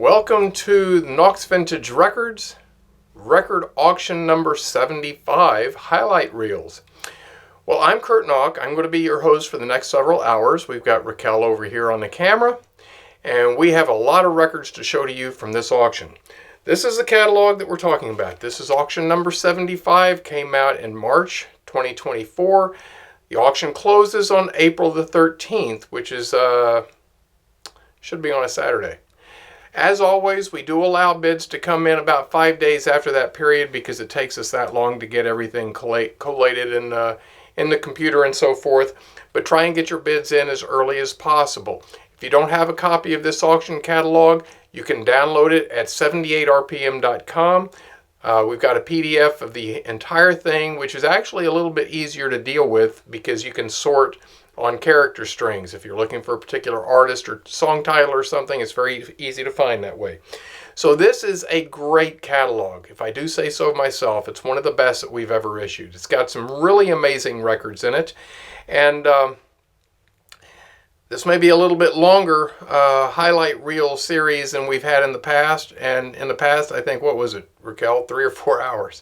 Welcome to Nauck's Vintage Records, record auction number 75, highlight reels. Well, I'm Kurt Nauck. I'm going to be your host for the next several hours. We've got Raquel over here on the camera, and we have a lot of records to show to you from this auction. This is the catalog that we're talking about. This is auction number 75, came out in March 2024. The auction closes on April the 13th, which is, should be on a Saturday. As always, we do allow bids to come in about 5 days after that period because it takes us that long to get everything collated in the computer and so forth. But try and get your bids in as early as possible. If you don't have a copy of this auction catalog, you can download it at 78rpm.com. We've got a PDF of the entire thing, which is actually a little bit easier to deal with because you can sort on character strings. If you're looking for a particular artist or song title or something, it's very easy to find that way. So this is a great catalog. If I do say so myself, it's one of the best that we've ever issued. It's got some really amazing records in it. And this may be a little bit longer highlight reel series than we've had in the past. And in the past, I think, what was it, Raquel? 3 or 4 hours.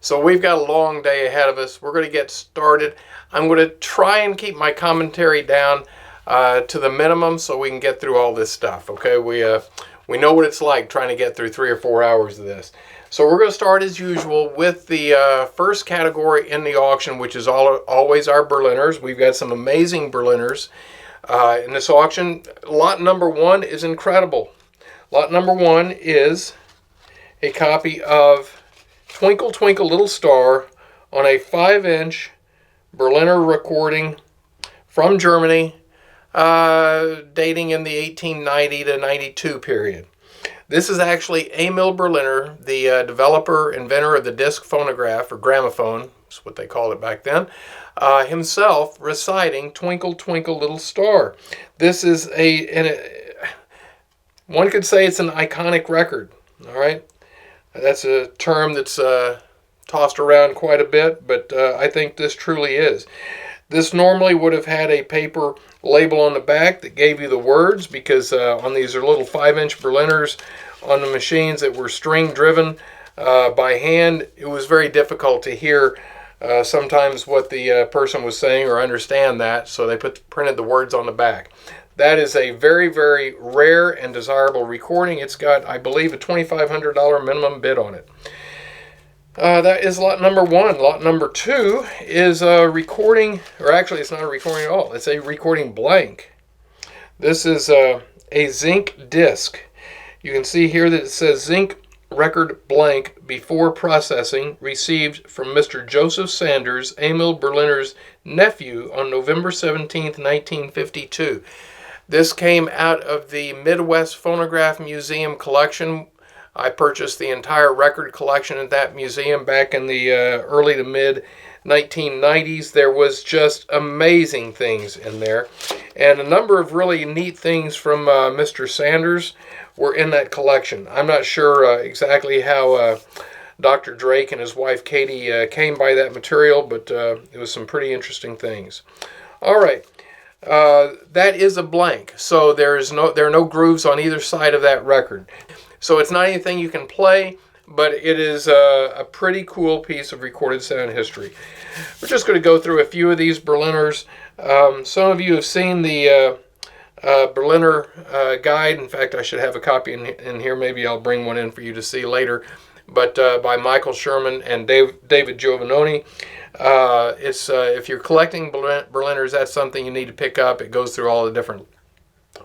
So we've got a long day ahead of us. We're going to get started. I'm going to try and keep my commentary down to the minimum so we can get through all this stuff. Okay, we know what it's like trying to get through 3 or 4 hours of this. So we're going to start as usual with the first category in the auction, which is always our Berliners. We've got some amazing Berliners in this auction. Lot number 1 is incredible. Lot number 1 is a copy of Twinkle Twinkle Little Star on a 5-inch Berliner recording from Germany, dating in the 1890 to 92 period. This is actually Emil Berliner, the developer, inventor of the disc phonograph, or gramophone, is what they called it back then, himself reciting Twinkle Twinkle Little Star. This is one could say it's an iconic record, all right? That's a term that's tossed around quite a bit, but I think this truly is. This normally would have had a paper label on the back that gave you the words, because on these are little 5-inch Berliners on the machines that were string driven by hand. It was very difficult to hear sometimes what the person was saying or understand that, so they printed the words on the back. That is a very, very rare and desirable recording. It's got, I believe, a $2,500 minimum bid on it. That is lot number 1. Lot number 2 is a recording, or actually it's not a recording at all. It's a recording blank. This is a zinc disc. You can see here that it says zinc record blank before processing, received from Mr. Joseph Sanders, Emil Berliner's nephew, on November 17th, 1952. This came out of the Midwest Phonograph Museum collection. I purchased the entire record collection at that museum back in the early to mid 1990s. There was just amazing things in there. And a number of really neat things from Mr. Sanders were in that collection. I'm not sure exactly how Dr. Drake and his wife Katie came by that material, but it was some pretty interesting things. All right. That is a blank, so there are no grooves on either side of that record. So it's not anything you can play, but it is a pretty cool piece of recorded sound history. We're just going to go through a few of these Berliners. Some of you have seen the Berliner guide. In fact, I should have a copy in here. Maybe I'll bring one in for you to see later. But by Michael Sherman and David Giovannoni. If you're collecting Berliners, that's something you need to pick up. It goes through all the different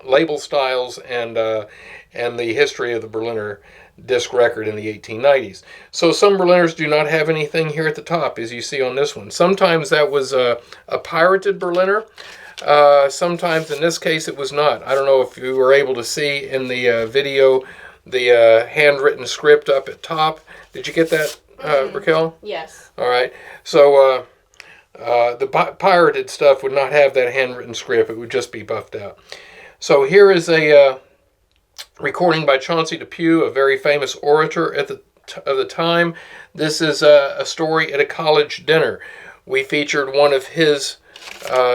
label styles and the history of the Berliner disc record in the 1890s. So some Berliners do not have anything here at the top, as you see on this one. Sometimes that was a pirated Berliner. Sometimes, in this case, it was not. I don't know if you were able to see in the video the handwritten script up at top. Did you get that, Raquel? Yes. All right. So the pirated stuff would not have that handwritten script. It would just be buffed out. So here is a recording by Chauncey Depew, a very famous orator at the time. This is a story at a college dinner. We featured one of his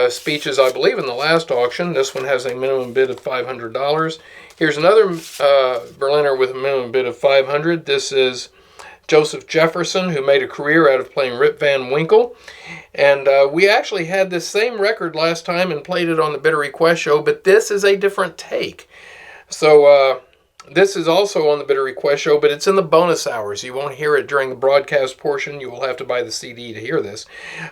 speeches, I believe, in the last auction. This one has a minimum bid of $500. Here's another Berliner with a minimum bid of $500. This is Joseph Jefferson, who made a career out of playing Rip Van Winkle. And we actually had this same record last time and played it on the Bidder Request show, but this is a different take. So this is also on the Bidder Request show, but it's in the bonus hours. You won't hear it during the broadcast portion. You will have to buy the CD to hear this.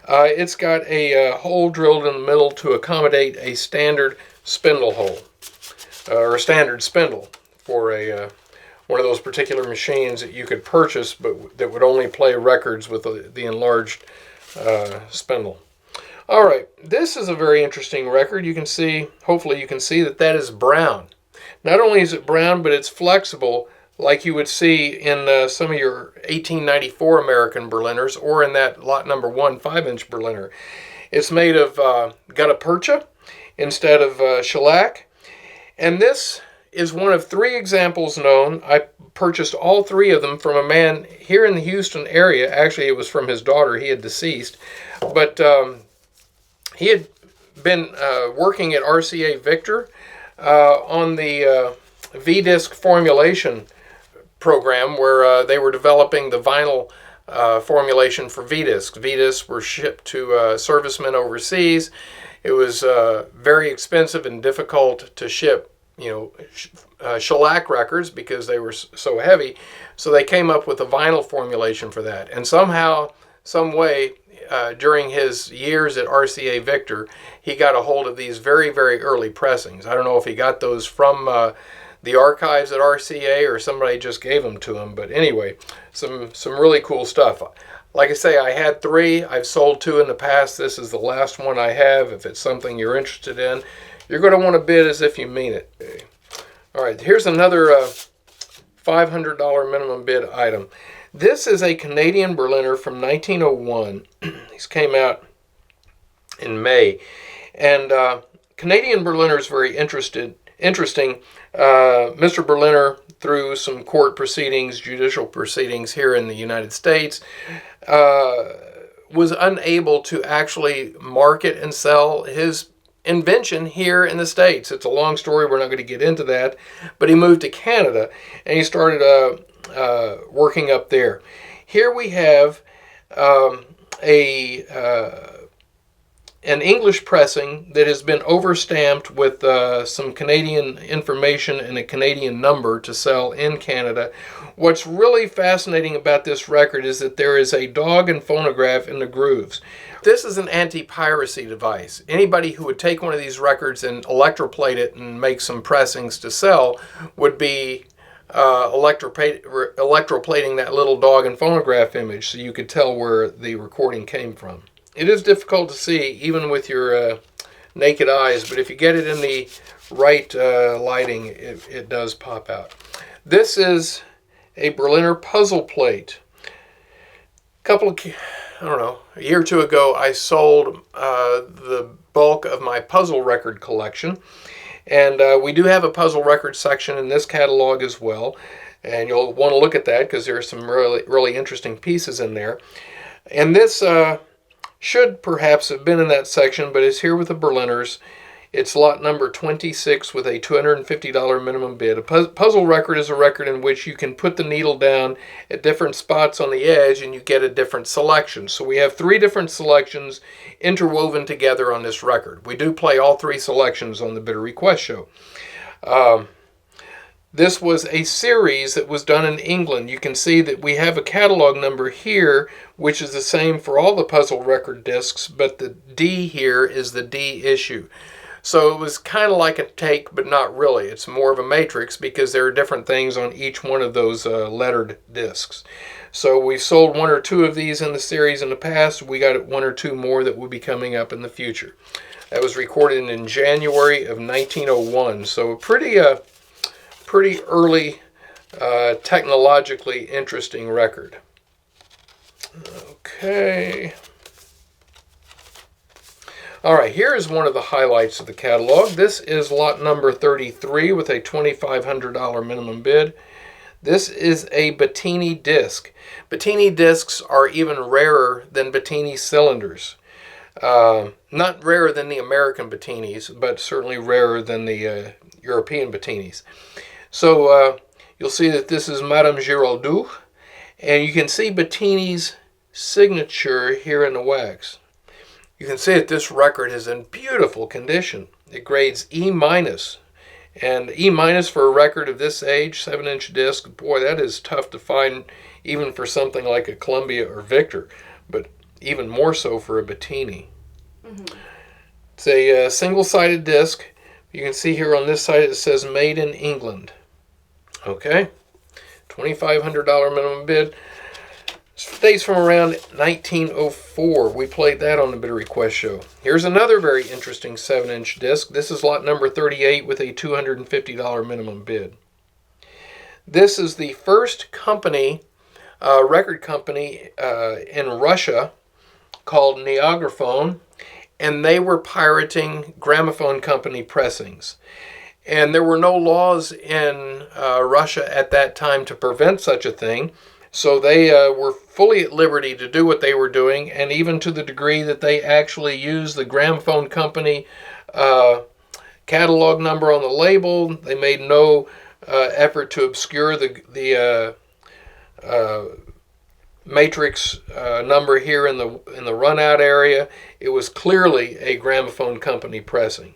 It's got a hole drilled in the middle to accommodate a standard spindle hole, or a standard spindle for a one of those particular machines that you could purchase, but that would only play records with the enlarged spindle. All right, this is a very interesting record. You can see, hopefully you can see that is brown. Not only is it brown, but it's flexible, like you would see in some of your 1894 American Berliners, or in that lot number 1 5-inch Berliner. It's made of gutta percha instead of shellac. And this is one of 3 examples known. I purchased all 3 of them from a man here in the Houston area. Actually, it was from his daughter. He had deceased. But he had been working at RCA Victor on the V-disc formulation program, where they were developing the vinyl formulation for V-discs. V-discs were shipped to servicemen overseas. It was very expensive and difficult to ship, shellac records because they were so heavy. So they came up with a vinyl formulation for that. And somehow, some way, during his years at RCA Victor, he got a hold of these very, very early pressings. I don't know if he got those from the archives at RCA or somebody just gave them to him. But anyway, some really cool stuff. Like I say, I had 3. I've sold 2 in the past. This is the last one I have. If it's something you're interested in, you're going to want to bid as if you mean it. All right, here's another $500 minimum bid item. This is a Canadian Berliner from 1901. These came out in May. And Canadian Berliner is very interesting. Mr. Berliner, through some court proceedings, judicial proceedings here in the United States, was unable to actually market and sell his invention here in the States. It's a long story. We're not going to get into that. But he moved to Canada, and he started working up there. Here we have an English pressing that has been overstamped with some Canadian information and a Canadian number to sell in Canada. What's really fascinating about this record is that there is a dog and phonograph in the grooves. This is an anti-piracy device. Anybody who would take one of these records and electroplate it and make some pressings to sell would be electroplating that little dog and phonograph image so you could tell where the recording came from. It is difficult to see even with your naked eyes, but if you get it in the right lighting, it does pop out. This is a Berliner puzzle plate. A year or 2 ago, I sold the bulk of my puzzle record collection. And we do have a puzzle record section in this catalog as well. And you'll want to look at that because there are some really, really interesting pieces in there. And this should perhaps have been in that section, but it's here with the Berliners. It's lot number 26 with a $250 minimum bid. A puzzle record is a record in which you can put the needle down at different spots on the edge and you get a different selection. So we have 3 different selections interwoven together on this record. We do play all 3 selections on the Bidder Request show. This was a series that was done in England. You can see that we have a catalog number here, which is the same for all the puzzle record discs, but the D here is the D issue. So it was kind of like a take, but not really. It's more of a matrix because there are different things on each one of those lettered discs. So we've sold 1 or 2 of these in the series in the past. We got 1 or 2 more that will be coming up in the future. That was recorded in January of 1901. So a pretty early, technologically interesting record. Okay. All right, here is one of the highlights of the catalog. This is lot number 33 with a $2,500 minimum bid. This is a Bettini disc. Bettini discs are even rarer than Bettini cylinders. Not rarer than the American Bettinis, but certainly rarer than the European Bettinis. So you'll see that this is Madame Giraudoux, and you can see Bettini's signature here in the wax. You can see that this record is in beautiful condition. It grades E minus. And E minus for a record of this age, 7-inch disc, boy, that is tough to find even for something like a Columbia or Victor, but even more so for a Bettini. It's a single-sided disc. You can see here on this side it says Made in England. Okay, $2,500 minimum bid. This dates from around 1904. We played that on the Bid Request show. Here's another very interesting 7-inch disc. This is lot number 38 with a $250 minimum bid. This is the first company, record company in Russia called Neographone, and they were pirating gramophone company pressings. And there were no laws in Russia at that time to prevent such a thing. So they were fully at liberty to do what they were doing, and even to the degree that they actually used the gramophone company catalog number on the label. They made no effort to obscure the matrix number here in the run-out area. It was clearly a gramophone company pressing.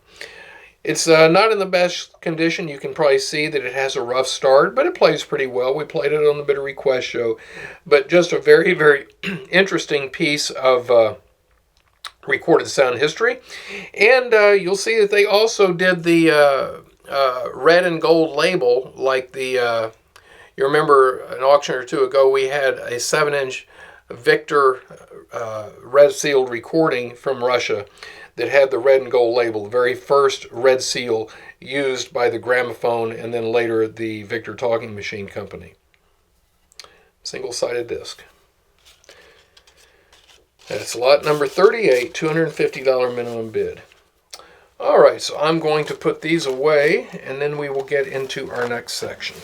It's not in the best condition. You can probably see that it has a rough start, but it plays pretty well. We played it on the Bid Request show. But just a very, very interesting piece of recorded sound history. And you'll see that they also did the red and gold label, like the, you remember an auction or two ago, we had a 7-inch Victor red sealed recording from Russia that had the red and gold label, the very first red seal used by the gramophone and then later the Victor Talking Machine Company. Single-sided disc. That's lot number 38, $250 minimum bid. All right, so I'm going to put these away, and then we will get into our next section.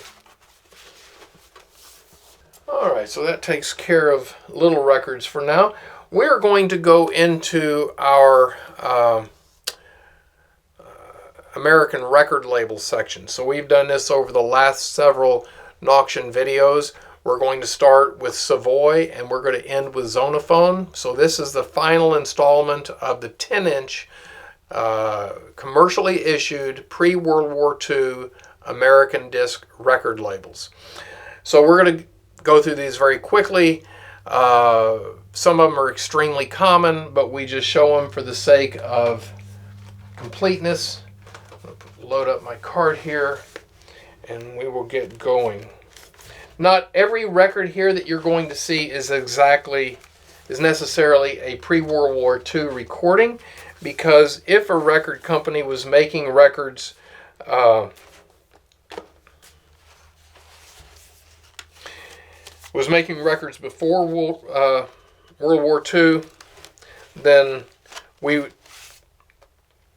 All right, so that takes care of little records for now. We're going to go into our American record label section. So we've done this over the last several Nauction videos. We're going to start with Savoy, and we're going to end with Zonophone. So this is the final installment of the 10-inch commercially issued pre-World War II American disc record labels. So we're going to go through these very quickly. Some of them are extremely common, but we just show them for the sake of completeness. I'm going to load up my card here, and we will get going. Not every record here that you're going to see is necessarily a pre-World War II recording, because if a record company was making records before World War II, then we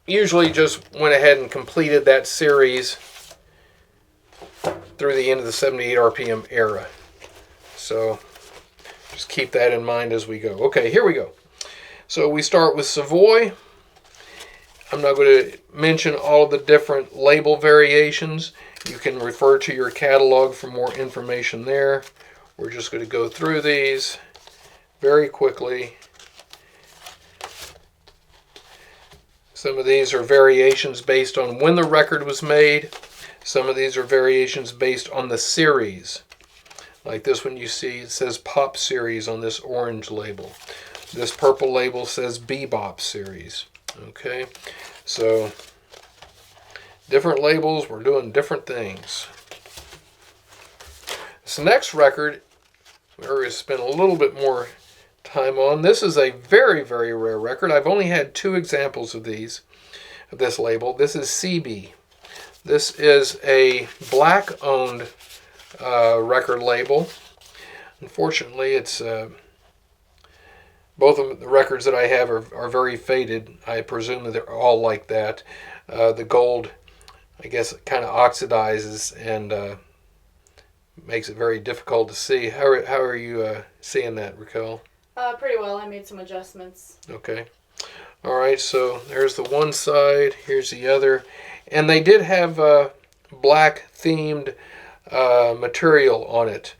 usually just went ahead and completed that series through the end of the 78 RPM era. So just keep that in mind as we go. Okay, here we go. So we start with Savoy. I'm not going to mention all of the different label variations. You can refer to your catalog for more information there. We're just going to go through these very quickly. Some of these are variations based on when the record was made. Some of these are variations based on the series. Like this one you see, it says Pop Series on this orange label. This purple label says Bebop Series. Okay, so different labels, we're doing different things. This next record, we're going to spend a little bit more time on. This is a very, very rare record. I've only had 2 examples of this label. This is CB. This is a black-owned record label. Unfortunately, it's both of the records that I have are very faded. I presume that they're all like that. The gold, I guess, kind of oxidizes and makes it very difficult to see. How are you seeing that, Raquel? Pretty well. I made some adjustments. Okay. All right, so there's the one side, here's the other. And they did have black themed material on it.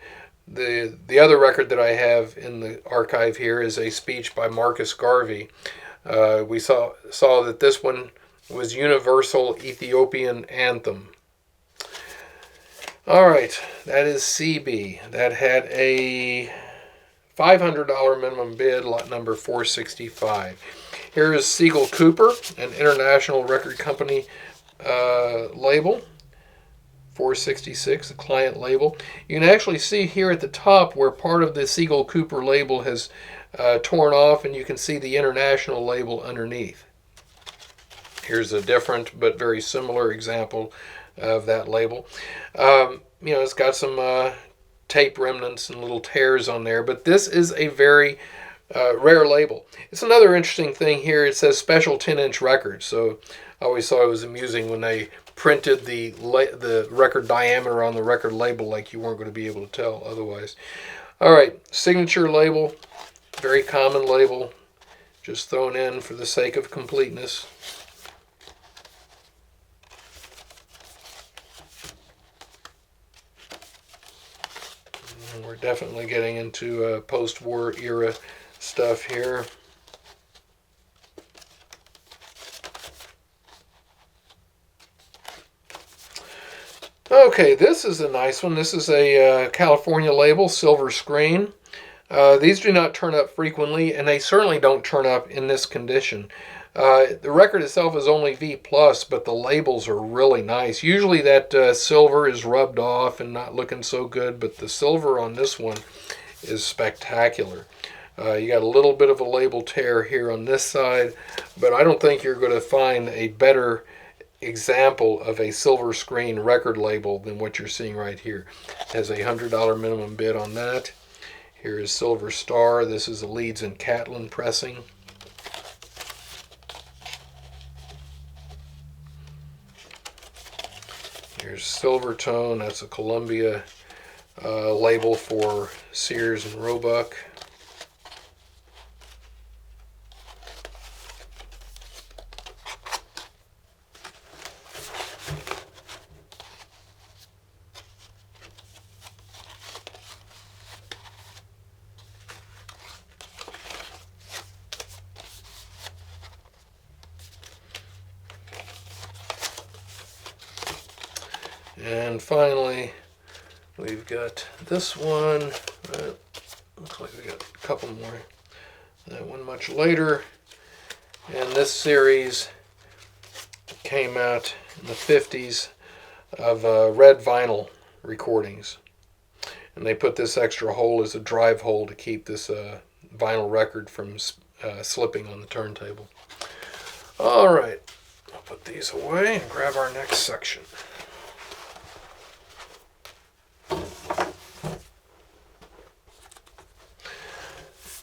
The other record that I have in the archive here is a speech by Marcus Garvey. We saw that this one was Universal Ethiopian Anthem. All right, that is CB. That had a $500 minimum bid, lot number 465. Here is Siegel Cooper, an international record company label. 466, the client label. You can actually see here at the top where part of the Siegel Cooper label has torn off, and you can see the international label underneath. Here's a different but very similar example of that label. It's got some tape remnants and little tears on there, but this is a very rare label. It's another interesting thing here. It says special 10-inch record, so I always thought it was amusing when they printed the record diameter on the record label, like you weren't going to be able to tell otherwise. All right, signature label, very common label, just thrown in for the sake of completeness. And we're definitely getting into post-war era stuff here. Okay, this is a nice one. This is a California label, silver screen. These do not turn up frequently, and they certainly don't turn up in this condition. The record itself is only V+, but the labels are really nice. Usually that silver is rubbed off and not looking so good, but the silver on this one is spectacular. You got a little bit of a label tear here on this side, but I don't think you're going to find a better example of a silver screen record label than what you're seeing right here. It has a $100 minimum bid on that. Here is Silver Star. This is a Leeds and Catlin pressing. Here's Silvertone. That's a Columbia label for Sears and Roebuck. And finally, we've got this one. Looks like we got a couple more. That one much later. And this series came out in the 50s of red vinyl recordings. And they put this extra hole as a drive hole to keep this vinyl record from slipping on the turntable. All right, I'll put these away and grab our next section.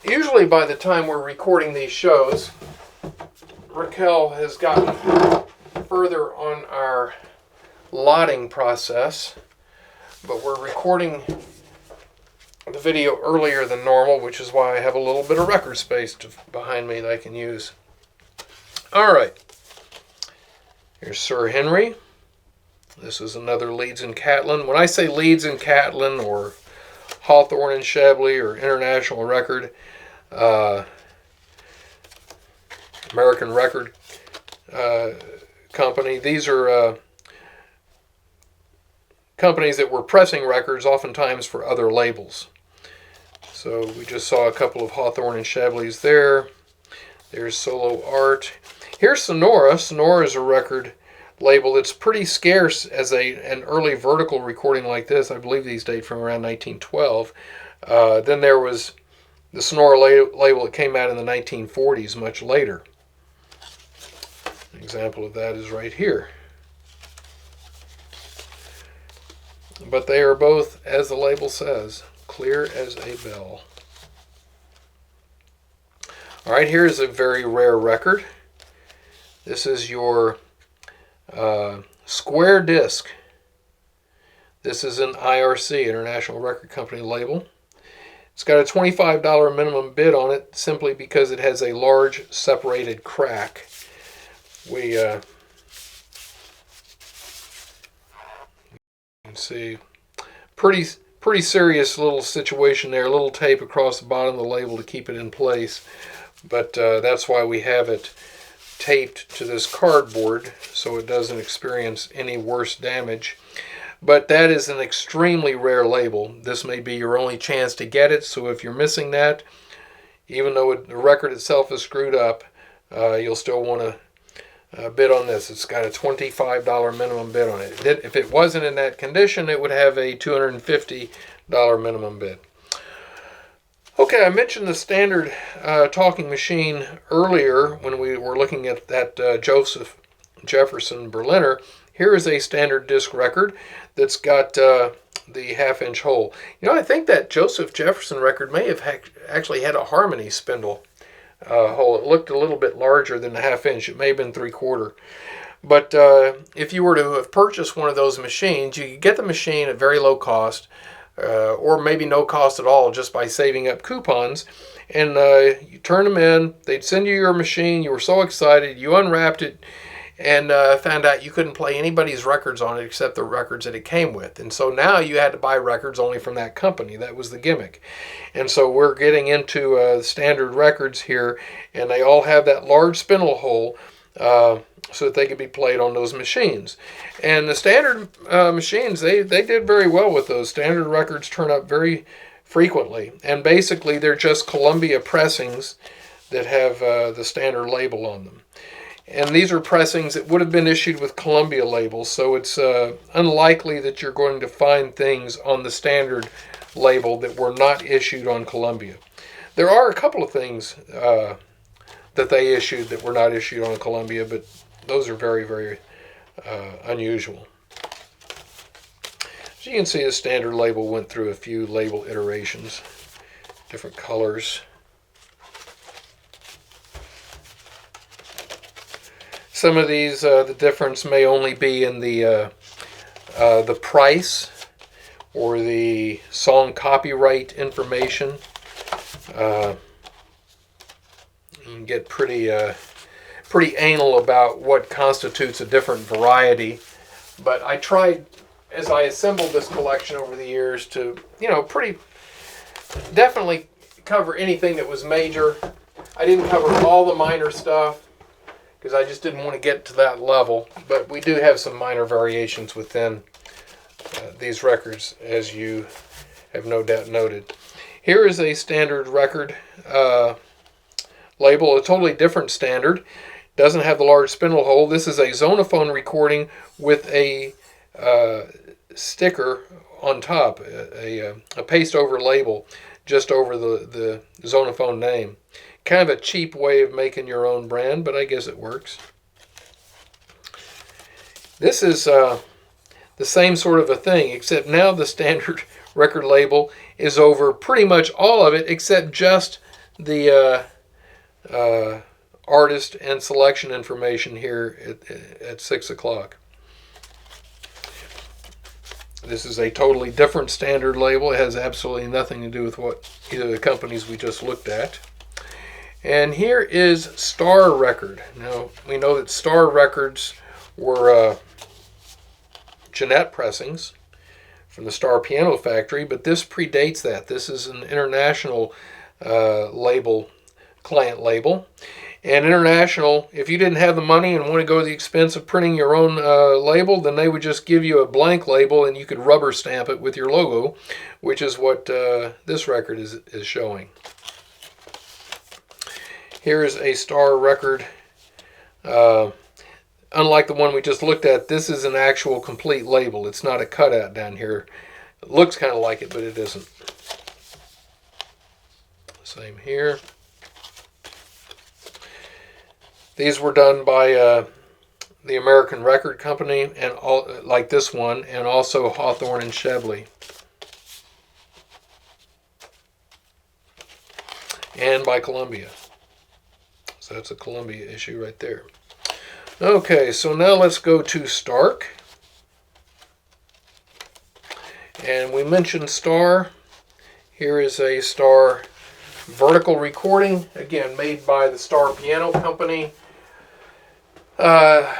Usually by the time we're recording these shows, Raquel has gotten further on our lotting process, but we're recording the video earlier than normal, which is why I have a little bit of record space behind me that I can use. All right, here's Sir Henry. This is another Leeds and Catlin. When I say Leeds and Catlin or Hawthorne and Shabley or International Record, American Record Company, these are companies that were pressing records oftentimes for other labels. So we just saw a couple of Hawthorne and Shableys there. There's Solo Art. Here's Sonora. Sonora is a record label that's pretty scarce as an early vertical recording like this. I believe these date from around 1912. Then there was the Sonora label that came out in the 1940s, much later. An example of that is right here. But they are both, as the label says, clear as a bell. All right, here is a very rare record. This is your square disc. This is an IRC, International Record Company label. It's got a $25 minimum bid on it simply because it has a large separated crack. We can see pretty serious little situation there. A little tape across the bottom of the label to keep it in place. But that's why we have it taped to this cardboard so it doesn't experience any worse damage. But that is an extremely rare label. This may be your only chance to get it, so if you're missing that, even though the record itself is screwed up, you'll still want to bid on this. It's got a $25 minimum bid on it. If it wasn't in that condition, it would have a $250 minimum bid. Okay, I mentioned the standard talking machine earlier when we were looking at that Joseph Jefferson Berliner. Here is a standard disc record that's got the half-inch hole. You know, I think that Joseph Jefferson record may have actually had a harmony spindle hole. It looked a little bit larger than the half-inch. It may have been 3/4. But if you were to have purchased one of those machines, you could get the machine at very low cost, or maybe no cost at all, just by saving up coupons. And you turn them in, they'd send you your machine, you were so excited, you unwrapped it, and found out you couldn't play anybody's records on it except the records that it came with. And so now you had to buy records only from that company. That was the gimmick. And so we're getting into standard records here, and they all have that large spindle hole so that they could be played on those machines. And the standard machines, they did very well with those. Standard records turn up very frequently. And basically they're just Columbia pressings that have the standard label on them. And these are pressings that would have been issued with Columbia labels, so it's unlikely that you're going to find things on the standard label that were not issued on Columbia. There are a couple of things that they issued that were not issued on Columbia, but those are very, very unusual. So you can see the standard label went through a few label iterations, different colors. Some of these, the difference may only be in the price or the song copyright information. You can get pretty anal about what constitutes a different variety. But I tried, as I assembled this collection over the years, to, pretty definitely cover anything that was major. I didn't cover all the minor stuff, because I just didn't want to get to that level. But we do have some minor variations within these records, as you have no doubt noted. Here is a standard record label, a totally different standard. Doesn't have the large spindle hole. This is a Zonophone recording with a sticker on top, a paste over label just over the Zonophone name. Kind of a cheap way of making your own brand, but I guess it works. This is the same sort of a thing, except now the standard record label is over pretty much all of it, except just the artist and selection information here at 6 o'clock. This is a totally different standard label. It has absolutely nothing to do with what either of the companies we just looked at. And here is Star Record. Now, we know that Star Records were Jeanette pressings from the Star Piano Factory, but this predates that. This is an international label, client label. And international, if you didn't have the money and want to go to the expense of printing your own label, then they would just give you a blank label and you could rubber stamp it with your logo, which is what this record is showing. Here is a Star record. Unlike the one we just looked at, this is an actual complete label. It's not a cutout down here. It looks kind of like it, but it isn't. Same here. These were done by the American Record Company, and like this one, and also Hawthorne and Shebley. And by Columbia. So that's a Columbia issue right there. Okay, so now let's go to Stark. And we mentioned Star. Here is a Star vertical recording, again made by the Star Piano Company,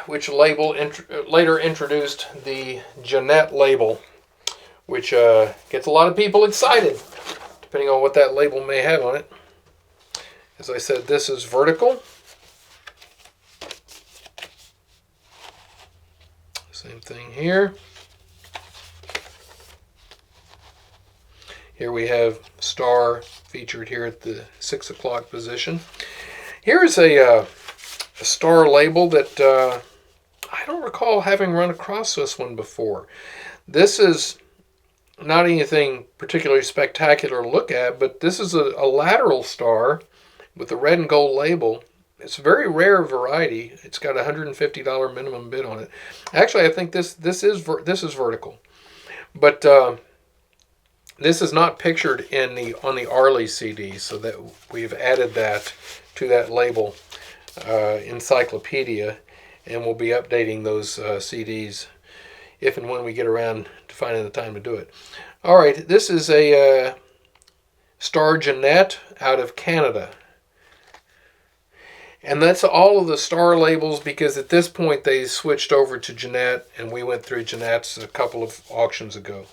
which later introduced the Jeanette label, which gets a lot of people excited, depending on what that label may have on it. As I said, this is vertical. Same thing here. Here we have Star featured here at the 6 o'clock position. Here is a Star label that I don't recall having run across this one before. This is not anything particularly spectacular to look at, but this is a lateral Star with a red and gold label. It's a very rare variety. It's got a $150 minimum bid on it. Actually, I think this is vertical, but this is not pictured on the Arley CD, so that we've added that to that label encyclopedia, and we'll be updating those CDs if and when we get around to finding the time to do it. All right, this is a Star Jeanette out of Canada. And that's all of the Star labels, because at this point they switched over to Jeanette, and we went through Jeanette's a couple of auctions ago.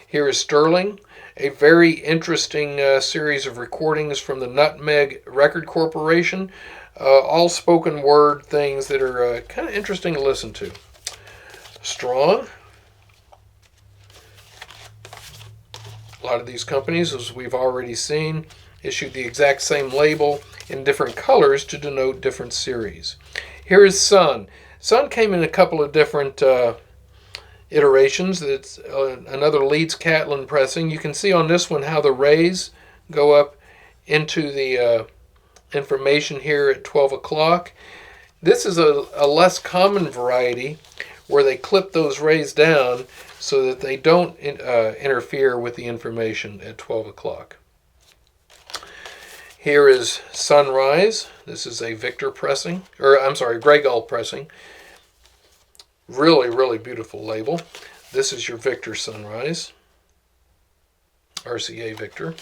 Here is Sterling, a very interesting series of recordings from the Nutmeg Record Corporation. All spoken word things that are kind of interesting to listen to. Strong. A lot of these companies, as we've already seen, issued the exact same label in different colors to denote different series. Here is Sun. Sun came in a couple of different iterations. It's another Leeds Catlin pressing. You can see on this one how the rays go up into the information here at 12 o'clock. This is a less common variety where they clip those rays down so that they don't interfere with the information at 12 o'clock. Here is Sunrise. This is a Victor pressing, or I'm sorry, Grey Gull pressing. Really, really beautiful label. This is your Victor Sunrise. RCA Victor.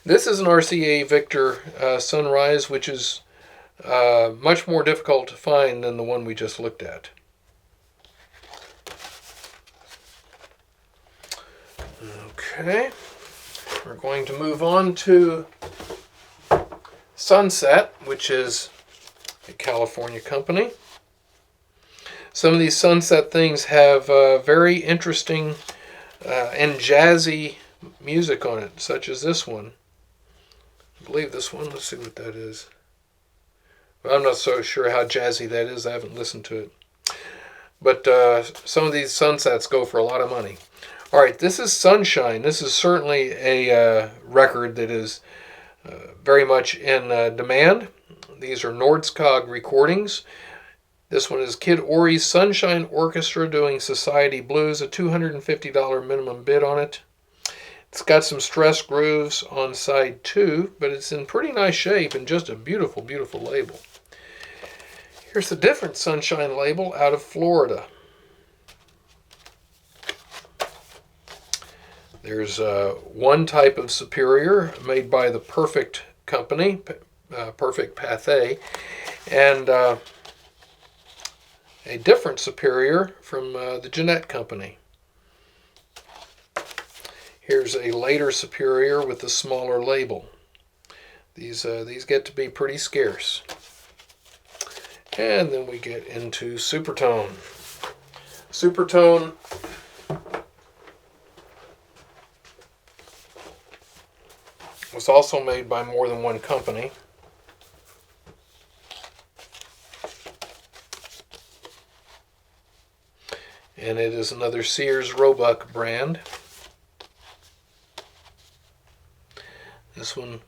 This is an RCA Victor Sunrise, which is much more difficult to find than the one we just looked at. Okay, we're going to move on to Sunset, which is a California company. Some of these Sunset things have very interesting and jazzy music on it, such as this one. I believe this one. Let's see what that is. Well, I'm not so sure how jazzy that is. I haven't listened to it. But some of these Sunsets go for a lot of money. All right, this is Sunshine. This is certainly a record that is very much in demand. These are Nordskog recordings. This one is Kid Ory's Sunshine Orchestra doing Society Blues, a $250 minimum bid on it. It's got some stress grooves on side 2, but it's in pretty nice shape and just a beautiful, beautiful label. Here's a different Sunshine label out of Florida. There's one type of Superior made by the Perfect Company, Perfect Pathé, and a different Superior from the Jeanette Company. Here's a later Superior with a smaller label. These get to be pretty scarce. And then we get into Supertone. Supertone was also made by more than one company. And it is another Sears Roebuck brand. This one,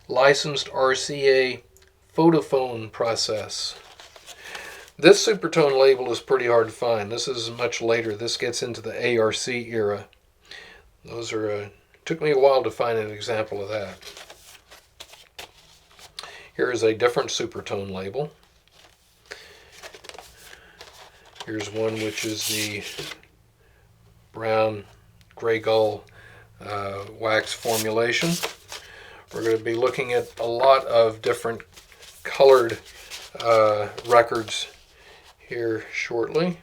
licensed RCA Photophone process. This Supertone label is pretty hard to find. This is much later. This gets into the ARC era. Those are took me a while to find an example of that. Here is a different Supertone label. Here's one which is the brown gray gull wax formulation. We're going to be looking at a lot of different colored records here shortly.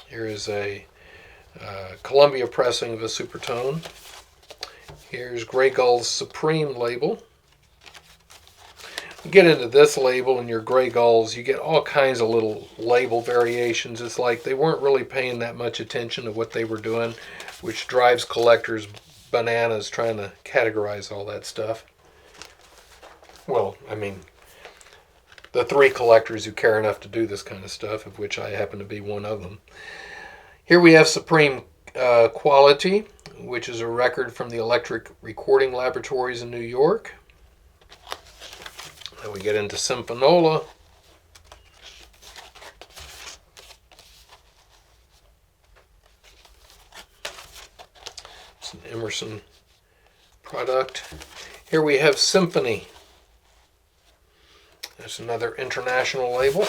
Here is a Columbia pressing of a Supertone. Here's Gray Gull's Supreme label. You get into this label and your Gray Gulls, you get all kinds of little label variations. It's like they weren't really paying that much attention to what they were doing, which drives collectors bananas trying to categorize all that stuff. Well, I mean, the three collectors who care enough to do this kind of stuff, of which I happen to be one of them. Here we have Supreme Quality, which is a record from the Electric Recording Laboratories in New York. Then we get into Symfonola. It's an Emerson product. Here we have Symphony. There's another international label.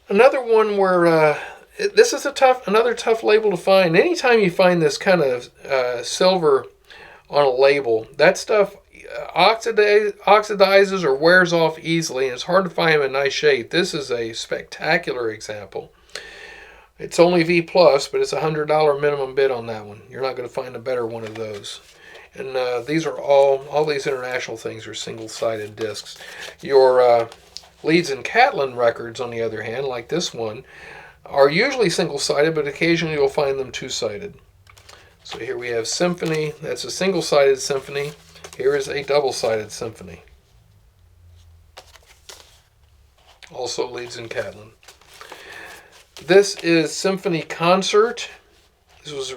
Another one where this is another tough label to find. Anytime you find this kind of silver on a label, that stuff oxidizes or wears off easily, and it's hard to find them in nice shape. This is a spectacular example. It's only V+, but it's a $100 minimum bid on that one. You're not going to find a better one of those. And these are all these international things are single-sided discs. Your Leeds and Catlin records, on the other hand, like this one, are usually single-sided, but occasionally you'll find them two-sided. So here we have Symphony. That's a single-sided symphony. Here is a double-sided symphony. Also Leeds and Catlin. This is Symphony Concert. This was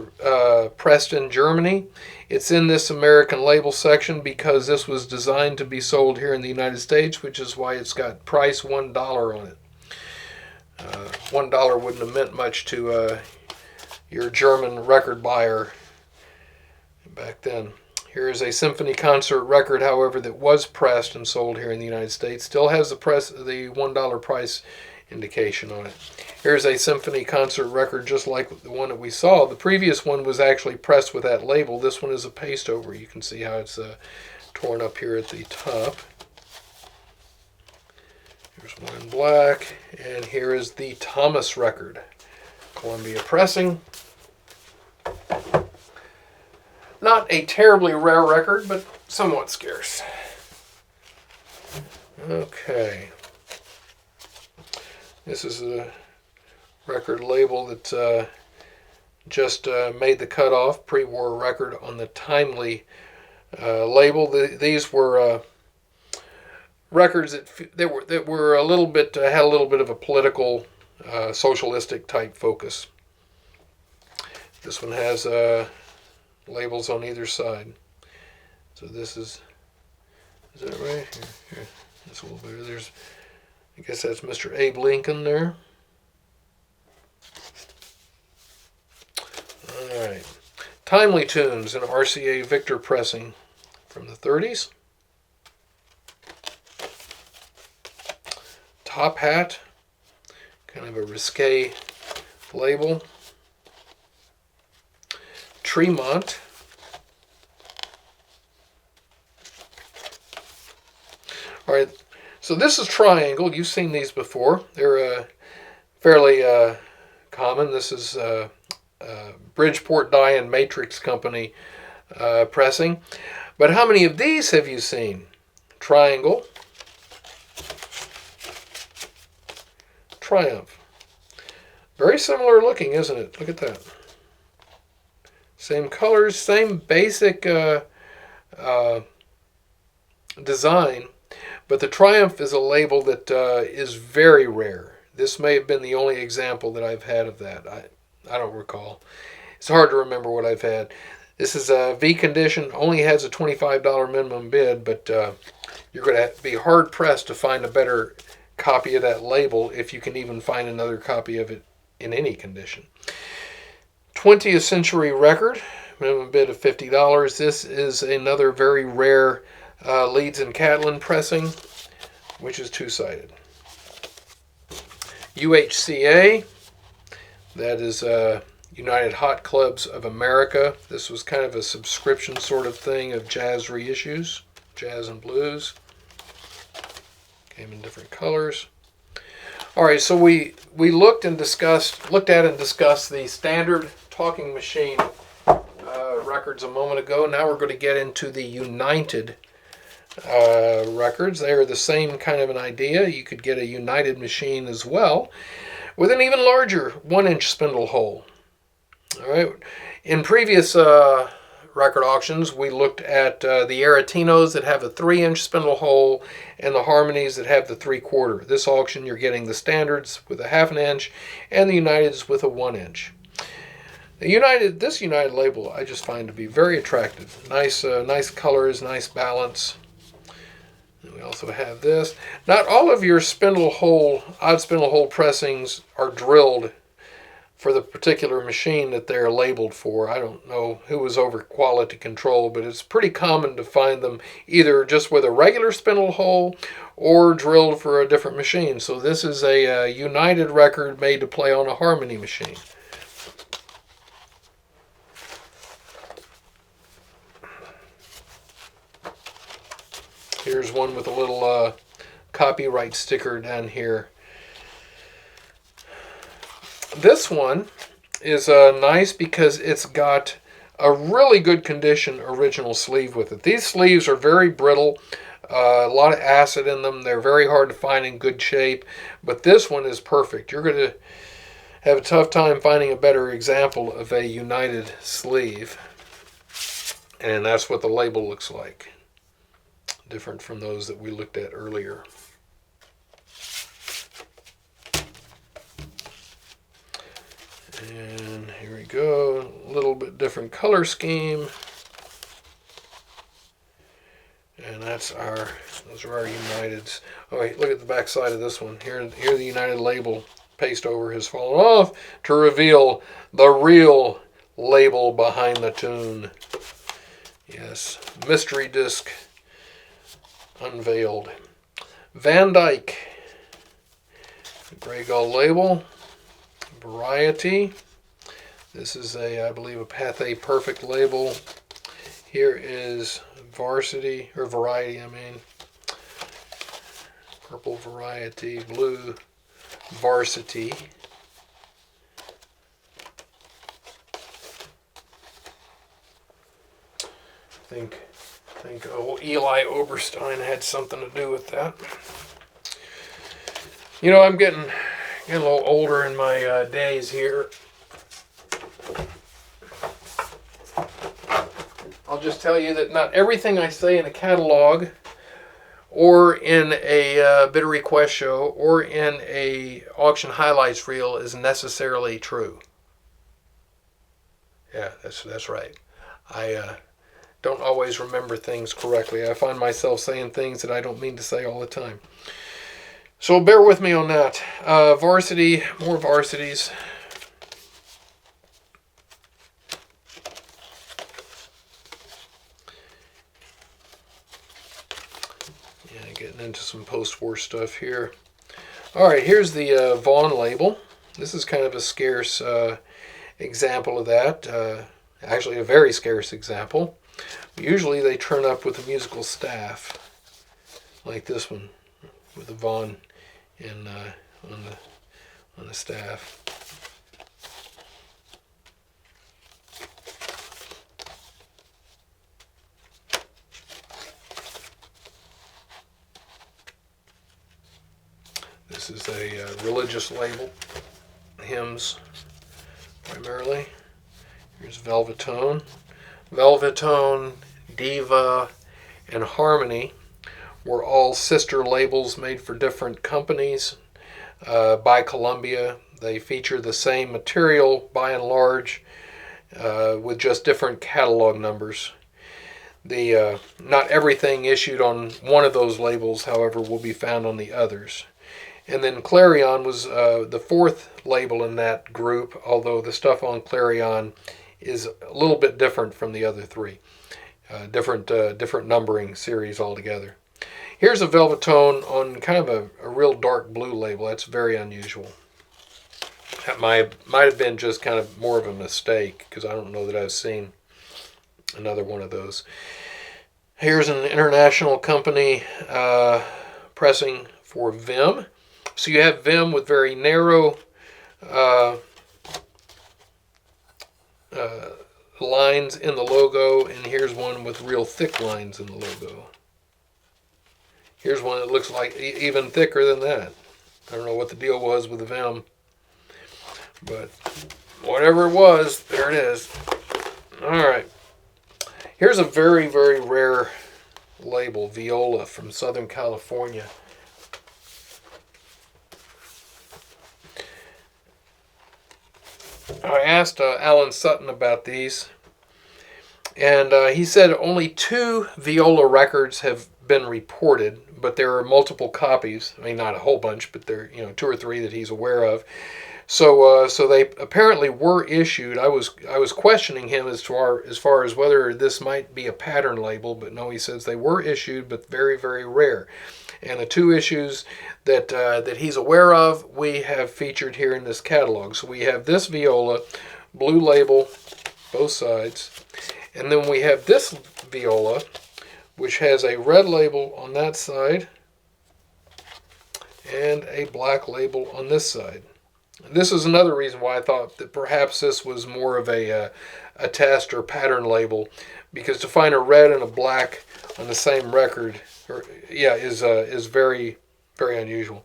pressed in Germany. It's in this American label section because this was designed to be sold here in the United States, which is why it's got price $1 on it. $1 wouldn't have meant much to your German record buyer back then. Here is a Symphony Concert record, however, that was pressed and sold here in the United States. Still has the $1 price indication on it. Here's a Symphony Concert record just like the one that we saw. The previous one was actually pressed with that label. This one is a paste over. You can see how it's torn up here at the top. Here's one in black. And here is the Thomas record. Columbia pressing. Not a terribly rare record, but somewhat scarce. Okay. This is a record label that just made the cutoff, pre-war record on the Timely label. These were records that were a little bit had a little bit of a political, socialistic type focus. This one has labels on either side. So this is that right? Here. That's a little better. There's, I guess that's Mr. Abe Lincoln there. All right. Timely Tunes, an RCA Victor pressing from the 30s. Top Hat, kind of a risque label. Tremont. All right, so this is Triangle. You've seen these before. They're fairly common. This is Bridgeport Die and Matrix Company pressing. But how many of these have you seen? Triangle. Triumph. Very similar looking, isn't it? Look at that. Same colors, same basic design, but the Triumph is a label that is very rare. This may have been the only example that I've had of that. I don't recall. It's hard to remember what I've had. This is a V condition, only has a $25 minimum bid, but you're going to be hard-pressed to find a better copy of that label if you can even find another copy of it in any condition. 20th Century record, minimum bid of $50. This is another very rare Leeds and Catlin pressing which is two-sided. UHCA, that is United Hot Clubs of America. This was kind of a subscription sort of thing of jazz reissues, jazz and blues. Came in different colors. All right, so we looked at and discussed the standard talking machine records a moment ago. Now we're going to get into the United records. They are the same kind of an idea. You could get a United machine as well with an even larger 1-inch spindle hole. All right. In previous record auctions, we looked at the Aretinos that have a 3-inch spindle hole and the Harmonies that have the 3/4. This auction, you're getting the standards with a 1/2 inch and the Uniteds with a 1-inch. This United label I just find to be very attractive. Nice colors, nice balance. And we also have this. Not all of your odd spindle hole pressings are drilled for the particular machine that they're labeled for. I don't know who was over quality control, but it's pretty common to find them either just with a regular spindle hole or drilled for a different machine. So this is a United record made to play on a Harmony machine. Here's one with a little copyright sticker down here. This one is nice because it's got a really good condition original sleeve with it. These sleeves are very brittle, a lot of acid in them. They're very hard to find in good shape, but this one is perfect. You're going to have a tough time finding a better example of a United sleeve, and that's what the label looks like. Different from those that we looked at earlier. And here we go, a little bit different color scheme. And those are our Uniteds. Oh, wait, look at the back side of this one. Here the United label paste over has fallen off to reveal the real label behind the tune. Yes, mystery disc unveiled. Van Dyke, Grey Gull label. Variety. This is I believe a Pathé Perfect label. Here is Variety, I mean. Purple Variety, blue Varsity. I think Eli Oberstein had something to do with that. You know, I'm getting a little older in my days here. I'll just tell you that not everything I say in a catalog or in a bidder request show or in a auction highlights reel is necessarily true. Yeah, that's right. I don't always remember things correctly. I find myself saying things that I don't mean to say all the time. So bear with me on that. Varsity, more Varsities. Yeah, getting into some post-war stuff here. All right, here's the Vaughn label. This is kind of a scarce example of that. Actually, a very scarce example. Usually they turn up with a musical staff, like this one, with the Vaughn on the staff. This is a religious label, hymns primarily. Here's Velvetone. Velvetone, Diva, and Harmony were all sister labels made for different companies by Columbia. They feature the same material by and large with just different catalog numbers. Not everything issued on one of those labels, however, will be found on the others. And then Clarion was the fourth label in that group, although the stuff on Clarion is a little bit different from the other three. Different numbering series altogether. Here's a velvet tone on kind of a real dark blue label. That's very unusual. That might have been just kind of more of a mistake, because I don't know that I've seen another one of those. Here's an international company pressing for Vim. So you have Vim with very narrow lines in the logo, and here's one with real thick lines in the logo. Here's one that looks like even thicker than that. I don't know what the deal was with the Vim, but whatever it was, there it is. All right. Here's a very, very rare label, Viola from Southern California. I asked Alan Sutton about these, and he said only 2 Viola records have been reported, but there are multiple copies. I mean, not a whole bunch, but there are 2 or 3 that he's aware of. So they apparently were issued. I was questioning him as far as whether this might be a pattern label, but no, he says they were issued, but very, very rare. And the 2 issues that he's aware of, we have featured here in this catalog. So we have this Viola, blue label, both sides, and then we have this Viola, which has a red label on that side and a black label on this side. This is another reason why I thought that perhaps this was more of a test or pattern label, because to find a red and a black on the same record, is very, very unusual.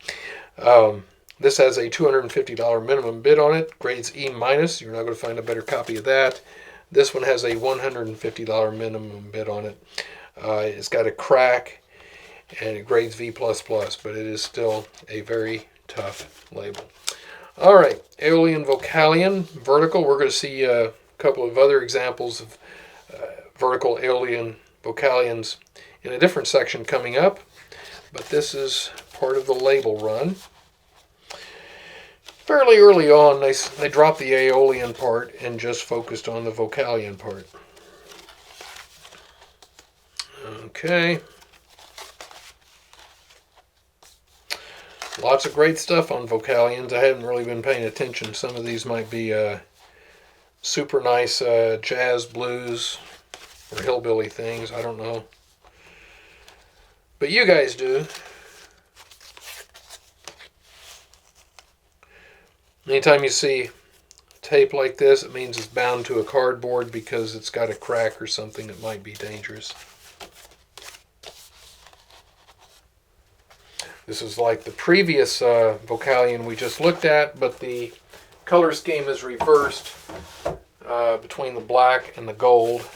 This has a $250 minimum bid on it, grades E-. You're not going to find a better copy of that. This one has a $150 minimum bid on it. It's got a crack, and it grades V++, but it is still a very tough label. All right, Aeolian Vocalion, vertical. We're going to see a couple of other examples of vertical Aeolian Vocalions in a different section coming up, but this is part of the label run. Fairly early on, they dropped the Aeolian part and just focused on the Vocalion part. Okay. Lots of great stuff on Vocalions. I haven't really been paying attention. Some of these might be super nice jazz, blues, or hillbilly things. I don't know. But you guys do. Anytime you see tape like this, it means it's bound to a cardboard because it's got a crack or something that might be dangerous. This is like the previous Vocalion we just looked at, but the color scheme is reversed between the black and the gold.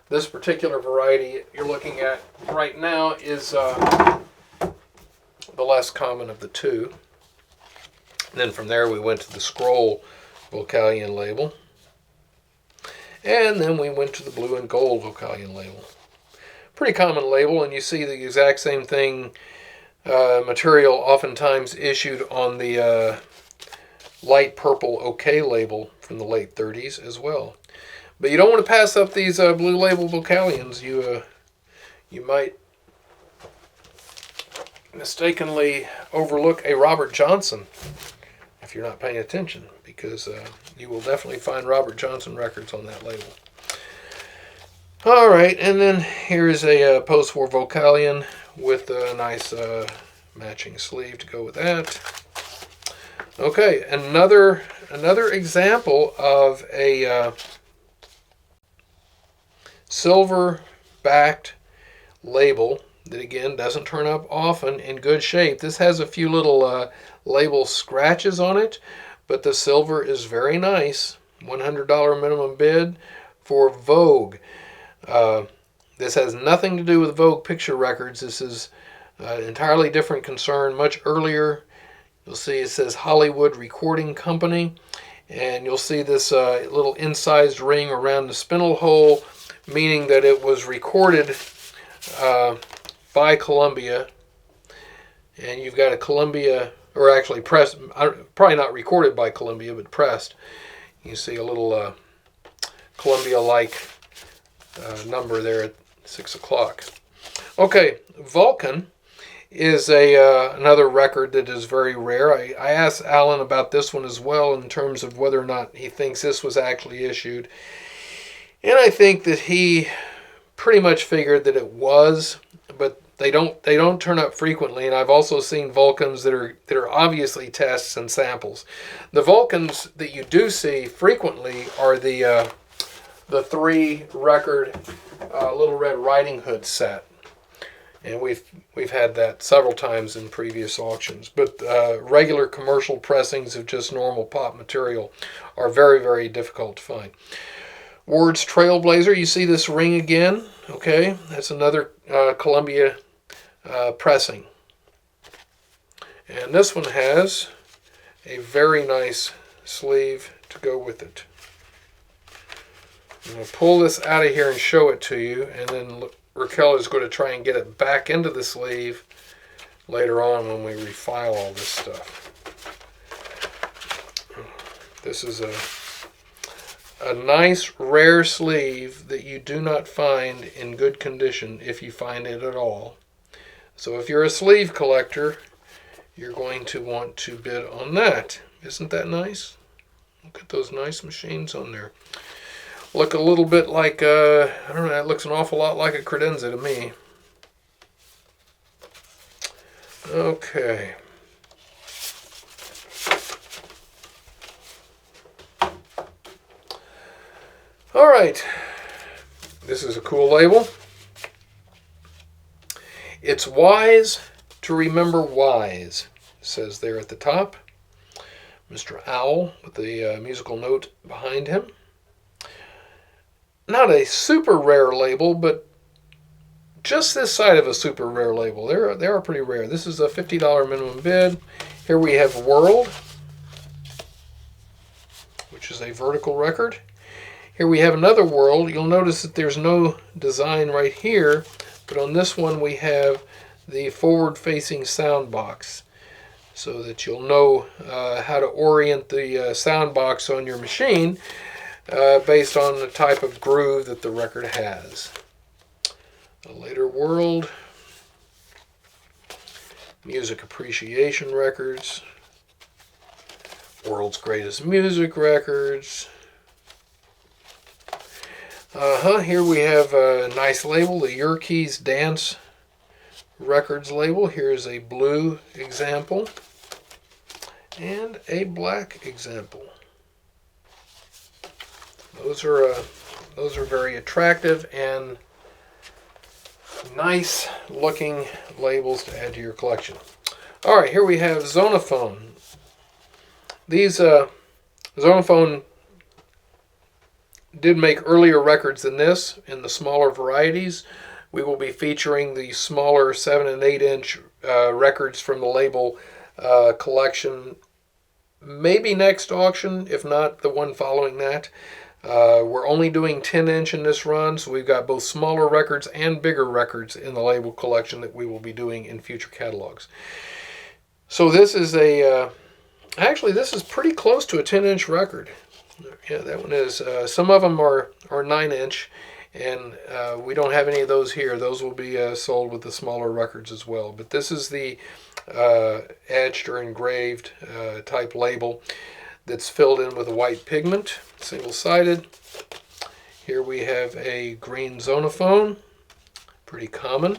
This particular variety you're looking at right now is the less common of the 2. And then from there we went to the scroll Vocalion label. And then we went to the blue and gold Vocalion label. Pretty common label, and you see the exact same thing, material oftentimes issued on the light purple OK label from the late 30s as well. But you don't want to pass up these blue label Vocalions. You might mistakenly overlook a Robert Johnson if you're not paying attention, because you will definitely find Robert Johnson records on that label. All right, and then here is a post-war Vocalion with a nice matching sleeve to go with that. Okay, another example of a silver-backed label that, again, doesn't turn up often, in good shape. This has a few little label scratches on it, but the silver is very nice. $100 minimum bid for Vogue. This has nothing to do with Vogue picture records. This is an entirely different concern, much earlier. You'll see it says Hollywood Recording Company, and you'll see this little incised ring around the spindle hole, meaning that it was recorded by Columbia. And you've got a Columbia, or actually pressed, probably not recorded by Columbia, but pressed. You see a little Columbia-like number there at 6 o'clock. Okay, Vulcan is another record that is very rare. I asked Alan about this one as well in terms of whether or not he thinks this was actually issued. And I think that he pretty much figured that it was, but they don't turn up frequently. And I've also seen Vulcans that are obviously tests and samples. The Vulcans that you do see frequently are the 3 record Little Red Riding Hood set. And we've had that several times in previous auctions. But regular commercial pressings of just normal pop material are very, very difficult to find. Ward's Trailblazer, you see this ring again. Okay, that's another Columbia pressing. And this one has a very nice sleeve to go with it. I'm going to pull this out of here and show it to you, and then Raquel is going to try and get it back into the sleeve later on when we refile all this stuff. This is a nice rare sleeve that you do not find in good condition if you find it at all. So if you're a sleeve collector, you're going to want to bid on that. Isn't that nice? Look at those nice machines on there. Look a little bit like, I don't know, it looks an awful lot like a credenza to me. Okay. All right. This is a cool label. It's wise to remember wise, it says there at the top. Mr. Owl with the musical note behind him. Not a super rare label, but just this side of a super rare label. They are pretty rare. This is a $50 minimum bid. Here we have World, which is a vertical record. Here we have another World. You'll notice that there's no design right here, but on this one we have the forward-facing sound box, so that you'll know how to orient the sound box on your machine based on the type of groove that the record has. A later World, music appreciation records, World's Greatest Music Records. Here we have a nice label, the Yerkes Dance Records label. Here's a blue example and a black example. Those are very attractive and nice looking labels to add to your collection. All right, here we have Zonophone. These Zonophone did make earlier records than this in the smaller varieties. We will be featuring the smaller 7 and 8 inch records from the label collection maybe next auction, if not the one following that. We're only doing 10 inch in this run, so we've got both smaller records and bigger records in the label collection that we will be doing in future catalogs. So this is actually this is pretty close to a 10 inch record. Yeah, that one is. Some of them are 9 inch, and we don't have any of those here. Those will be sold with the smaller records as well. But this is the etched or engraved type label that's filled in with a white pigment, single-sided. Here we have a green Zonophone, pretty common.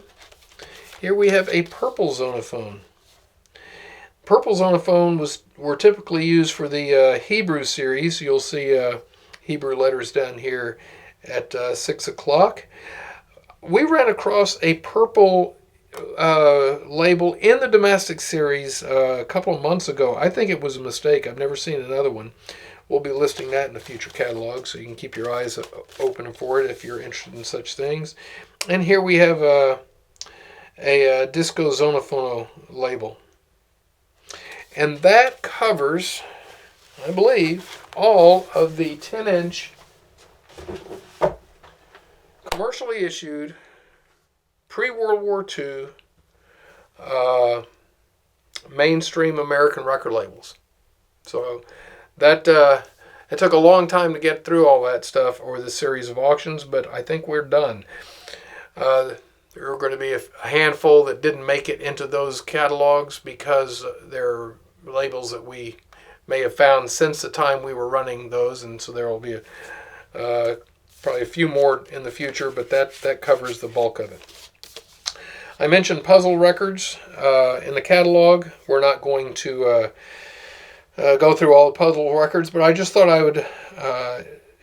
Here we have a purple Zonophone. Purple Zonophone were typically used for the Hebrew series. You'll see Hebrew letters down here at 6 o'clock. We ran across a purple label in the domestic series a couple of months ago. I think it was a mistake. I've never seen another one. We'll be listing that in a future catalog, so you can keep your eyes open for it if you're interested in such things. And here we have a Disco Zonophono label. And that covers, I believe, all of the 10 inch commercially issued pre-World War II mainstream American record labels. So that it took a long time to get through all that stuff over the series of auctions, but I think we're done. There are going to be a handful that didn't make it into those catalogs because they're labels that we may have found since the time we were running those, and so there will be probably a few more in the future, but that covers the bulk of it. I mentioned puzzle records in the catalog. We're not going to go through all the puzzle records, but I just thought I would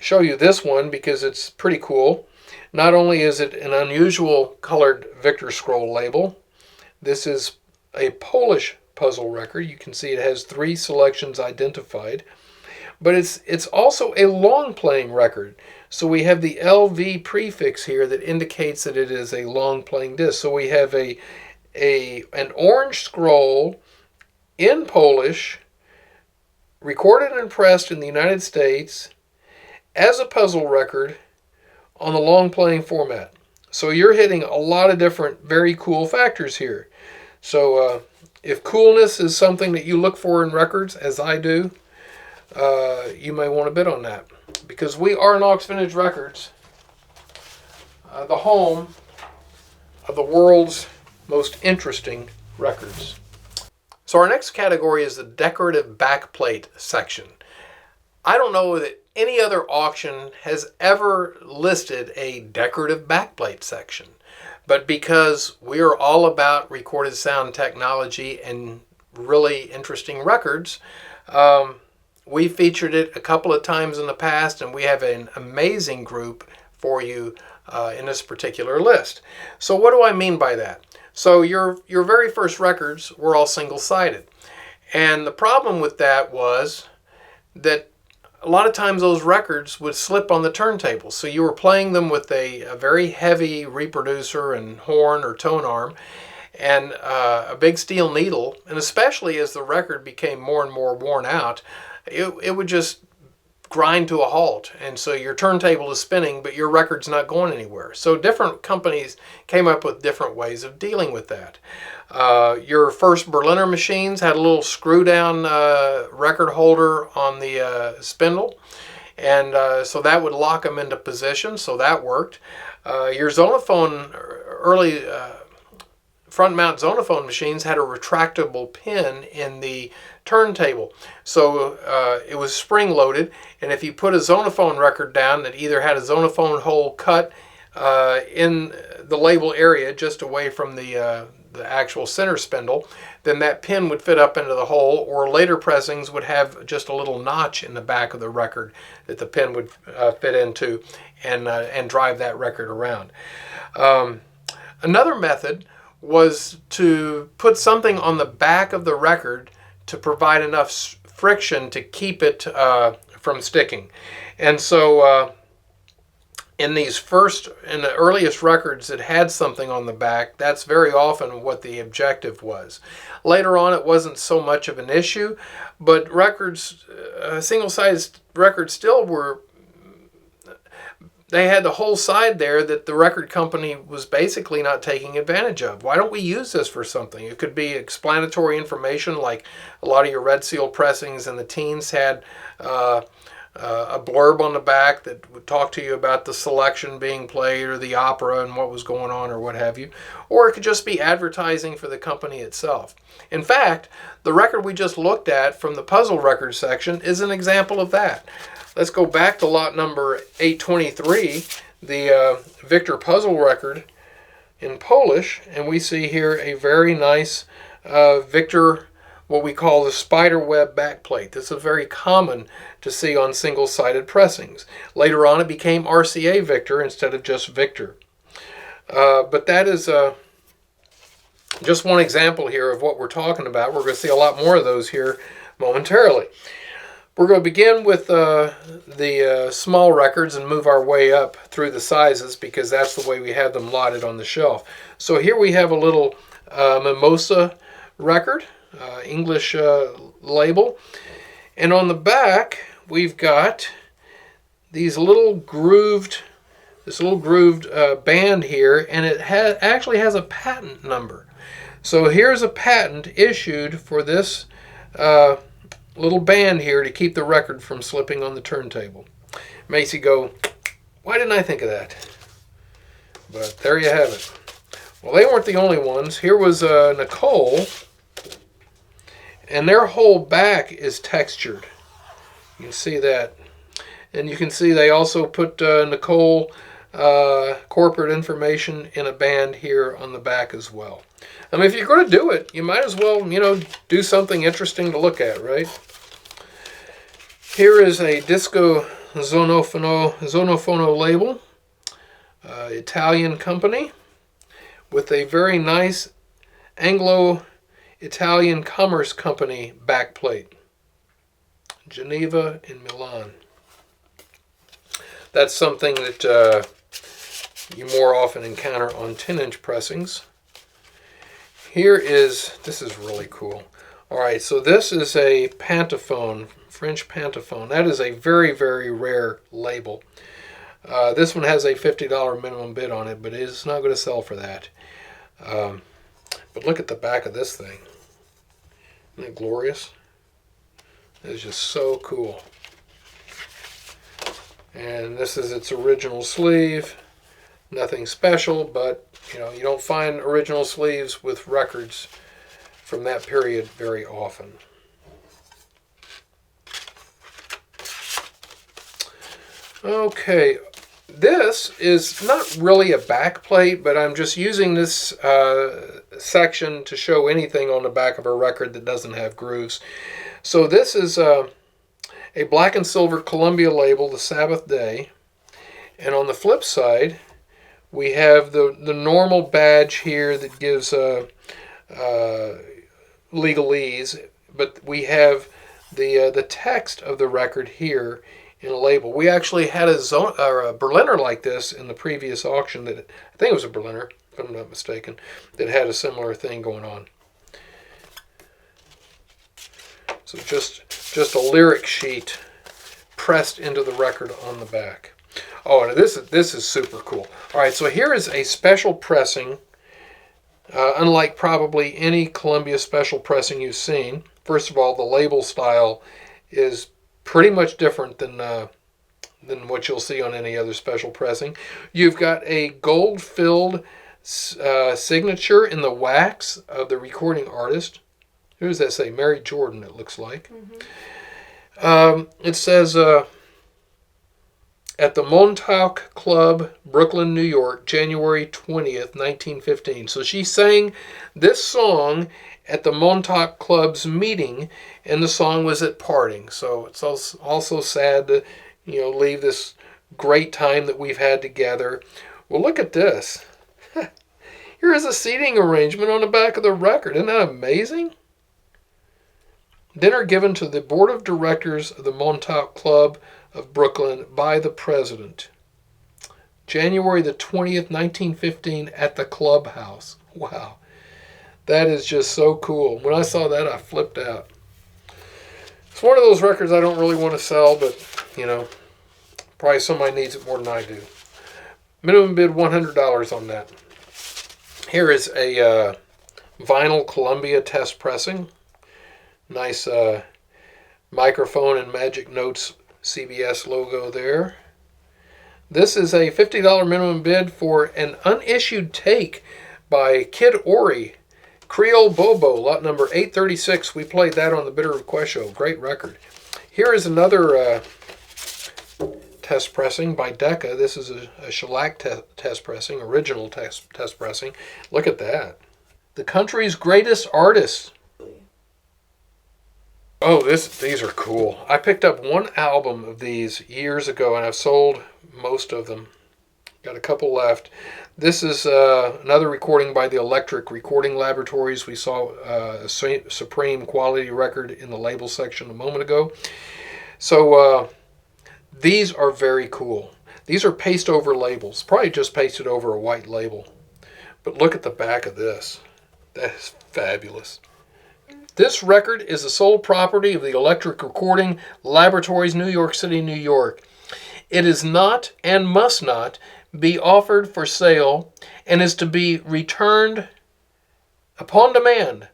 show you this one because it's pretty cool. Not only is it an unusual colored Victor scroll label, this is a Polish puzzle record. You can see it has 3 selections identified, but it's also a long playing record. So we have the LV prefix here that indicates that it is a long playing disc. So we have an orange scroll in Polish, recorded and pressed in the United States as a puzzle record on the long playing format. So you're hitting a lot of different very cool factors here. So if coolness is something that you look for in records, as I do, you may want to bid on that. Because we are Nauck's Vintage Records, the home of the world's most interesting records. So our next category is the decorative backplate section. I don't know that any other auction has ever listed a decorative backplate section, but because we are all about recorded sound technology and really interesting records, we featured it a couple of times in the past, and we have an amazing group for you in this particular list. So what do I mean by that? So your very first records were all single-sided, and the problem with that was that a lot of times those records would slip on the turntable. So you were playing them with a very heavy reproducer and horn or tone arm and a big steel needle, and especially as the record became more and more worn out, it would just grind to a halt, and so your turntable is spinning but your record's not going anywhere. So different companies came up with different ways of dealing with that. Your first Berliner machines had a little screw down record holder on the spindle, and so that would lock them into position, so that worked. Your Zonophone early front mount Zonophone machines had a retractable pin in the turntable, so it was spring loaded, and if you put a Zonophone record down that either had a Zonophone hole cut in the label area just away from the actual center spindle, then that pin would fit up into the hole, or later pressings would have just a little notch in the back of the record that the pin would fit into and drive that record around. Another method was to put something on the back of the record to provide enough friction to keep it from sticking. And so in the earliest records that had something on the back, that's very often what the objective was. Later on, it wasn't so much of an issue, but records, single-sided records still were, they had the whole side there that the record company was basically not taking advantage of. Why don't we use this for something? It could be explanatory information, like a lot of your red seal pressings and the teens had a blurb on the back that would talk to you about the selection being played or the opera and what was going on or what have you. Or it could just be advertising for the company itself. In fact, the record we just looked at from the puzzle record section is an example of that. Let's go back to lot number 823, the Victor puzzle record in Polish, and we see here a very nice Victor, what we call the spider web backplate. This is very common to see on single-sided pressings. Later on it became RCA Victor instead of just Victor. But that is just one example here of what we're talking about. We're going to see a lot more of those here momentarily. We're going to begin with the small records and move our way up through the sizes because that's the way we have them lotted on the shelf. So here we have a little Mimosa record, English label, and on the back we've got this little grooved band here, and it actually has a patent number. So here's a patent issued for this little band here to keep the record from slipping on the turntable. Makes you go, why didn't I think of that? But there you have it. Well, they weren't the only ones. Here was Nicole, and their whole back is textured. You can see that. And you can see they also put Nicole corporate information in a band here on the back as well. I mean, if you're going to do it, you might as well, do something interesting to look at, right? Here is a Disco Zonofono label, Italian company, with a very nice Anglo-Italian Commerce Company backplate. Geneva and Milan. That's something that you more often encounter on 10-inch pressings. This is really cool. All right, so this is a Pantophone, French Pantophone. That is a very, very rare label. This one has a $50 minimum bid on it, but it is not going to sell for that. But look at the back of this thing. Isn't it glorious? It's just so cool. And this is its original sleeve. Nothing special, but you don't find original sleeves with records from that period very often. Okay, this is not really a back plate, but I'm just using this section to show anything on the back of a record that doesn't have grooves. So this is a black and silver Columbia label, the Sabbath Day. And on the flip side, we have the normal badge here that gives legalese, but we have the text of the record here in a label. We actually had a Berliner like this in the previous auction that I think it was a Berliner, if I'm not mistaken, that had a similar thing going on. So just a lyric sheet pressed into the record on the back. Oh, and this is super cool. All right, so here is a special pressing, unlike probably any Columbia special pressing you've seen. First of all, the label style is pretty much different than what you'll see on any other special pressing. You've got a gold-filled signature in the wax of the recording artist. Who does that say? Mary Jordan, it looks like. Mm-hmm. It says, at the Montauk Club, Brooklyn, New York, January 20th, 1915. So she sang this song at the Montauk Club's meeting, and the song was at parting. So it's also sad to, leave this great time that we've had together. Well, look at this. Here is a seating arrangement on the back of the record. Isn't that amazing? Dinner given to the board of directors of the Montauk Club of Brooklyn by the president. January the 20th, 1915 at the clubhouse. Wow. That is just so cool. When I saw that, I flipped out. It's one of those records I don't really want to sell, but, probably somebody needs it more than I do. Minimum bid $100 on that. Here is a vinyl Columbia test pressing. Nice microphone and Magic Notes CBS logo there. This is a $50 minimum bid for an unissued take by Kid Ory, Creole Bobo, lot number 836. We played that on the Bitter Request show. Great record. Here is another test pressing by Decca. This is a shellac test pressing, original test pressing. Look at that. The country's greatest artist. Oh, these are cool. I picked up one album of these years ago, and I've sold most of them. Got a couple left. This is another recording by the Electric Recording Laboratories. We saw a Supreme Quality record in the label section a moment ago. So these are very cool. These are paste over labels. Probably just pasted over a white label. But look at the back of this. That is fabulous. This record is the sole property of the Electric Recording Laboratories, New York City, New York. It is not and must not be offered for sale and is to be returned upon demand.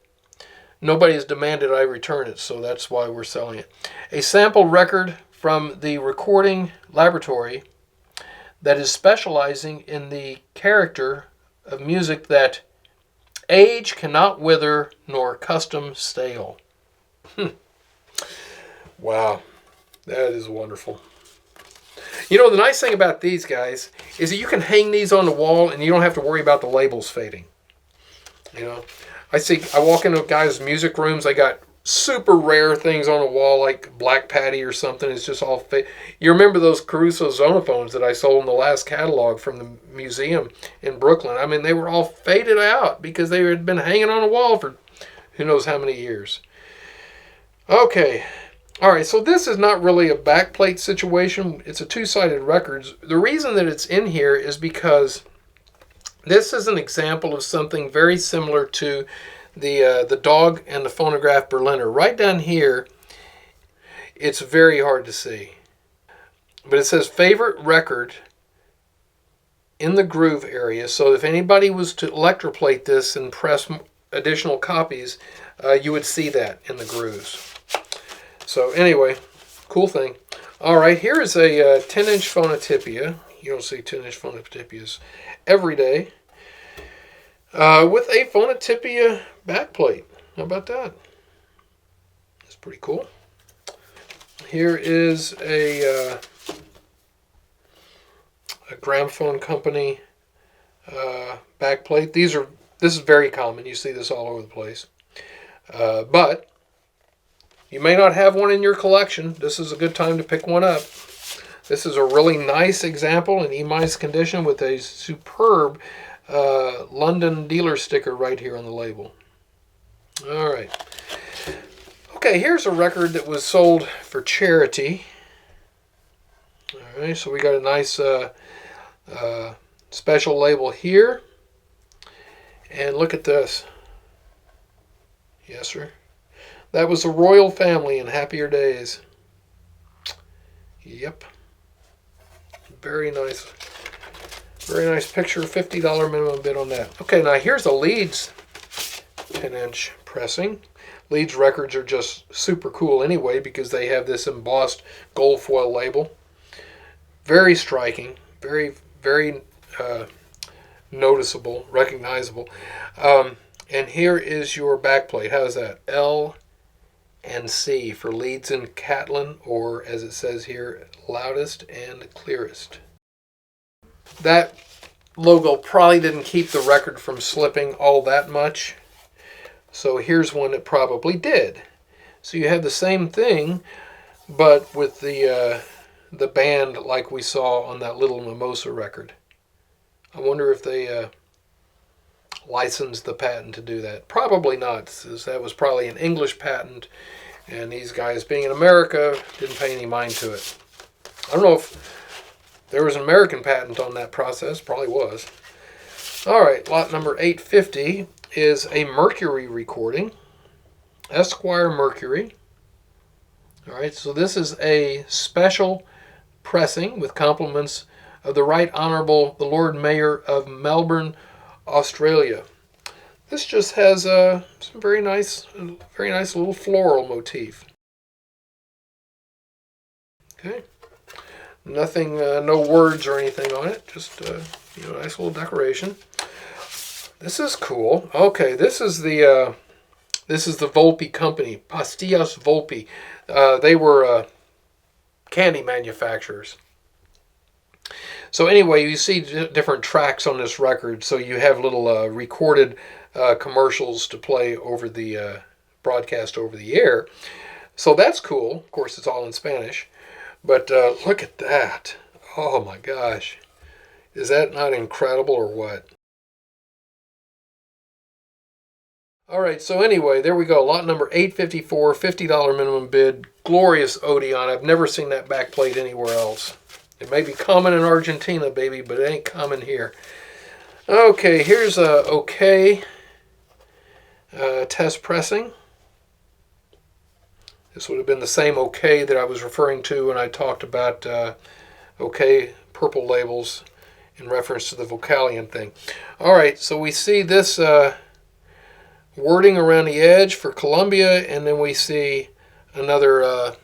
Nobody has demanded I return it, so that's why we're selling it. A sample record from the recording laboratory that is specializing in the character of music that age cannot wither nor custom stale. Wow, that is wonderful. You know, the nice thing about these guys is that you can hang these on the wall and you don't have to worry about the labels fading. You know, I walk into guys' music rooms, I got super rare things on the wall like Black Patty or something. It's just all fake. You remember those Caruso zonophones that I sold in the last catalog from the museum in Brooklyn? I mean, they were all faded out because they had been hanging on the wall for who knows how many years. Okay. All right, so this is not really a backplate situation. It's a two-sided record. The reason that it's in here is because this is an example of something very similar to the Dog and the Phonograph Berliner. Right down here, it's very hard to see. But it says favorite record in the groove area. So if anybody was to electroplate this and press additional copies, you would see that in the grooves. So anyway, cool thing. All right, here is a 10-inch phonotypia. You don't see 10-inch phonotypias every day. With a phonotypia backplate. How about that? That's pretty cool. Here is a gramophone company backplate. This is very common. You see this all over the place. But you may not have one in your collection. This is a good time to pick one up. This is a really nice example in E-minus condition with a superb London dealer sticker right here on the label. All right. Okay, here's a record that was sold for charity. All right, so we got a nice special label here. And look at this. Yes, sir. That was the royal family in happier days. Yep. Very nice. Very nice picture. $50 minimum bid on that. Okay, now here's a Leeds 10-inch pressing. Leeds records are just super cool anyway because they have this embossed gold foil label. Very striking. Very, very noticeable, recognizable. And here is your backplate. How's that? L and C for Leeds and Catlin, or as it says here, loudest and clearest. That logo probably didn't keep the record from slipping all that much. So here's one that probably did. So you have the same thing, but with the band like we saw on that Little Mimosa record. I wonder if they licensed the patent to do that. Probably not, since that was probably an English patent, and these guys, being in America, didn't pay any mind to it. I don't know if there was an American patent on that process. Probably was. All right, lot number 850 is a Mercury recording. Esquire Mercury. All right, so this is a special pressing with compliments of the Right Honourable the Lord Mayor of Melbourne, Australia. This just has some very nice little floral motif. Okay, nothing, no words or anything on it. Just nice little decoration. This is cool. Okay, this is the Volpe company, Pastillas Volpe. They were candy manufacturers. So anyway, you see different tracks on this record. So you have little recorded commercials to play over the broadcast over the air. So that's cool. Of course, it's all in Spanish. But look at that. Oh my gosh. Is that not incredible or what? All right, so anyway, there we go. Lot number 854, $50 minimum bid. Glorious Odeon. I've never seen that backplate anywhere else. It may be common in Argentina, baby, but it ain't common here. Okay, here's a OK test pressing. This would have been the same OK that I was referring to when I talked about OK purple labels in reference to the Vocalion thing. All right, so we see this wording around the edge for Columbia, and then we see another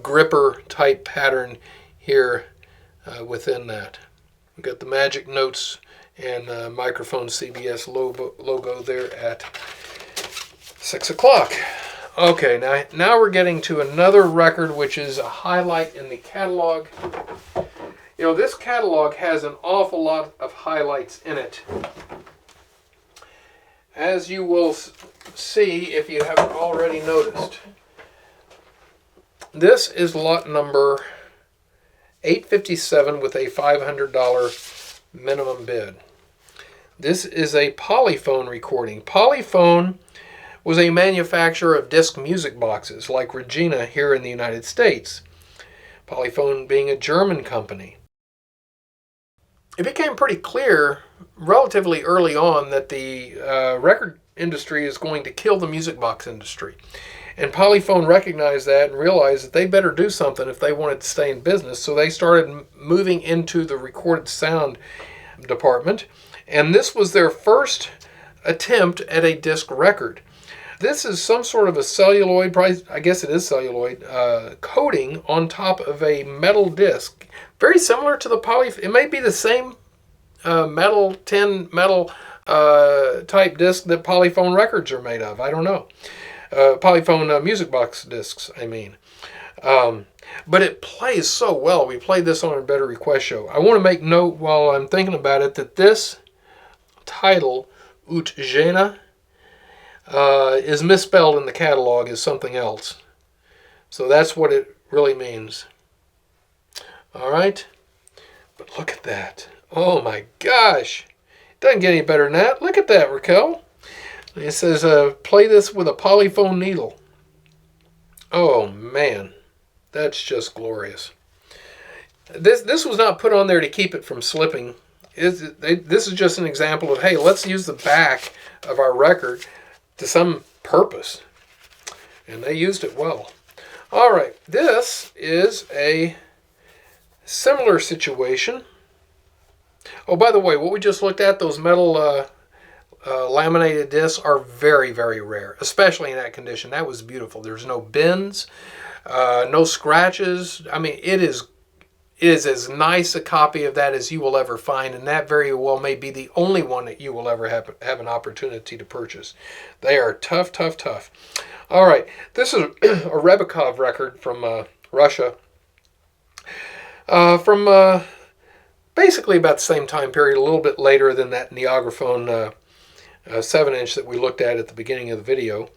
gripper type pattern here within that. We've got the magic notes and microphone CBS logo there at 6 o'clock. Okay, now we're getting to another record, which is a highlight in the catalog. You know, this catalog has an awful lot of highlights in it. As you will see if you haven't already noticed. This is lot number 857 with a $500 minimum bid. This is a Polyphone recording. Polyphone was a manufacturer of disc music boxes like Regina here in the United States. Polyphone being a German company. It became pretty clear relatively early on that the record industry is going to kill the music box industry. And Polyphone recognized that and realized that they better do something if they wanted to stay in business. So they started moving into the recorded sound department. And this was their first attempt at a disc record. This is some sort of a celluloid, I guess it is celluloid, coating on top of a metal disc. Very similar to the Polyphone. It may be the same tin metal type disc that Polyphone records are made of. I don't know. Polyphone music box discs, I mean. But it plays so well. We played this on our Better Request show. I want to make note while I'm thinking about it that this title, Utjena, is misspelled in the catalog as something else. So that's what it really means. All right? But look at that. Oh my gosh. It doesn't get any better than that. Look at that, Raquel. It says, play this with a Polyphone needle. Oh man. That's just glorious. This was not put on there to keep it from slipping. This is just an example of, hey, let's use the back of our record to some purpose. And they used it well. All right, this is a similar situation. Oh, by the way, what we just looked at, those metal laminated discs are very, very rare, especially in that condition. That was beautiful. There's no bends, no scratches. I mean, it is as nice a copy of that as you will ever find, and that very well may be the only one that you will ever have an opportunity to purchase. They are tough, tough, tough. All right, this is a Rebekov record from Russia, from basically about the same time period, a little bit later than that Niagaraphone 7-inch that we looked at the beginning of the video.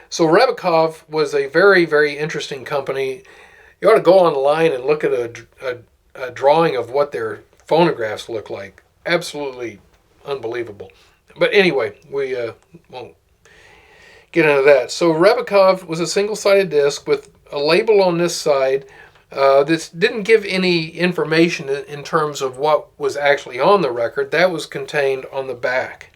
So Rebekov was a very, very interesting company. You ought to go online and look at a drawing of what their phonographs look like. Absolutely unbelievable. But anyway, we won't get into that. So Rebekov was a single-sided disc with a label on this side. This didn't give any information in terms of what was actually on the record. That was contained on the back.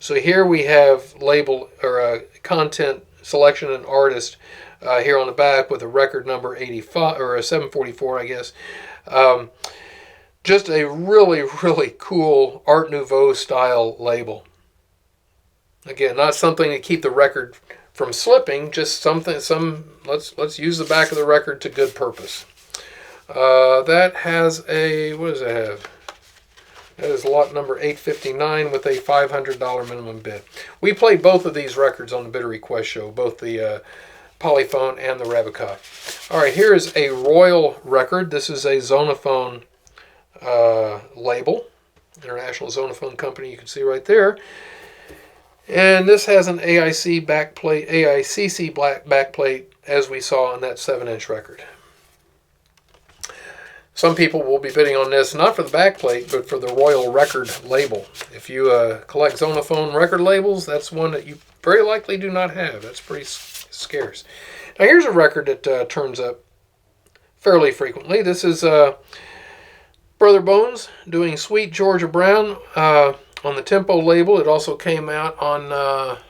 So here we have label or content selection and artist here on the back with a record number 85 or a 744, I guess. Just a really, really cool Art Nouveau style label. Again, not something to keep the record from slipping, just let's use the back of the record to good purpose. That has a, what does it have? That is lot number 859 with a $500 minimum bid. We played both of these records on the Bitter Request show, both the Polyphone and the Rebekov. All right, here is a Royal record. This is a Zonophone label, International Zonophone Company. You can see right there. And this has an AICC backplate, as we saw on that 7-inch record. Some people will be bidding on this, not for the backplate, but for the Royal record label. If you collect Zonophone record labels, that's one that you very likely do not have. That's pretty scarce. Now here's a record that turns up fairly frequently. This is Brother Bones doing Sweet Georgia Brown on the Tempo label. It also came out on not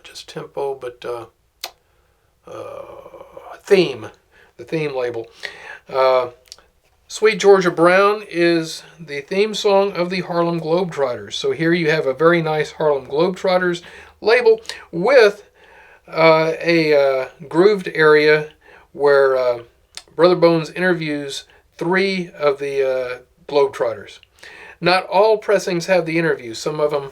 just Tempo, but Theme, the Theme label. Sweet Georgia Brown is the theme song of the Harlem Globetrotters. So here you have a very nice Harlem Globetrotters label with a grooved area where Brother Bones interviews 3 of the Globetrotters. Not all pressings have the interview. Some of them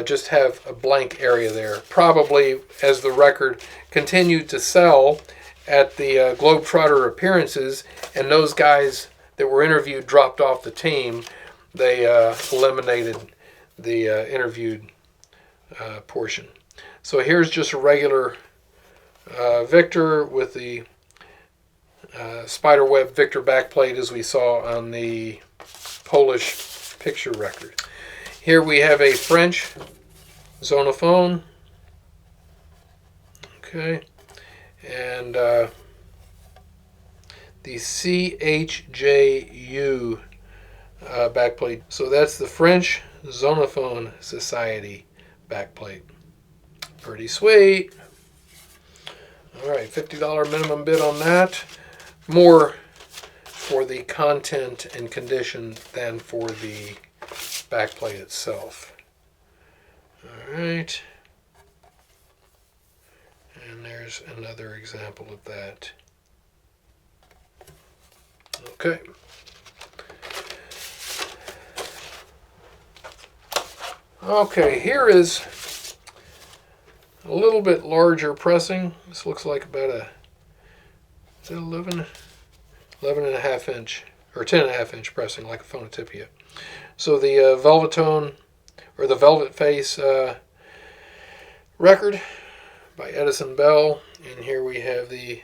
just have a blank area there. Probably as the record continued to sell at the Globetrotter appearances, and those guys that were interviewed dropped off the team, they eliminated the interviewed portion. So here's just a regular Victor with the spiderweb Victor backplate as we saw on the Polish picture record. Here we have a French zonophone. Okay. And the CHJU backplate. So that's the French Zonophone Society backplate. Pretty sweet. All right, $50 minimum bid on that. More for the content and condition than for the backplate itself. All right. And there's another example of that. Okay. Okay, here is a little bit larger pressing. This looks like about a, is it 11 and a half inch, or 10 and a half inch pressing, like a phonotypia. So the Velvetone, or the Velvet Face record by Edison Bell. And here we have the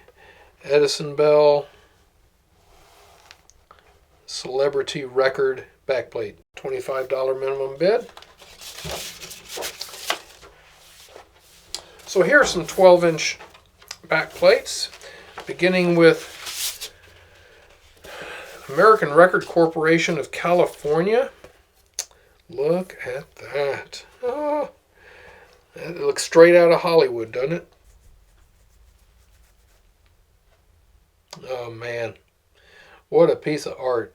Edison Bell Celebrity Record backplate. $25 minimum bid. So here are some 12-inch backplates, beginning with American Record Corporation of California. Look at that. Oh, it looks straight out of Hollywood, doesn't it? Oh, man. What a piece of art.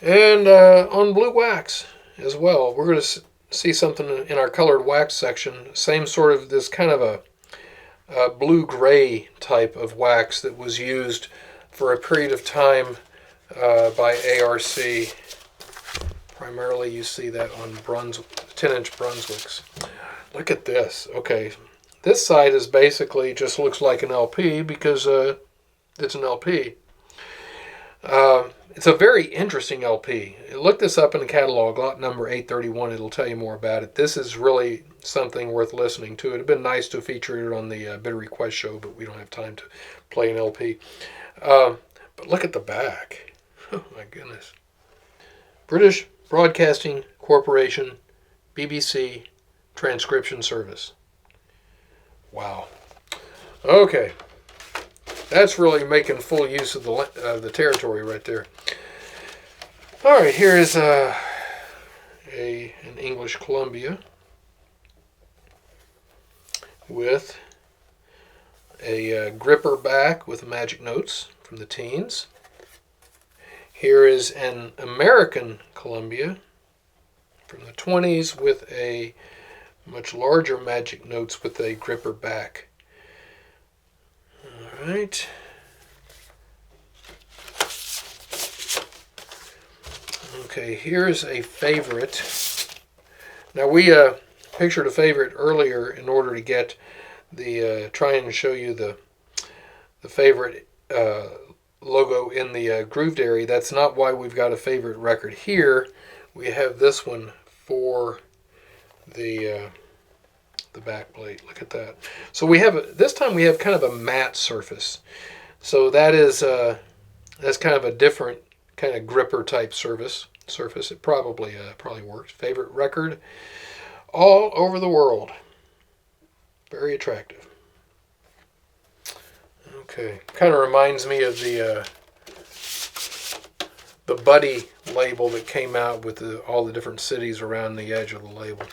And on blue wax as well. We're going to see something in our colored wax section. Same sort of this kind of a blue-gray type of wax that was used for a period of time by ARC. Primarily you see that on 10-inch Brunswicks. Look at this. Okay, this side is basically just looks like an LP because it's an LP. It's a very interesting LP. Look this up in the catalog, lot number 831. It'll tell you more about it. This is really something worth listening to. It'd have been nice to feature it on the Bid Request show, but we don't have time to play an LP. But look at the back. Oh, my goodness. British Broadcasting Corporation, BBC Transcription Service. Wow. Okay. That's really making full use of the territory right there. All right, here is an English Columbia with a gripper back with magic notes from the teens. Here is an American Columbia from the 20s with a much larger magic notes with a gripper back. All right. Okay, here's a favorite. Now we pictured a favorite earlier in order to get the try and show you the favorite logo in the grooved area. That's not why we've got a favorite record here. We have this one for the back plate. Look at that. So we have this time we have kind of a matte surface. So that is that's kind of a different kind of gripper type surface. It probably works. Favorite record all over the world. Very attractive. Okay, kind of reminds me of the Buddy label that came out with all the different cities around the edge of the label.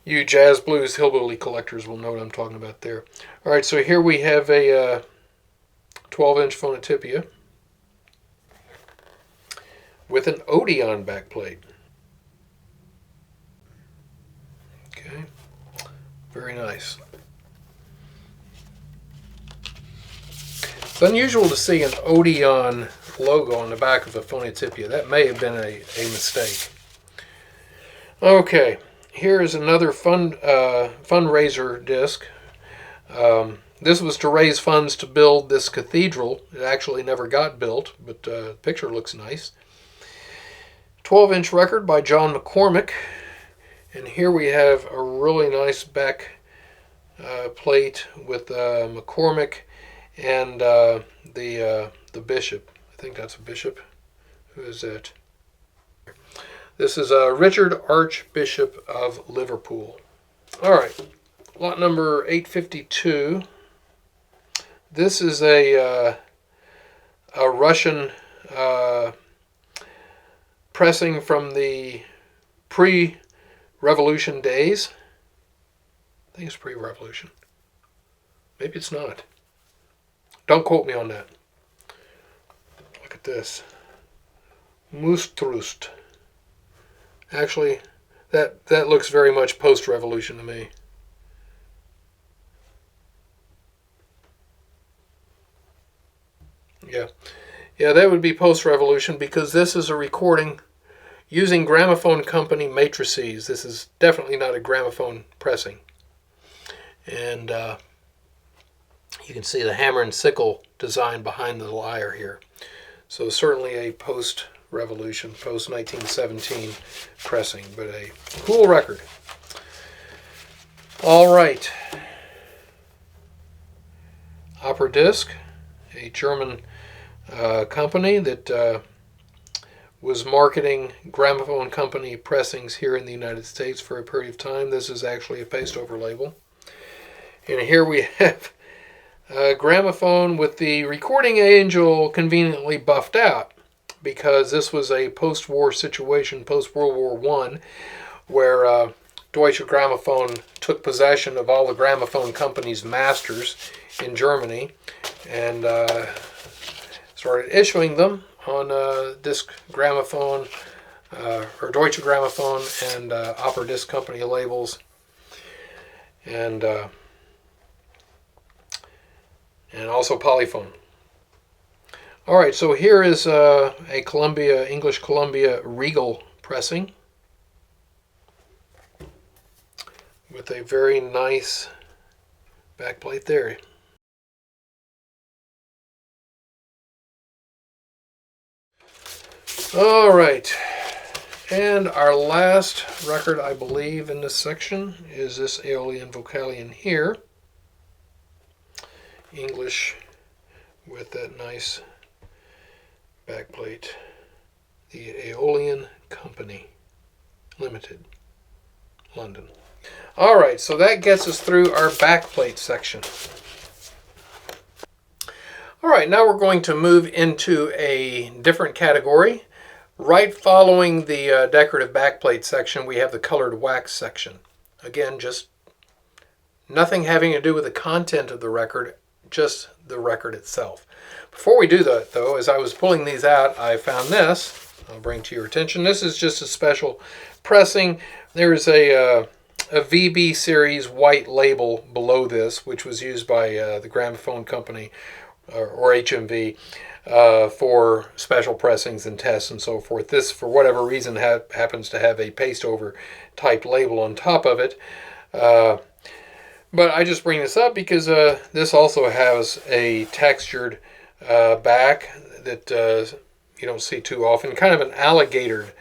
You jazz blues hillbilly collectors will know what I'm talking about there. All right, so here we have a 12-inch phonotypia with an Odeon backplate. Okay, very nice. It's unusual to see an Odeon logo on the back of a Phoneticipia. That may have been a mistake. Okay, here is another fundraiser disc. This was to raise funds to build this cathedral. It actually never got built, but the picture looks nice. 12-inch record by John McCormick. And here we have a really nice back plate with McCormick and the bishop. I think that's a bishop. Who is that? This is Richard, Archbishop of Liverpool. All right, lot number 852. This is a Russian pressing from the pre-revolution days. I think it's pre-revolution. Maybe it's not. Don't quote me on that. Look at this. Mustrust. Actually, that looks very much post-revolution to me. Yeah, that would be post-revolution because this is a recording using gramophone company matrices. This is definitely not a gramophone pressing. And you can see the hammer and sickle design behind the lyre here. So certainly a post-revolution, post-1917 pressing, but a cool record. All right. Opera Disc, a German company that was marketing gramophone company pressings here in the United States for a period of time. This is actually a paste-over label. And here we have a gramophone with the recording angel conveniently buffed out because this was a post-war situation, post-World War I, where Deutsche Grammophon took possession of all the gramophone company's masters in Germany and started issuing them on disc gramophone or Deutsche Grammophon and Opera Disc Company labels, and also Polyphone. All right, so here is a English Columbia Regal pressing with a very nice backplate there. All right, and our last record, I believe, in this section is this Aeolian Vocalion here. English with that nice backplate. The Aeolian Company Limited, London. All right, so that gets us through our backplate section. All right, now we're going to move into a different category. Right following the decorative backplate section, we have the colored wax section. Again, just nothing having to do with the content of the record, just the record itself. Before we do that, though, as I was pulling these out, I found this. I'll bring to your attention. This is just a special pressing. There is a VB series white label below this, which was used by the Gramophone Company or HMV. For special pressings and tests and so forth. This, for whatever reason, happens to have a paste-over type label on top of it. But I just bring this up because this also has a textured back that you don't see too often. Kind of an alligator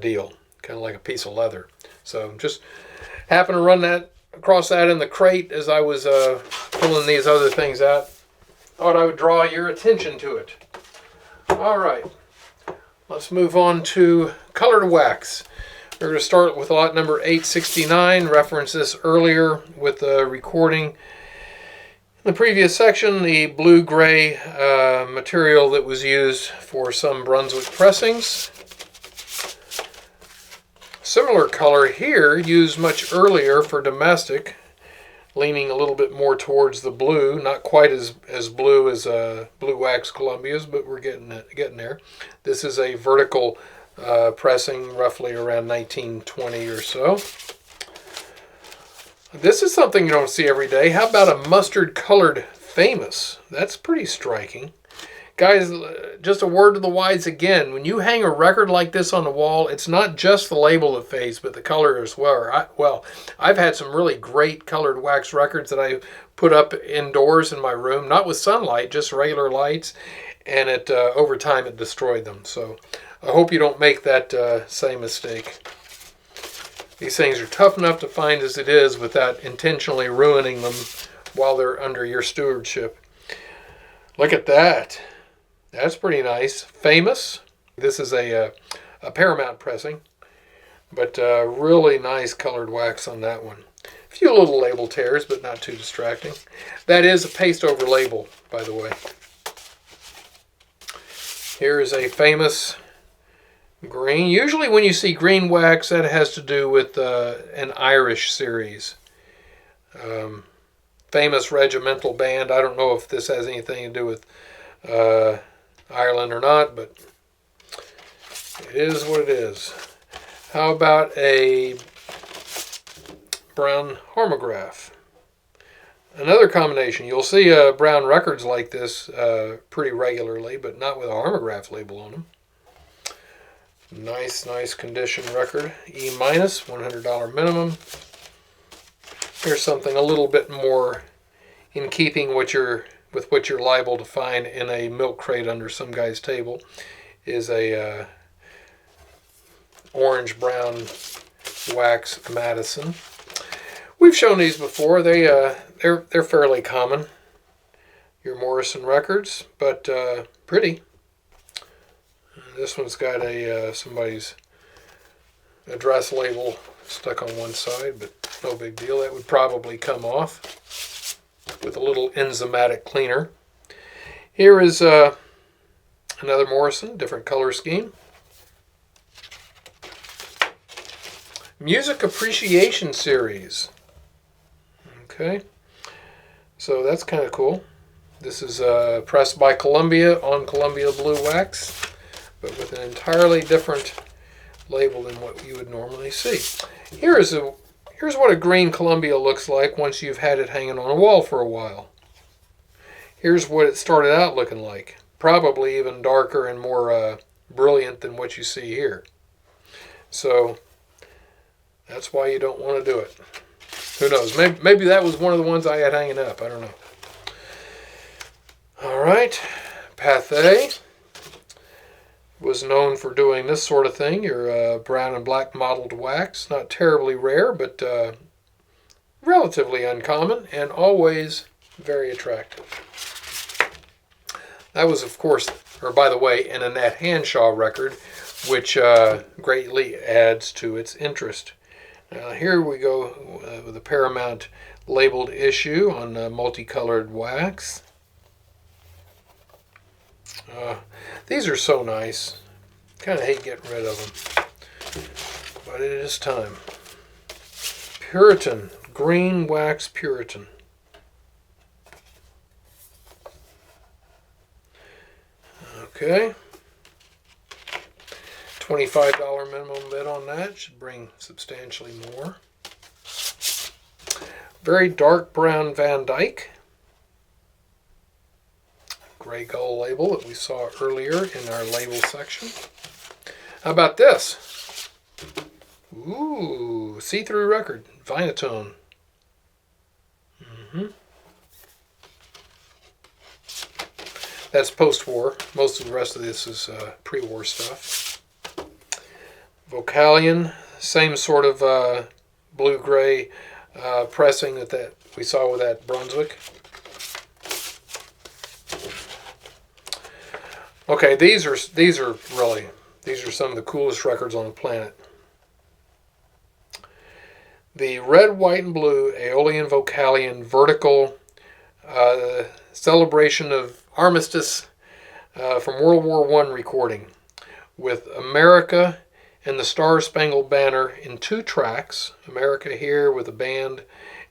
deal, kind of like a piece of leather. So just happened to run that across that in the crate as I was pulling these other things out. Thought I would draw your attention to it. All right, let's move on to colored wax. We're going to start with lot number 869. Referenced this earlier with the recording. In the previous section, the blue-gray material that was used for some Brunswick pressings. Similar color here, used much earlier for domestic. Leaning a little bit more towards the blue, not quite as blue as blue wax Columbia's, but we're getting there. This is a vertical pressing, roughly around 1920 or so. This is something you don't see every day. How about a mustard-colored Famous. That's pretty striking. Guys, just a word to the wise again. When you hang a record like this on the wall, it's not just the label that fades, but the color as well. I've had some really great colored wax records that I put up indoors in my room, not with sunlight, just regular lights, and over time it destroyed them. So I hope you don't make that same mistake. These things are tough enough to find as it is without intentionally ruining them while they're under your stewardship. Look at that. That's pretty nice. Famous. This is a Paramount pressing, but really nice colored wax on that one. A few little label tears, but not too distracting. That is a paste over label, by the way. Here is a Famous green. Usually when you see green wax, that has to do with an Irish series. Famous regimental band. I don't know if this has anything to do with Ireland or not, but it is what it is. How about a brown harmograph? Another combination. You'll see brown records like this pretty regularly, but not with a harmograph label on them. Nice condition record. E-, $100 minimum. Here's something a little bit more in keeping with what you're liable to find in a milk crate under some guy's table. Is a orange brown wax Madison. We've shown these before. They're fairly common. Your Morrison records, but pretty. This one's got somebody's address label stuck on one side, but no big deal. That would probably come off with a little enzymatic cleaner. Here is another Morrison, different color scheme. Music Appreciation Series. Okay, so that's kind of cool. This is pressed by Columbia on Columbia blue wax, but with an entirely different label than what you would normally see. Here's what a green Columbia looks like once you've had it hanging on a wall for a while. Here's what it started out looking like. Probably even darker and more brilliant than what you see here. So that's why you don't want to do it. Who knows? Maybe that was one of the ones I had hanging up. I don't know. All right. Pathé was known for doing this sort of thing. Your brown and black mottled wax. Not terribly rare, but relatively uncommon and always very attractive. That was, of course, or by the way, an Annette Hanshaw record, which greatly adds to its interest. Here we go with a Paramount labeled issue on multicolored wax. These are so nice. Kind of hate getting rid of them, but it is time. Puritan, green wax Puritan. Okay. $25 minimum bid on that. Should bring substantially more. Very dark brown Van Dyke. Gray gull label that we saw earlier in our label section. How about this? Ooh, see-through record, Vinatone. That's post-war. Most of the rest of this is pre-war stuff. Vocalion, same sort of blue-gray pressing that we saw with that Brunswick. Okay, these are some of the coolest records on the planet. The red, white, and blue Aeolian Vocalion vertical celebration of armistice from World War I recording with America and the Star Spangled Banner in 2 tracks. America here with a band,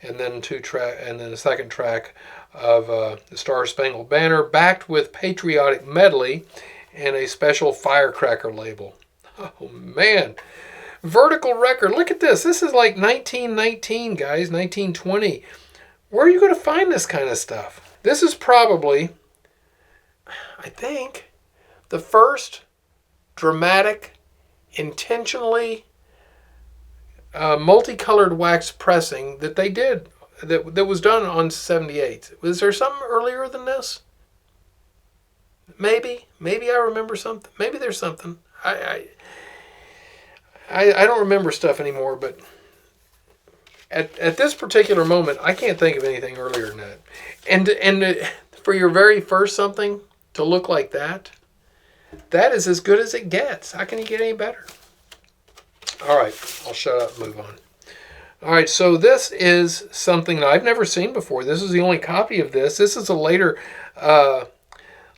and then a second track of the Star Spangled Banner, backed with patriotic medley and a special firecracker label. Oh man, vertical record. Look at this. This is like 1919, guys, 1920. Where are you going to find this kind of stuff? This is probably, I think, the first dramatic, intentionally multicolored wax pressing that they did, that was done on 78. Was there something earlier than this? Maybe I remember something. Maybe there's something. I don't remember stuff anymore, but at this particular moment, I can't think of anything earlier than that. And for your very first something to look like that, that is as good as it gets. How can you get any better? All right, I'll shut up and move on. All right, so this is something that I've never seen before. This is the only copy of this. This is a later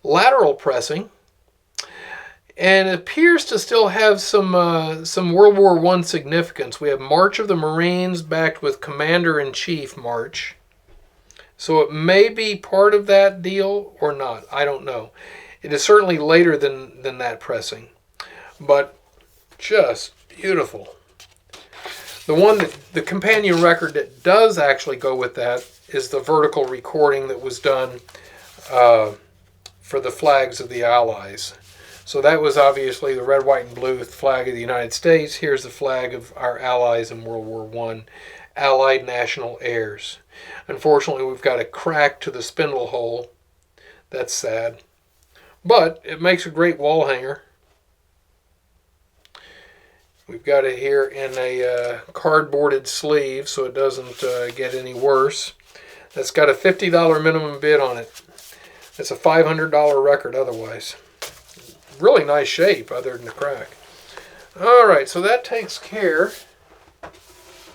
lateral pressing, and it appears to still have some World War I significance. We have March of the Marines backed with Commander-in-Chief March. So it may be part of that deal or not. I don't know. It is certainly later than that pressing, but just beautiful. The companion record that does actually go with that is the vertical recording that was done for the flags of the Allies. So that was obviously the red, white, and blue flag of the United States. Here's the flag of our allies in World War I, Allied National Airs. Unfortunately, we've got a crack to the spindle hole. That's sad. But it makes a great wall hanger. We've got it here in a cardboarded sleeve so it doesn't get any worse. That's got a $50 minimum bid on it. It's a $500 record otherwise. Really nice shape other than the crack. All right, so that takes care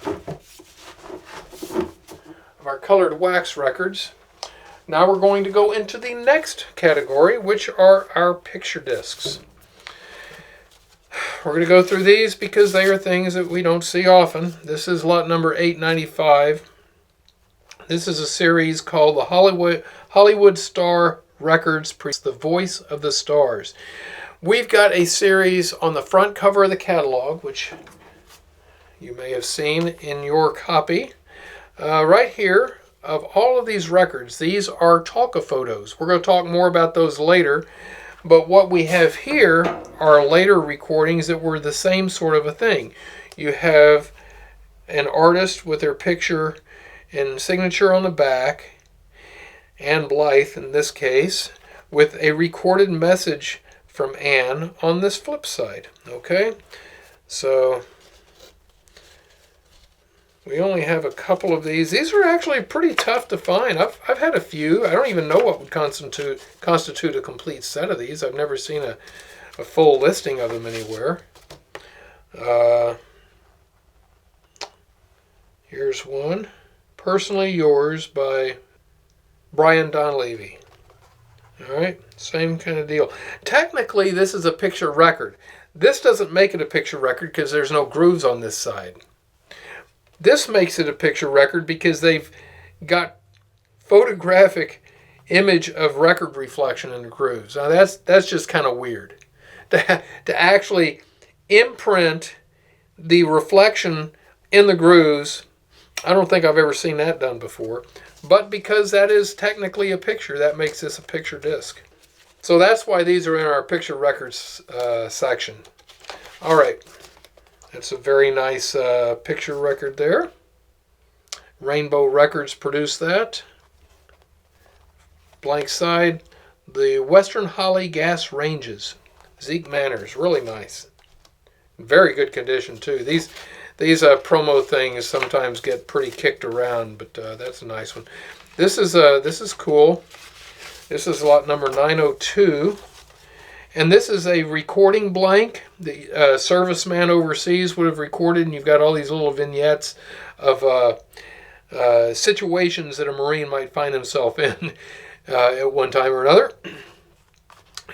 of our colored wax records. Now we're going to go into the next category, which are our picture discs. We're going to go through these because they are things that we don't see often. This is lot number 895. This is a series called the Hollywood Star Records, The Voice of the Stars. We've got a series on the front cover of the catalog, which you may have seen in your copy. Right here, of all of these records, these are Talca photos. We're going to talk more about those later. But what we have here are later recordings that were the same sort of a thing. You have an artist with their picture and signature on the back, Anne Blythe in this case, with a recorded message from Anne on this flip side. Okay, so we only have a couple of these. These are actually pretty tough to find. I've had a few. I don't even know what would constitute a complete set of these. I've never seen a full listing of them anywhere. Here's one. Personally Yours by Brian Donlevy. All right, same kind of deal. Technically, this is a picture record. This doesn't make it a picture record because there's no grooves on this side. This makes it a picture record because they've got photographic image of record reflection in the grooves. Now that's just kind of weird. To actually imprint the reflection in the grooves, I don't think I've ever seen that done before. But because that is technically a picture, that makes this a picture disc. So that's why these are in our picture records section. All right. That's a very nice picture record there. Rainbow Records produced that. Blank side. The Western Holly Gas Ranges. Zeke Manners. Really nice. Very good condition too. These promo things sometimes get pretty kicked around, but that's a nice one. This is cool. This is lot number 902. And this is a recording blank. The serviceman overseas would have recorded, and you've got all these little vignettes of situations that a Marine might find himself in at one time or another.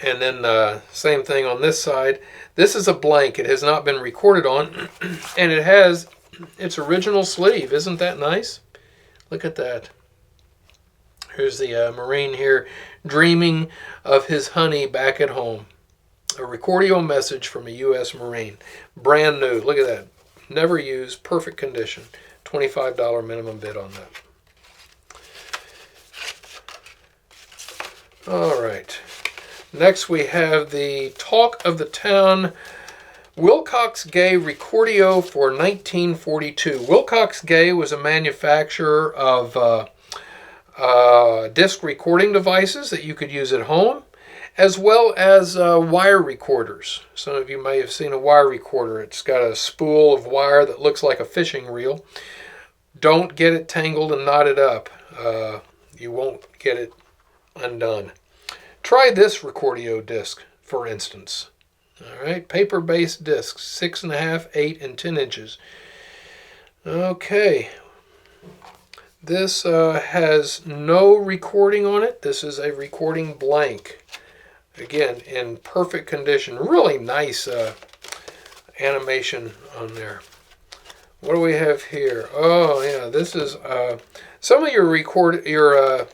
And then same thing on this side. This is a blank. It has not been recorded on, and it has its original sleeve. Isn't that nice? Look at that. Here's the Marine here dreaming of his honey back at home. A recordio message from a U.S. Marine. Brand new. Look at that. Never used. Perfect condition. $25 minimum bid on that. All right. Next we have the Talk of the Town Wilcox Gay Recordio for 1942. Wilcox Gay was a manufacturer of disc recording devices that you could use at home, as well as wire recorders. Some of you may have seen a wire recorder. It's got a spool of wire that looks like a fishing reel. Don't get it tangled and knotted up. You won't get it undone. Try this Recordio disc, for instance. All right, paper-based discs, 6.5, 8, and 10 inches. Okay, this has no recording on it. This is a recording blank. Again, in perfect condition. Really nice animation on there. What do we have here? Oh yeah, this is some of your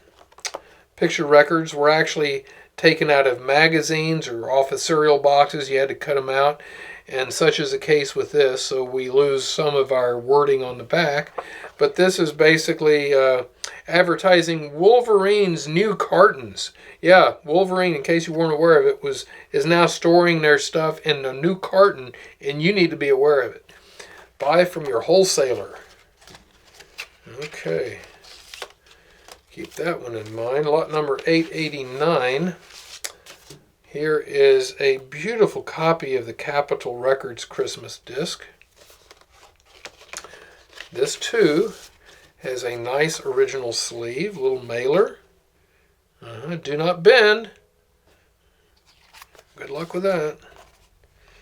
picture records were actually taken out of magazines or off of cereal boxes. You had to cut them out, and such is the case with this, so we lose some of our wording on the back. But this is basically advertising Wolverine's new cartons. Yeah, Wolverine, in case you weren't aware of it, is now storing their stuff in a new carton, and you need to be aware of it. Buy from your wholesaler. Okay. Keep that one in mind. Lot number 889. Here is a beautiful copy of the Capitol Records Christmas disc. This too has a nice original sleeve, little mailer. Do not bend. Good luck with that.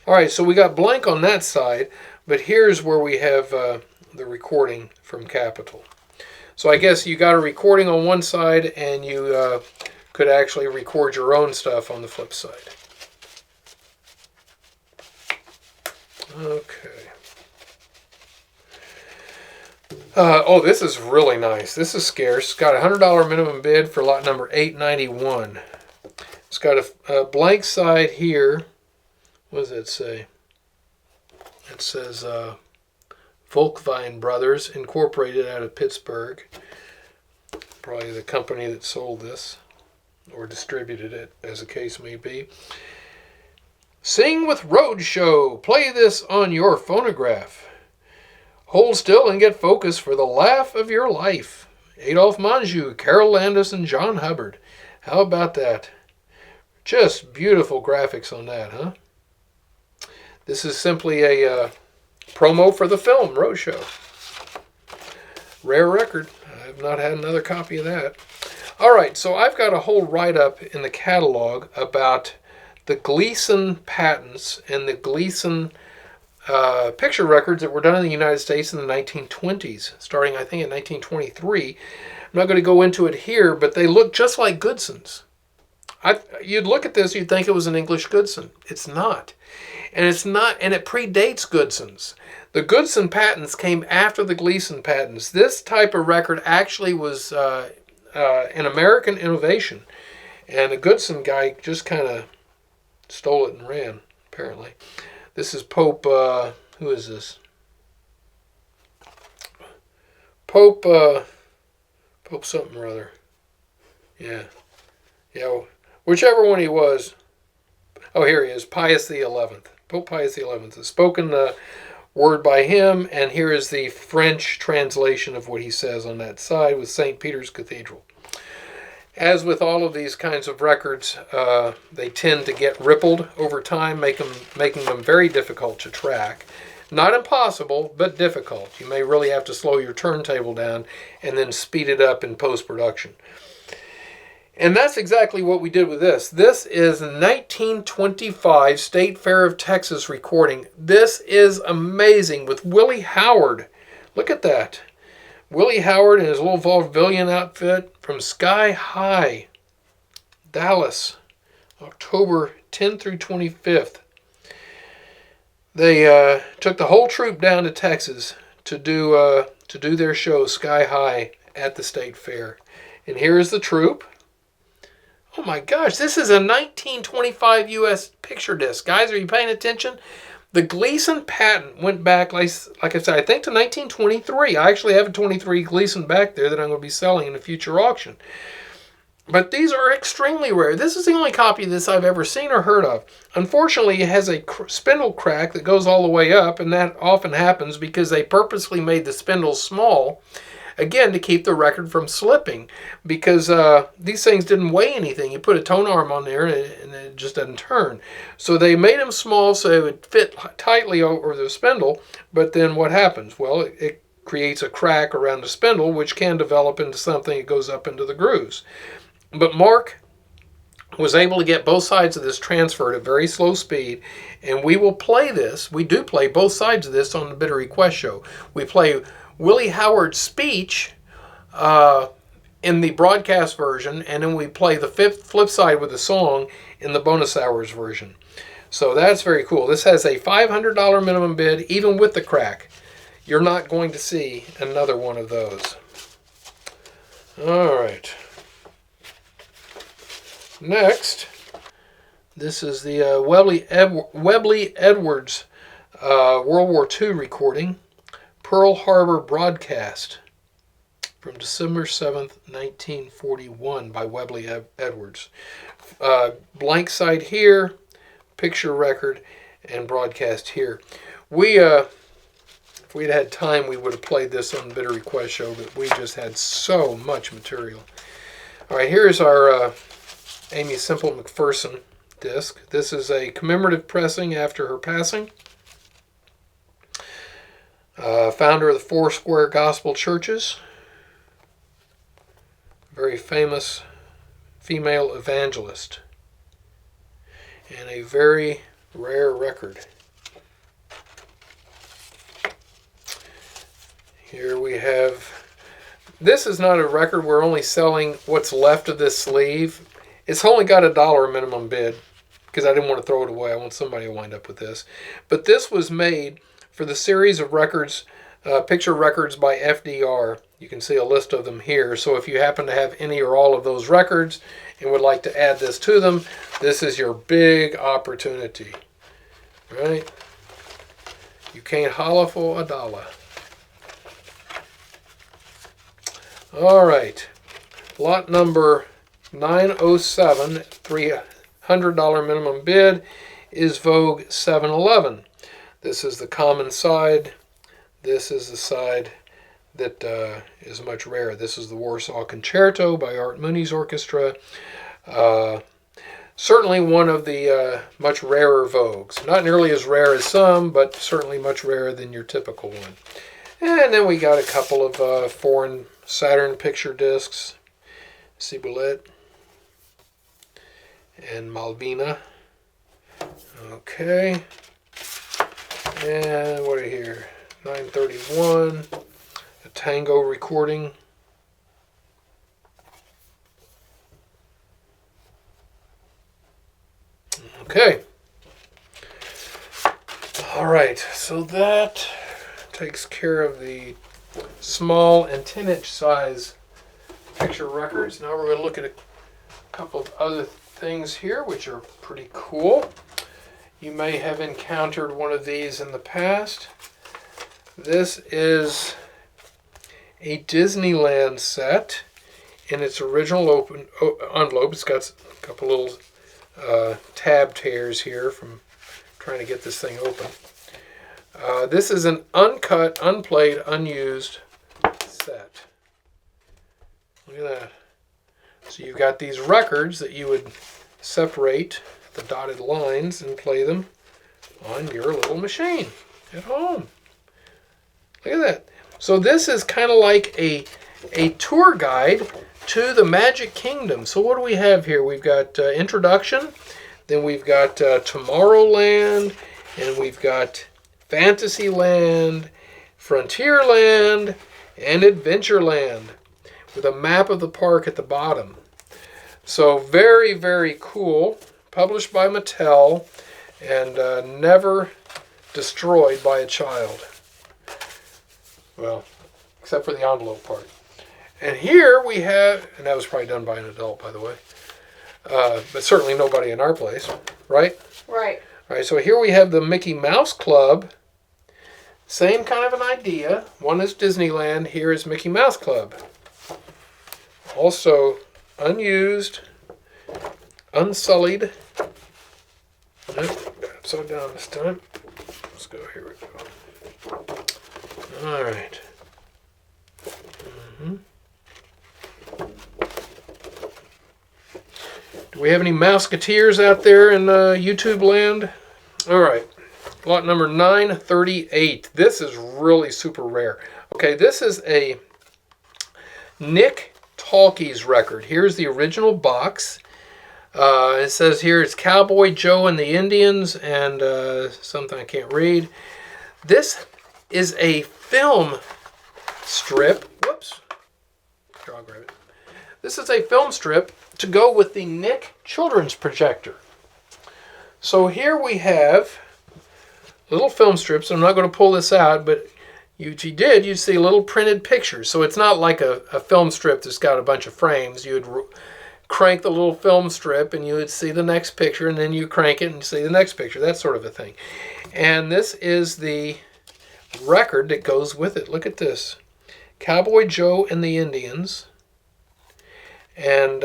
All right, so we got blank on that side, but here's where we have the recording from Capitol. So I guess you got a recording on one side, and you could actually record your own stuff on the flip side. Okay. Oh, this is really nice. This is scarce. It's got a $100 minimum bid for lot number 891. It's got a blank side here. What does it say? It says Volkswagen Brothers, Incorporated out of Pittsburgh. Probably the company that sold this or distributed it, as the case may be. Sing with Roadshow. Play this on your phonograph. Hold still and get focus for the laugh of your life. Adolph Monjou, Carol Landis, and John Hubbard. How about that? Just beautiful graphics on that, huh? This is simply a promo for the film, Roadshow. Rare record. I have not had another copy of that. All right, so I've got a whole write-up in the catalog about the Gleason patents and the Gleason picture records that were done in the United States in the 1920s, starting, I think, in 1923. I'm not going to go into it here, but they look just like Goodson's. You'd look at this, you'd think it was an English Goodson. It's not. And it's not, and it predates Goodson's. The Goodson patents came after the Gleason patents. This type of record actually was an American innovation, and the Goodson guy just kind of stole it and ran, apparently. This is Pope, who is this? Pope something or other. Yeah, whichever one he was. Oh, here he is, Pius the 11th. Pope Pius the 11th. A spoken word by him, and here is the French translation of what he says on that side with St. Peter's Cathedral. As with all of these kinds of records, they tend to get rippled over time, making them very difficult to track. Not impossible, but difficult. You may really have to slow your turntable down and then speed it up in post-production. And that's exactly what we did with this. This is 1925 State Fair of Texas recording. This is amazing with Willie Howard. Look at that. Willie Howard and his little vaudevillian outfit from Sky High, Dallas, October 10th through 25th. They took the whole troop down to Texas to do their show Sky High at the State Fair. And here is the troop. Oh my gosh, this is a 1925 U.S. picture disc. Guys, are you paying attention? The Gleason patent went back, like I said, I think to 1923. I actually have a 23 Gleason back there that I'm going to be selling in a future auction. But these are extremely rare. This is the only copy of this I've ever seen or heard of. Unfortunately, it has a spindle crack that goes all the way up, and that often happens because they purposely made the spindles small, again, to keep the record from slipping, because these things didn't weigh anything. You put a tone arm on there, and it just doesn't turn. So they made them small so it would fit tightly over the spindle, but then what happens? Well, it creates a crack around the spindle, which can develop into something that goes up into the grooves. But Mark was able to get both sides of this transferred at very slow speed, and we will play this. We do play both sides of this on the Bitter Request show. We play Willie Howard's speech in the broadcast version, and then we play the flip side with the song in the bonus hours version. So that's very cool. This has a $500 minimum bid, even with the crack. You're not going to see another one of those. All right. Next, this is the Webley Edwards World War II recording, Pearl Harbor Broadcast, from December 7th, 1941, by Webley Edwards. Blank side here, picture record, and broadcast here. If we'd had time, we would have played this on the Bitter Request show, but we just had so much material. All right, here's our Amy Semple McPherson disc. This is a commemorative pressing after her passing. Founder of the Four Square Gospel Churches. Very famous female evangelist. And a very rare record. Here we have, this is not a record, we're only selling what's left of this sleeve. It's only got $1 minimum bid because I didn't want to throw it away. I want somebody to wind up with this. But this was made for the series of records, picture records by FDR. You can see a list of them here. So if you happen to have any or all of those records and would like to add this to them, this is your big opportunity. Right? You can't holler for $1. All right. Lot number 907, $300 minimum bid, is Vogue 711. This is the common side. This is the side that is much rarer. This is the Warsaw Concerto by Art Mooney's Orchestra. Certainly one of the much rarer Vogues. Not nearly as rare as some, but certainly much rarer than your typical one. And then we got a couple of foreign Saturn picture discs. Ciboulette and Malvina. Okay. And what are here? 931. A tango recording. Okay. All right. So that takes care of the small and 10-inch size picture records. Now we're going to look at a couple of other things here which are pretty cool. You may have encountered one of these in the past. This is a Disneyland set in its original open envelope. It's got a couple little tab tears here from trying to get this thing open. This is an uncut, unplayed, unused set. Look at that. So you've got these records that you would separate the dotted lines and play them on your little machine at home. Look at that. So this is kind of like a tour guide to the Magic Kingdom. So what do we have here? We've got Introduction, then we've got Tomorrowland, and we've got Fantasyland, Frontierland, and Adventureland, with a map of the park at the bottom. So very, very cool. Published by Mattel and never destroyed by a child. Well, except for the envelope part. And here we have, and that was probably done by an adult, by the way, but certainly nobody in our place, right? Right. All right, so here we have the Mickey Mouse Club. Same kind of an idea. One is Disneyland, here is Mickey Mouse Club. Also unused, unsullied. Nope, upside down this time. Let's go, here we go. All right. Do we have any Mouseketeers out there in YouTube land? All right. Lot number 938. This is really super rare. Okay, this is a Nick Talkies record. Here's the original box. It says here it's Cowboy Joe and the Indians and something I can't read. This is a film strip. Whoops. Here, I'll grab it. This is a film strip to go with the Nick children's projector. So here we have little film strips. I'm not going to pull this out, but you'd see little printed pictures. So it's not like a film strip that's got a bunch of frames. You'd crank the little film strip and you would see the next picture, and then you crank it and see the next picture, that sort of a thing. And this is the record that goes with it. Look at this. Cowboy Joe and the Indians. And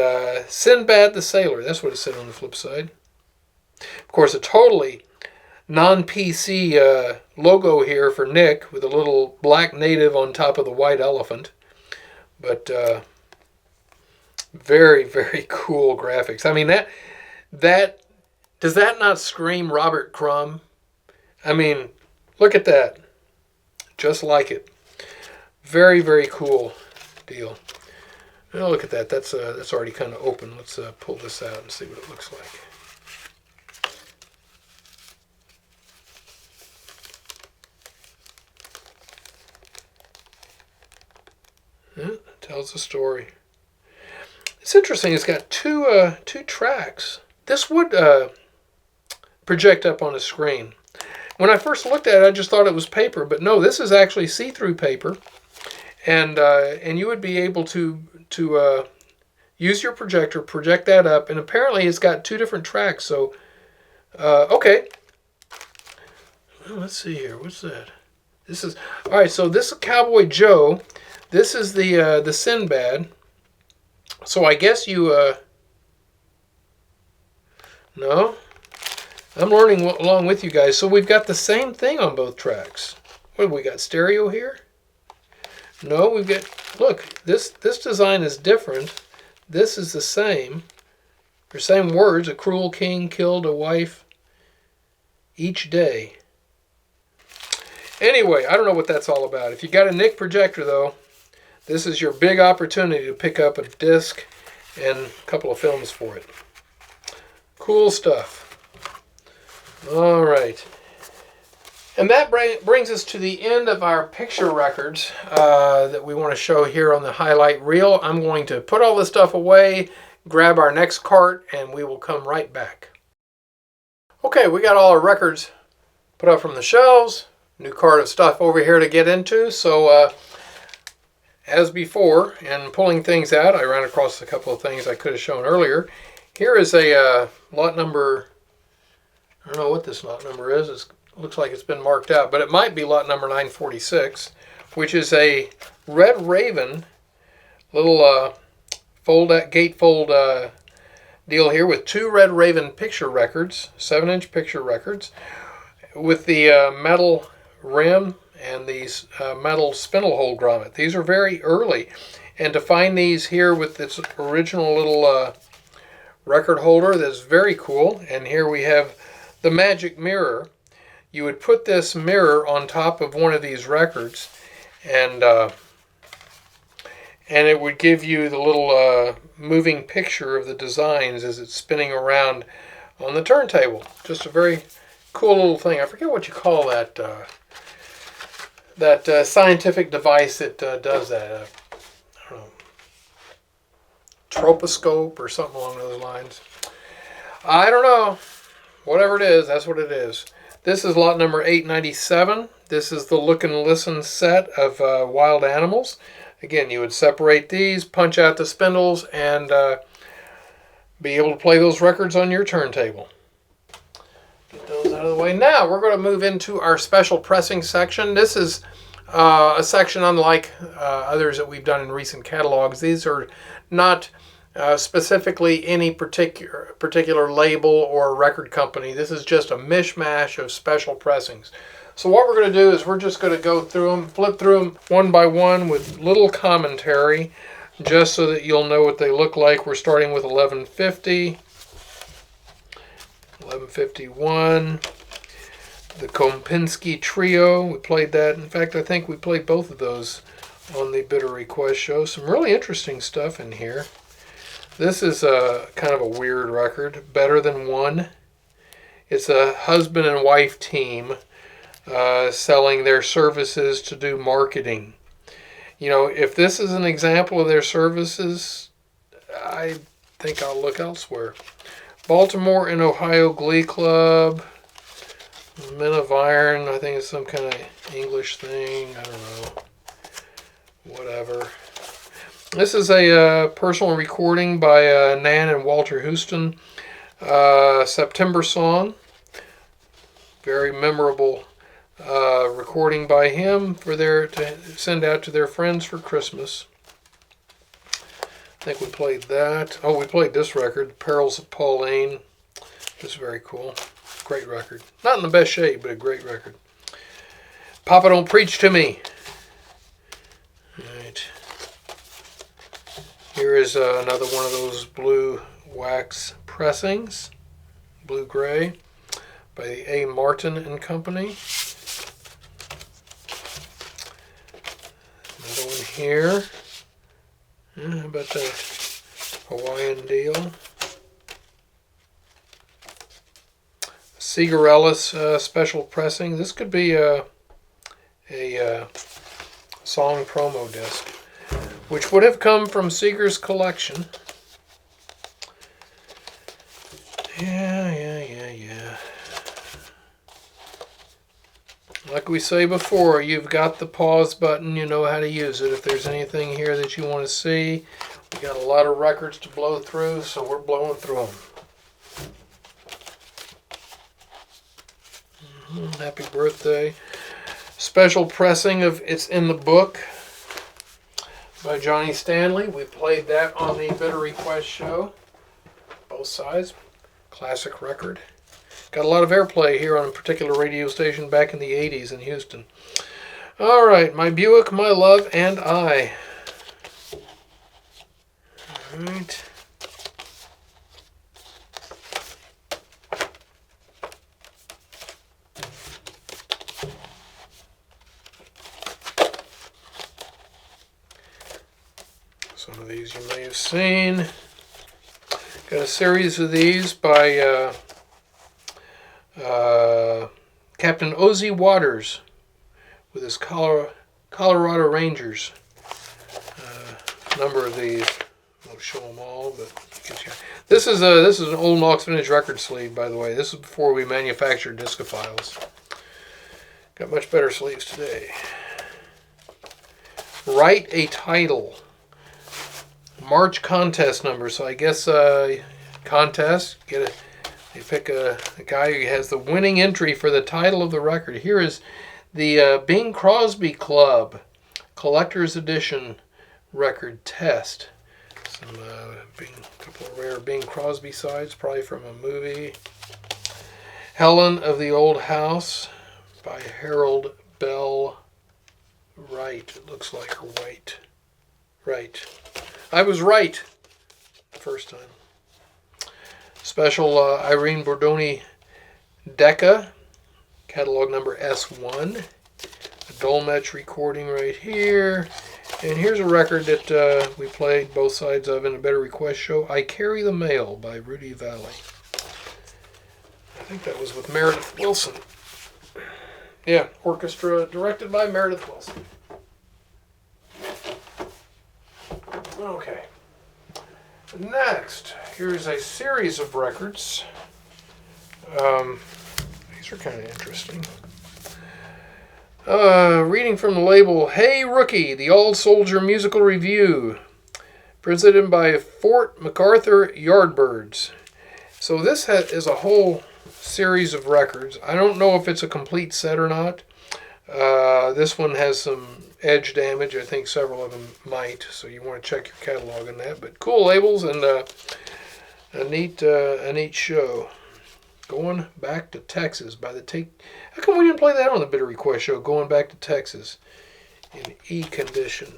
Sinbad the Sailor. That's what it said on the flip side. Of course, a totally non-PC logo here for Nick with a little black native on top of the white elephant. But very, very cool graphics. I mean, that does that not scream Robert Crumb? I mean, look at that. Just like it. Very, very cool deal. Oh, look at that. That's already kind of open. Let's pull this out and see what it looks like. Yeah, it tells a story. It's interesting. It's got two tracks. This would project up on a screen. When I first looked at it, I just thought it was paper, but no, this is actually see-through paper, and you would be able to use your projector, project that up, and apparently it's got two different tracks. So, okay. Well, let's see here. What's that? This is all right. So this is Cowboy Joe. This is the Sinbad. So I guess you no. I'm learning along with you guys. So we've got the same thing on both tracks. What have we got? Stereo here? No, we've got, look, this design is different. This is the same. The same words. A cruel king killed a wife each day. Anyway, I don't know what that's all about. If you got a Nick projector, though, this is your big opportunity to pick up a disc and a couple of films for it. Cool stuff. All right. And that brings us to the end of our picture records that we want to show here on the highlight reel. I'm going to put all this stuff away, grab our next cart, and we will come right back. Okay, we got all our records put up from the shelves. New cart of stuff over here to get into. So as before, in pulling things out, I ran across a couple of things I could have shown earlier. Here is a lot number, I don't know what this lot number is. It looks like it's been marked out, but it might be lot number 946, which is a Red Raven little gatefold deal here with two Red Raven picture records, 7-inch picture records, with the metal rim and these metal spindle hole grommet. These are very early, and to find these here with this original little record holder, that's very cool. And here we have the magic mirror. You would put this mirror on top of one of these records, and it would give you the little moving picture of the designs as it's spinning around on the turntable. Just a very cool little thing. I forget what you call that scientific device that does that. I don't know, troposcope or something along those lines. I don't know. Whatever it is, that's what it is. This is lot number 897. This is the Look and Listen set of wild animals. Again, you would separate these, punch out the spindles, and be able to play those records on your turntable. Get those out of the way. Now, we're going to move into our special pressing section. This is a section unlike others that we've done in recent catalogs. These are not specifically any particular label or record company. This is just a mishmash of special pressings. So what we're going to do is we're just going to go through them, flip through them one by one with little commentary, just so that you'll know what they look like. We're starting with 1150, 1151, the Kempinski Trio. We played that. In fact, I think we played both of those on the Bitter Request show. Some really interesting stuff in here. This is a kind of a weird record, Better Than One. It's a husband and wife team selling their services to do marketing. You know, if this is an example of their services, I think I'll look elsewhere. Baltimore and Ohio Glee Club, Men of Iron, I think it's some kind of English thing, I don't know, whatever. This is a personal recording by Nan and Walter Houston, September song. Very memorable recording by him to send out to their friends for Christmas. I think we played that. Oh, we played this record, Perils of Pauline. This is very cool. Great record. Not in the best shape, but a great record. Papa Don't Preach to Me. Right. Here is another one of those blue wax pressings, blue-gray, by the A. Martin and Company. Another one here. How about that Hawaiian deal? Cigarellas special pressing. This could be a song promo disc, which would have come from Seeger's collection. Yeah. Like we say before, you've got the pause button. You know how to use it. If there's anything here that you want to see, we got a lot of records to blow through, so we're blowing through them. Happy birthday. Special pressing of It's in the Book by Johnny Stanley. We played that on the Bitter Request show. Both sides. Classic record. Got a lot of airplay here on a particular radio station back in the 80s in Houston. All right, My Buick, My Love, and I. All right. Some of these you may have seen. Got a series of these by Captain Ozzie Waters with his Colorado Rangers. A number of these. I won't show them all, but this is an old Nauck's vintage record sleeve, by the way. This is before we manufactured discophiles. Got much better sleeves today. Write a Title. March contest number. So I guess contest. You pick a guy who has the winning entry for the title of the record. Here is the Bing Crosby Club Collector's Edition record test. Some couple of rare Bing Crosby sides, probably from a movie. Helen of the Old House by Harold Bell Wright. It looks like her White. Right. I was right the first time. Special Irene Bordoni Decca, catalog number S1. A Dolmetsch recording right here. And here's a record that we played both sides of in a Better Request show. I Carry the Mail by Rudy Valley. I think that was with Meredith Wilson. Yeah, orchestra directed by Meredith Wilson. Okay. Next, here's a series of records. These are kind of interesting. Reading from the label Hey Rookie, the All Soldier Musical Review, presented by Fort MacArthur Yardbirds. So this is a whole series of records. I don't know if it's a complete set or not. This one has some edge damage. I think several of them might, so you want to check your catalog on that. But cool labels and a neat show. Going Back to Texas by the Take. How come we didn't play that on the Bitter Request show? Going Back to Texas in E condition.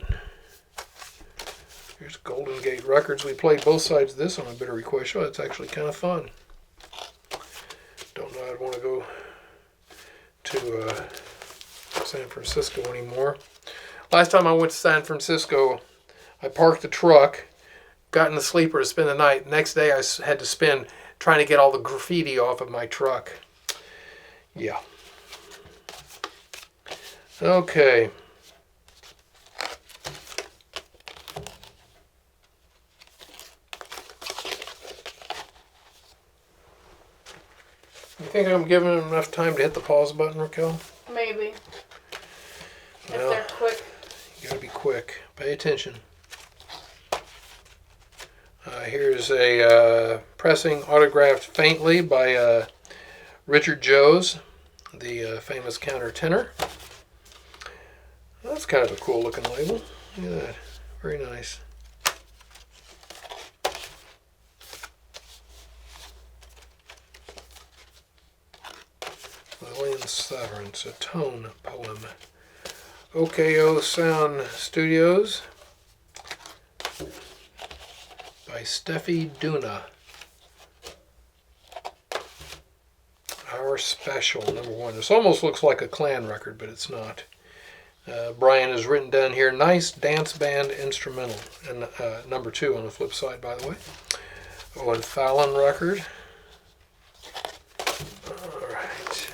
Here's Golden Gate Records. We played both sides of this on a Bitter Request show. It's actually kind of fun. Don't know I'd want to go to San Francisco anymore. Last time I went to San Francisco, I parked the truck, got in the sleeper to spend the night. Next day I had to spend trying to get all the graffiti off of my truck. Yeah. Okay. You think I'm giving them enough time to hit the pause button, Raquel? Maybe. Well, If they're quick. You gotta be quick. Pay attention. Here's a pressing autographed faintly by Richard Joes, the famous countertenor. That's kind of a cool looking label. Look at that. Very nice. Lillian Severance, a tone poem. OKO Sound Studios by Steffi Duna. Our Special, #1. This almost looks like a Clan record, but it's not. Brian has written down here, nice dance band instrumental. And #2 on the flip side, by the way. Owen Fallon record. All right.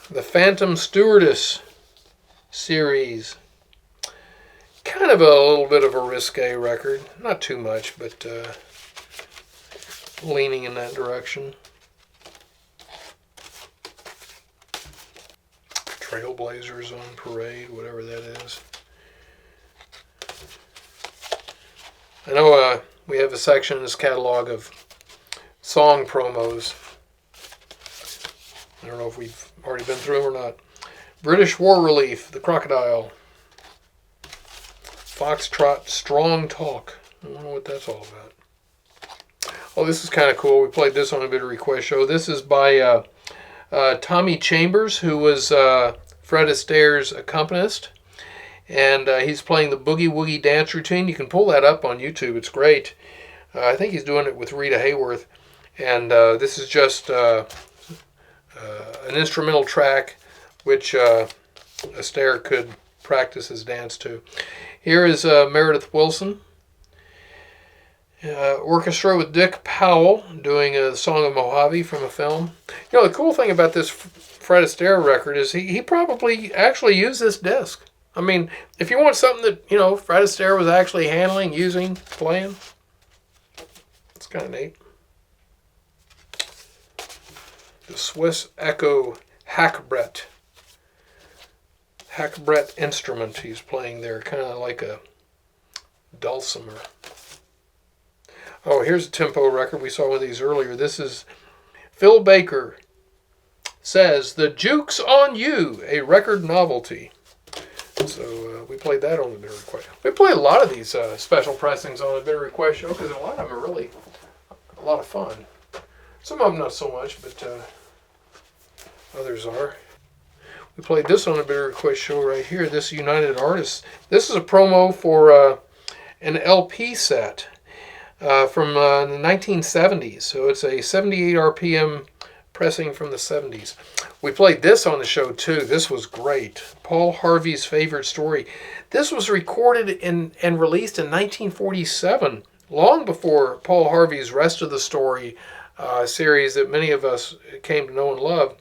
The Phantom Stewardess series. Kind of a little bit of a risque record. Not too much, but leaning in that direction. Trailblazers on Parade, whatever that is. I know we have a section in this catalog of song promos. I don't know if we've already been through them or not. British War Relief, The Crocodile. Foxtrot, Strong Talk. I don't know what that's all about. Oh, this is kind of cool. We played this on a Bitter Request show. This is by Tommy Chambers, who was Fred Astaire's accompanist. And he's playing the Boogie Woogie dance routine. You can pull that up on YouTube. It's great. I think he's doing it with Rita Hayworth. And this is just an instrumental track which Astaire could practice his dance to. Here is Meredith Wilson. Orchestra with Dick Powell doing a Song of Mojave from a film. You know, the cool thing about this Fred Astaire record is he probably actually used this disc. I mean, if you want something that, you know, Fred Astaire was actually handling, using, playing, it's kind of neat. The Swiss Echo Hackbrett instrument he's playing there, kind of like a dulcimer. Oh, here's a tempo record. We saw one of these earlier. This is Phil Baker Says, The Juke's on You, a record novelty. So we played that on the Bitter Request. We play a lot of these special pressings on the Bitter Request show because a lot of them are really a lot of fun. Some of them not so much, but others are. We played this on the Bitter Request show right here, this United Artists. This is a promo for an LP set from the 1970s. So it's a 78 RPM pressing from the 70s. We played this on the show too. This was great. Paul Harvey's Favorite Story. This was recorded and released in 1947, long before Paul Harvey's Rest of the Story series that many of us came to know and love,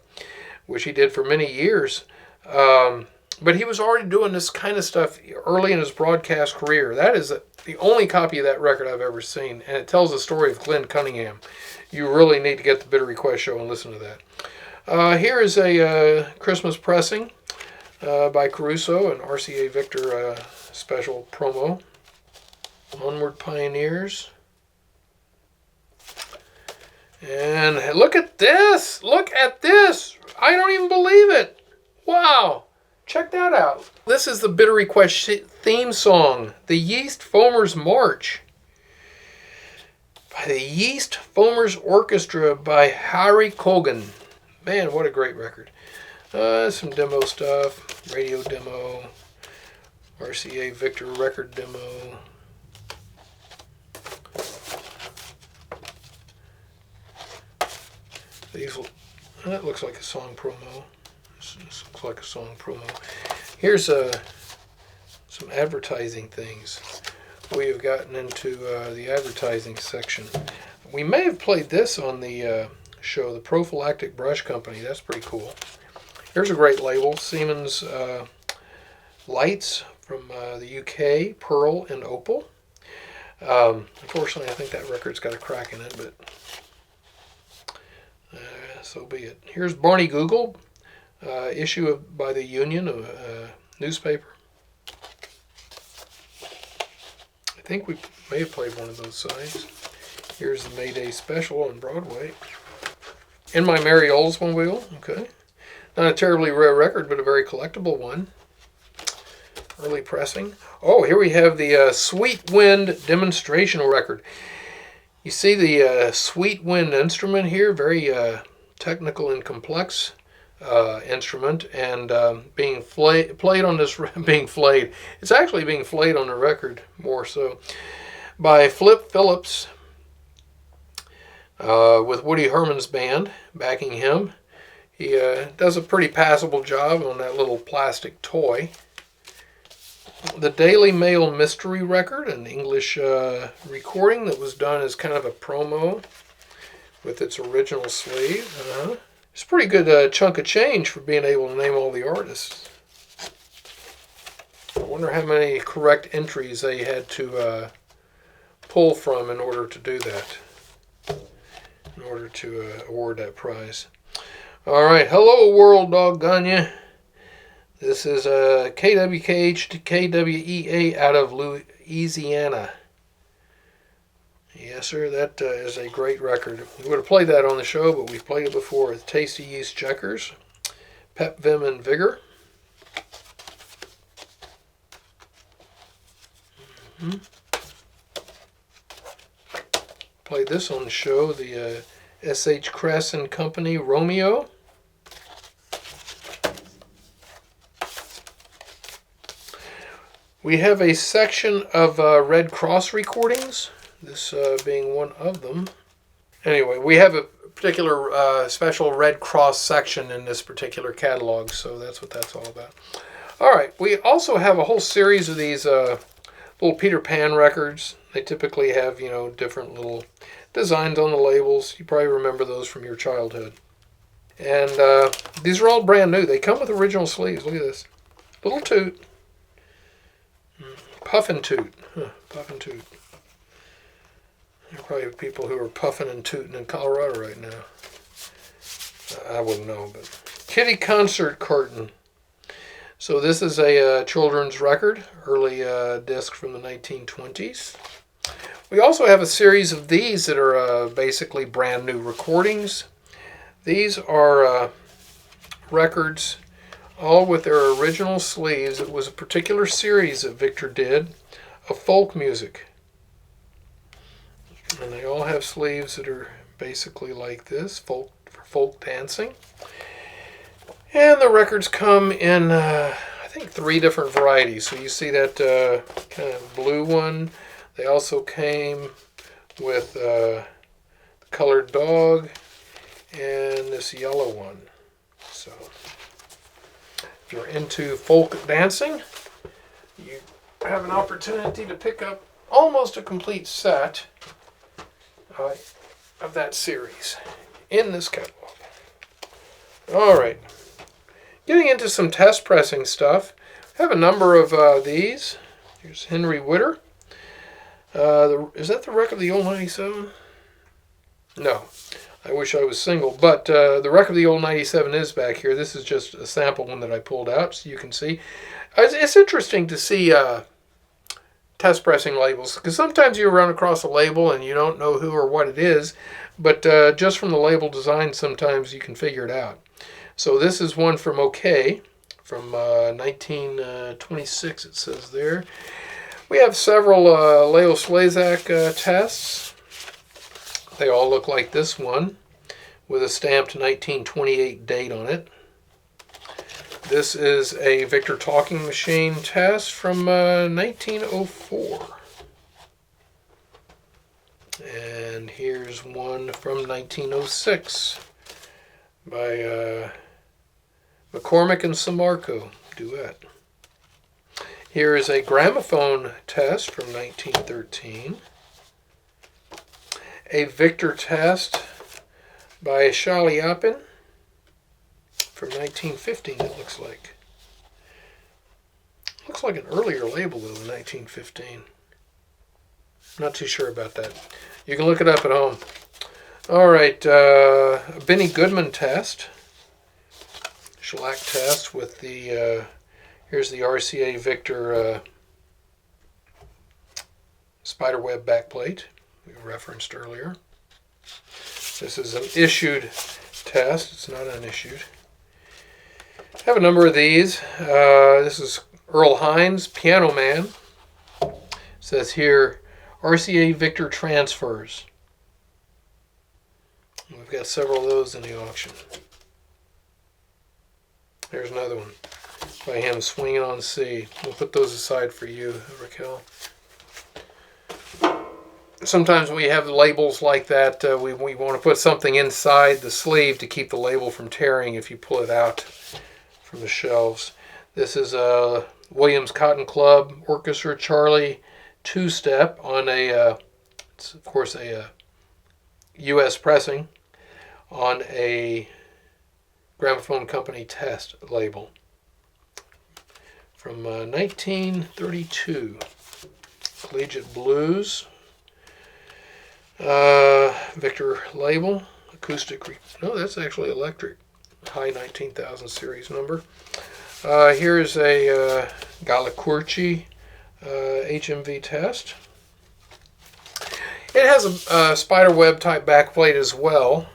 which he did for many years. But he was already doing this kind of stuff early in his broadcast career. That is the only copy of that record I've ever seen, and it tells the story of Glenn Cunningham. You really need to get the Bitter Request show and listen to that. Here is a Christmas pressing by Caruso, an RCA Victor special promo. Onward Pioneers. And look at this! Look at this! I don't even believe it! Wow! Check that out. This is the Bitter Request theme song, The Yeast Foamers March, by the Yeast Foamers Orchestra by Harry Kogan. Man, what a great record. Some demo stuff, radio demo, RCA Victor record demo. That looks like a song promo. This looks like a song promo. Here's some advertising things. We have gotten into the advertising section. We may have played this on the show, the Prophylactic Brush Company. That's pretty cool. Here's a great label, Siemens Lights from the UK, Pearl and Opal. Unfortunately, I think that record's got a crack in it, but so be it. Here's Barney Google, issue by the Union, a newspaper. I think we may have played one of those sides. Here's the Mayday Special on Broadway. In My Merry Oldsmobile, okay. Not a terribly rare record, but a very collectible one. Early pressing. Oh, here we have the Sweet Wind demonstration record. You see the Sweet Wind instrument here, very technical and complex instrument, and being played on this, being flayed. It's actually being flayed on the record, more so, by Flip Phillips, with Woody Herman's band backing him. He does a pretty passable job on that little plastic toy. The Daily Mail Mystery Record, an English recording that was done as kind of a promo with its original sleeve. It's a pretty good chunk of change for being able to name all the artists. I wonder how many correct entries they had to pull from in order to do that, in order to award that prize. All right, hello world, doggone ya. This is KWKH to KWEA out of Louisiana. Yes, sir, that is a great record. We would have played that on the show, but we've played it before with Tasty Yeast Checkers, Pep, Vim, and Vigor. Played this on the show, the S.H. Kress and Company, Romeo. We have a section of Red Cross recordings, this being one of them. Anyway, we have a particular special Red Cross section in this particular catalog, so that's what that's all about. All right, we also have a whole series of these little Peter Pan records. They typically have, you know, different little designs on the labels. You probably remember those from your childhood. And these are all brand new. They come with original sleeves. Look at this. Little toot. Puff and toot. Puff and toot. There are probably people who are puffing and tooting in Colorado right now. I wouldn't know, but Kitty Concert Curtain. So this is a children's record, early disc from the 1920s. We also have a series of these that are basically brand new recordings. These are records all with their original sleeves. It was a particular series that Victor did of folk music. And they all have sleeves that are basically like this, for folk dancing. And the records come in, I think, 3 different varieties. So you see that kind of blue one. They also came with the colored dog and this yellow one. So if you're into folk dancing, you have an opportunity to pick up almost a complete set of that series in this catalog. All right. Getting into some test pressing stuff. I have a number of these. Here's Henry Witter. Is that the wreck of the old 97? No. I wish I was single. But the Wreck of the Old 97 is back here. This is just a sample one that I pulled out so you can see. It's interesting to see test pressing labels, because sometimes you run across a label and you don't know who or what it is, but just from the label design sometimes you can figure it out. So this is one from OK, from 1926 it says there. We have several Leo Slezak tests. They all look like this one, with a stamped 1928 date on it. This is a Victor Talking Machine test from 1904. And here's one from 1906 by McCormick and Samarco duet. Here is a gramophone test from 1913. A Victor test by Shaliapin from 1915, it looks like. Looks like an earlier label, though, than 1915. Not too sure about that. You can look it up at home. All right, Benny Goodman test. Shellac test with the, here's the RCA Victor spiderweb backplate we referenced earlier. This is an issued test. It's not unissued. I have a number of these. This is Earl Hines, Piano Man. It says here, RCA Victor transfers. We've got several of those in the auction. There's another one by him, Swinging on C. We'll put those aside for you, Raquel. Sometimes we have labels like that. We want to put something inside the sleeve to keep the label from tearing if you pull it out from the shelves. This is a Williams Cotton Club Orchestra Charlie two-step on a, it's of course a U.S. pressing on a Gramophone Company test label from 1932. Collegiate Blues. Victor label. Acoustic. No, that's actually electric. High 19,000 series number. Here's a Galacurci HMV test. It has a spiderweb type backplate as well,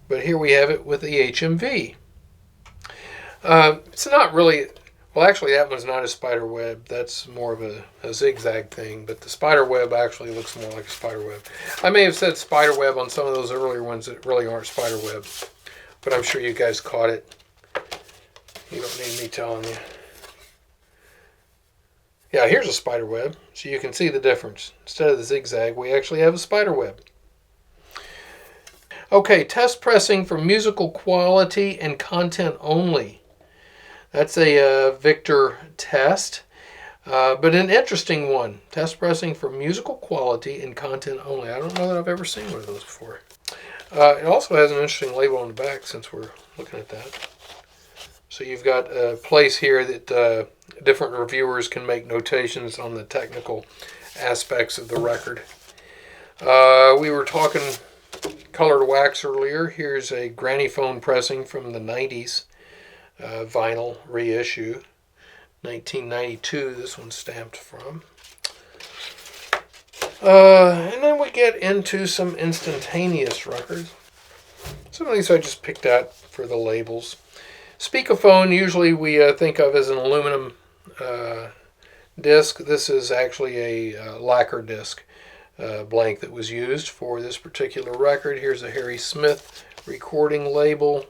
but here we have it with the HMV. It's not really, well, actually that one's not a spiderweb. That's more of a zigzag thing, but the spiderweb actually looks more like a spiderweb. I may have said spiderweb on some of those earlier ones that really aren't spiderweb, but I'm sure you guys caught it. You don't need me telling you. Yeah, here's a spider web, so you can see the difference. Instead of the zigzag, we actually have a spider web. Okay, test pressing for musical quality and content only. That's a Victor test, but an interesting one. Test pressing for musical quality and content only. I don't know that I've ever seen one of those before. It also has an interesting label on the back since we're looking at that. So you've got a place here that different reviewers can make notations on the technical aspects of the record. We were talking colored wax earlier. Here's a Grannyphone pressing from the 90s, vinyl reissue. 1992, this one's stamped from. And then we get into some instantaneous records. Some of these I just picked out for the labels. Speakerphone, usually we think of as an aluminum disc. This is actually a lacquer disc blank that was used for this particular record. Here's a Harry Smith recording label.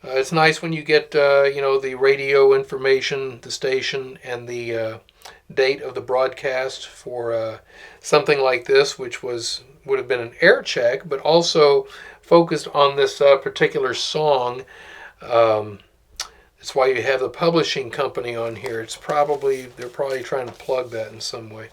It's nice when you get the radio information, the station, and the date of the broadcast for something like this, which would have been an air check, but also focused on this particular song. That's why you have the publishing company on here. They're probably trying to plug that in some way.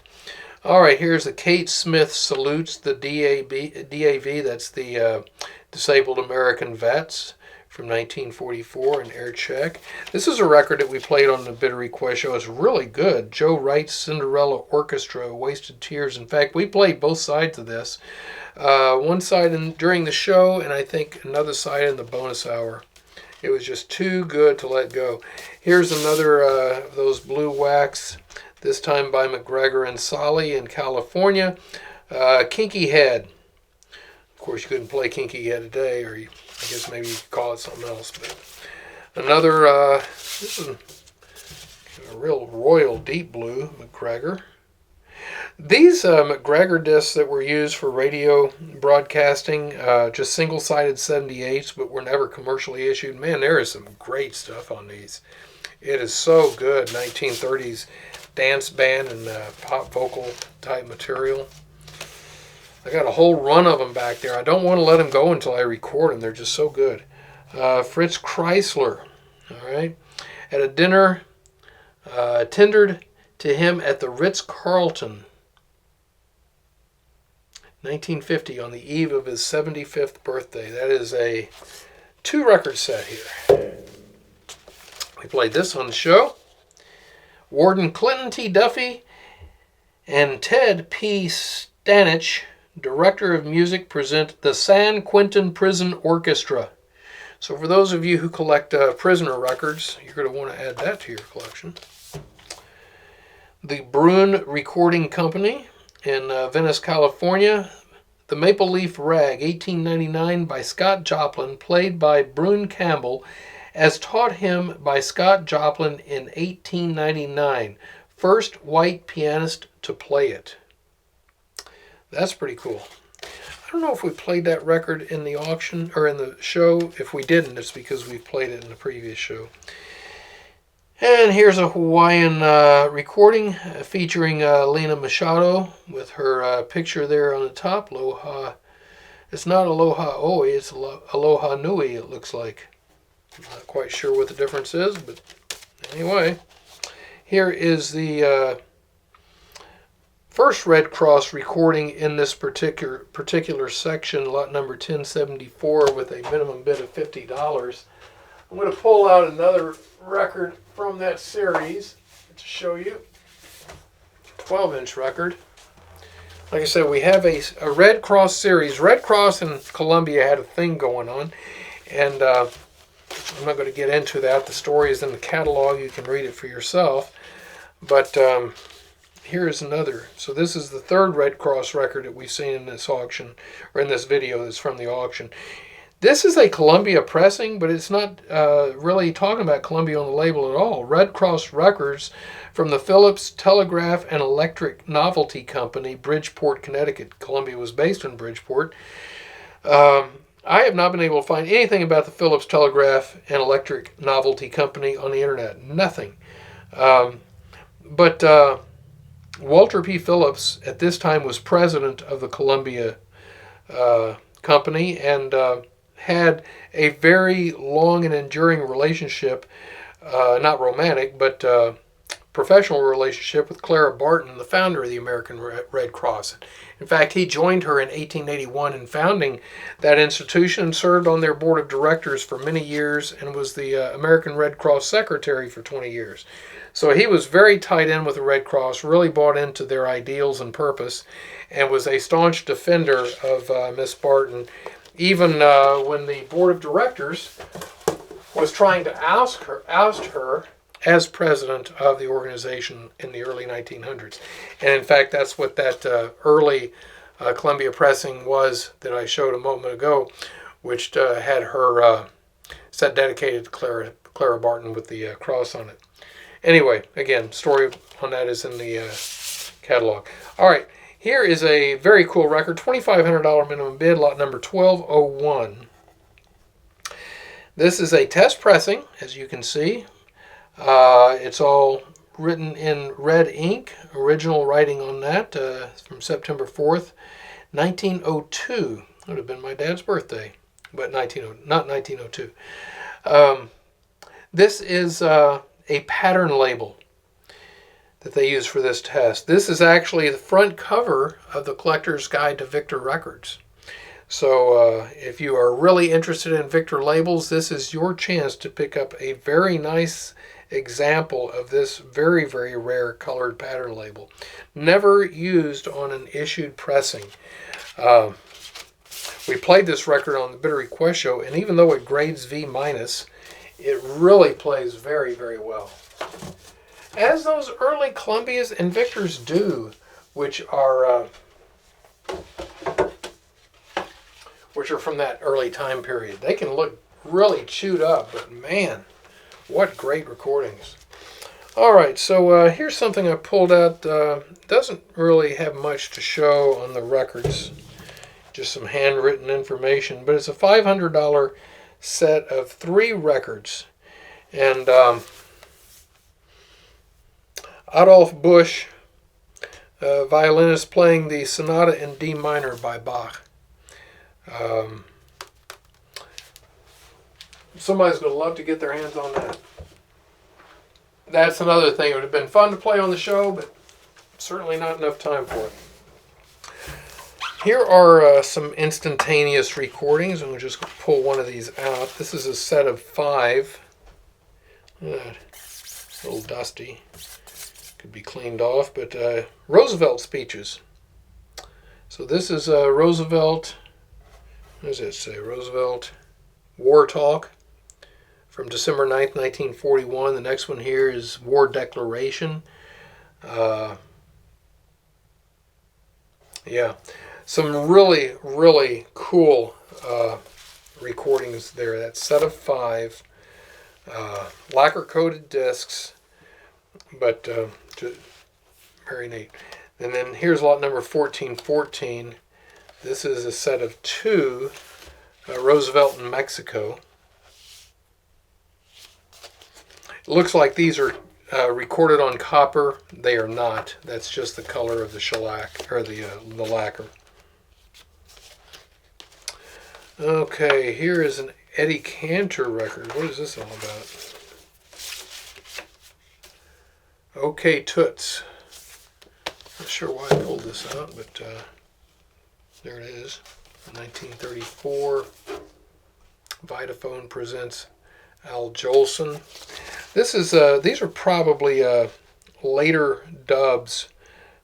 All right, here's the Kate Smith Salutes the DAV. That's the Disabled American Vets from 1944, an air check. This is a record that we played on the Bitter Request show. It's really good. Joe Wright's Cinderella Orchestra, Wasted Tears. In fact, we played both sides of this. One side during the show, and I think another side in the bonus hour. It was just too good to let go. Here's another of those blue wax, this time by McGregor and Solly in California. Kinky Head. Of course, you couldn't play Kinky Head today, or I guess maybe you could call it something else. But another, this is a real royal deep blue McGregor. These McGregor discs that were used for radio broadcasting, just single-sided 78s, but were never commercially issued. Man, there is some great stuff on these. It is so good, 1930s dance band and pop vocal type material. I got a whole run of them back there. I don't want to let them go until I record them. They're just so good. Fritz Kreisler, all right, at a dinner tendered to him at the Ritz-Carlton, 1950, on the eve of his 75th birthday. That is a 2-record set here. We played this on the show. Warden Clinton T. Duffy and Ted P. Stanich, Director of Music, present the San Quentin Prison Orchestra. So for those of you who collect prisoner records, you're going to want to add that to your collection. The Bruin Recording Company in Venice, California. The Maple Leaf Rag, 1899, by Scott Joplin, played by Bruin Campbell, as taught him by Scott Joplin in 1899. First white pianist to play it. That's pretty cool. I don't know if we played that record in the auction or in the show. If we didn't, it's because we played it in the previous show. And here's a Hawaiian recording featuring Lena Machado with her picture there on the top. Aloha. It's not Aloha Oi, it's Aloha Nui, it looks like. I'm not quite sure what the difference is, but anyway. Here is the first Red Cross recording in this particular section, lot number 1074, with a minimum bid of $50. I'm going to pull out another record from that series to show you. 12-inch record. Like I said, we have a Red Cross series. Red Cross in Columbia had a thing going on, and I'm not going to get into that. The story is in the catalog. You can read it for yourself. But here is another. So this is the third Red Cross record that we've seen in this auction, or in this video that's from the auction. This is a Columbia pressing, but it's not really talking about Columbia on the label at all. Red Cross Records from the Phillips Telegraph and Electric Novelty Company, Bridgeport, Connecticut. Columbia was based in Bridgeport. I have not been able to find anything about the Phillips Telegraph and Electric Novelty Company on the internet. Nothing. But Walter P. Phillips at this time was president of the Columbia Company, and had a very long and enduring relationship, not romantic, but professional relationship with Clara Barton, the founder of the American Red Cross. In fact, he joined her in 1881 in founding that institution and served on their board of directors for many years and was the American Red Cross secretary for 20 years. So he was very tied in with the Red Cross, really bought into their ideals and purpose, and was a staunch defender of Miss Barton, even when the board of directors was trying to oust her as president of the organization in the early 1900s. And in fact, that's what that early Columbia pressing was that I showed a moment ago, which had her set dedicated to Clara Barton with the cross on it. Anyway, again, story on that is in the catalog. All right, here is a very cool record, $2,500 minimum bid, lot number 1201. This is a test pressing, as you can see. It's all written in red ink, original writing on that from September 4th, 1902. It would have been my dad's birthday, but not 1902. This is a pattern label that they use for this test. This is actually the front cover of the Collector's Guide to Victor Records. So if you are really interested in Victor labels, this is your chance to pick up a very nice example of this very, very rare colored pattern label. Never used on an issued pressing. We played this record on the Bitter Request show, and even though it grades V-, it really plays very, very well. As those early Columbias and Victors do, which are from that early time period. They can look really chewed up, but man, what great recordings. All right, so here's something I pulled out. Doesn't really have much to show on the records, just some handwritten information, but it's a $500 set of 3 records. And Adolf Busch, violinist, playing the Sonata in D minor by Bach. Somebody's going to love to get their hands on that. That's another thing. It would have been fun to play on the show, but certainly not enough time for it. Here are some instantaneous recordings. I'm going to just pull one of these out. This is a set of 5. A little dusty. Could be cleaned off, but Roosevelt speeches. So this is Roosevelt. What does it say? Roosevelt War Talk from December 9th, 1941. The next one here is War Declaration. Yeah, some really, really cool recordings there. That set of 5 lacquer-coated discs, but very neat. And then here's lot number 1414. This is a set of 2, Roosevelt in Mexico. It looks like these are recorded on copper. They are not. That's just the color of the shellac, or the lacquer. Okay, here is an Eddie Cantor record. What is this all about? Okay, Toots. Not sure why I pulled this out, but there it is. 1934. Vitaphone presents Al Jolson. This is these are probably later dubs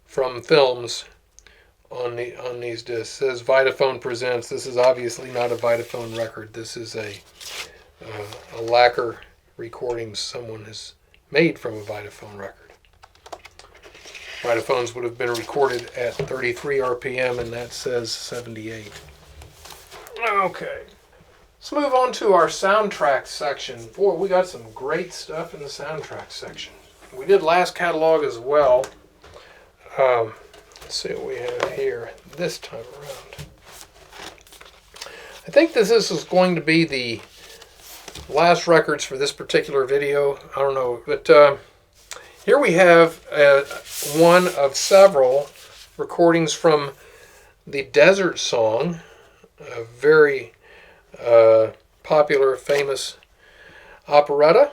from films on these discs. It says Vitaphone presents. This is obviously not a Vitaphone record. This is a lacquer recording someone has made from a Vitaphone record. Vitaphones would have been recorded at 33 RPM, and that says 78. Okay. Let's move on to our soundtrack section. Boy, we got some great stuff in the soundtrack section. We did last catalog as well. Let's see what we have here this time around. I think this is going to be the last records for this particular video. I don't know, but here we have one of several recordings from the Desert Song, a very popular, famous operetta.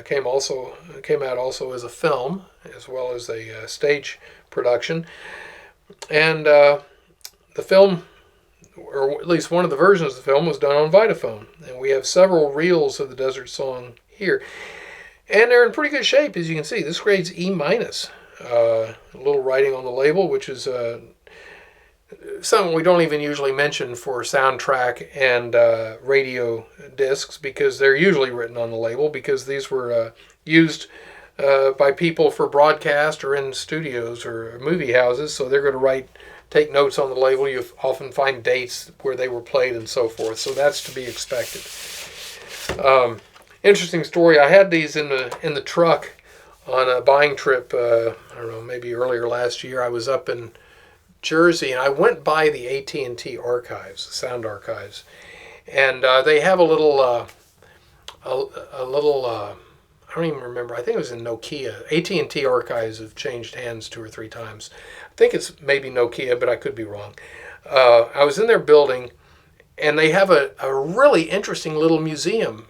Came out also as a film, as well as a stage production. And the film, or at least one of the versions of the film, was done on Vitaphone. And we have several reels of the Desert Song here. And they're in pretty good shape, as you can see. This grades E-. A little writing on the label, which is something we don't even usually mention for soundtrack and radio discs, because they're usually written on the label, because these were used by people for broadcast or in studios or movie houses, so they're going to take notes on the label. You often find dates where they were played and so forth, so that's to be expected. Interesting story. I had these in the truck on a buying trip. I don't know, maybe earlier last year. I was up in Jersey, and I went by the AT&T archives, the sound archives, and they have a little. I don't even remember. I think it was in Nokia. AT&T archives have changed hands 2 or 3 times. I think it's maybe Nokia, but I could be wrong. I was in their building, and they have a really interesting little museum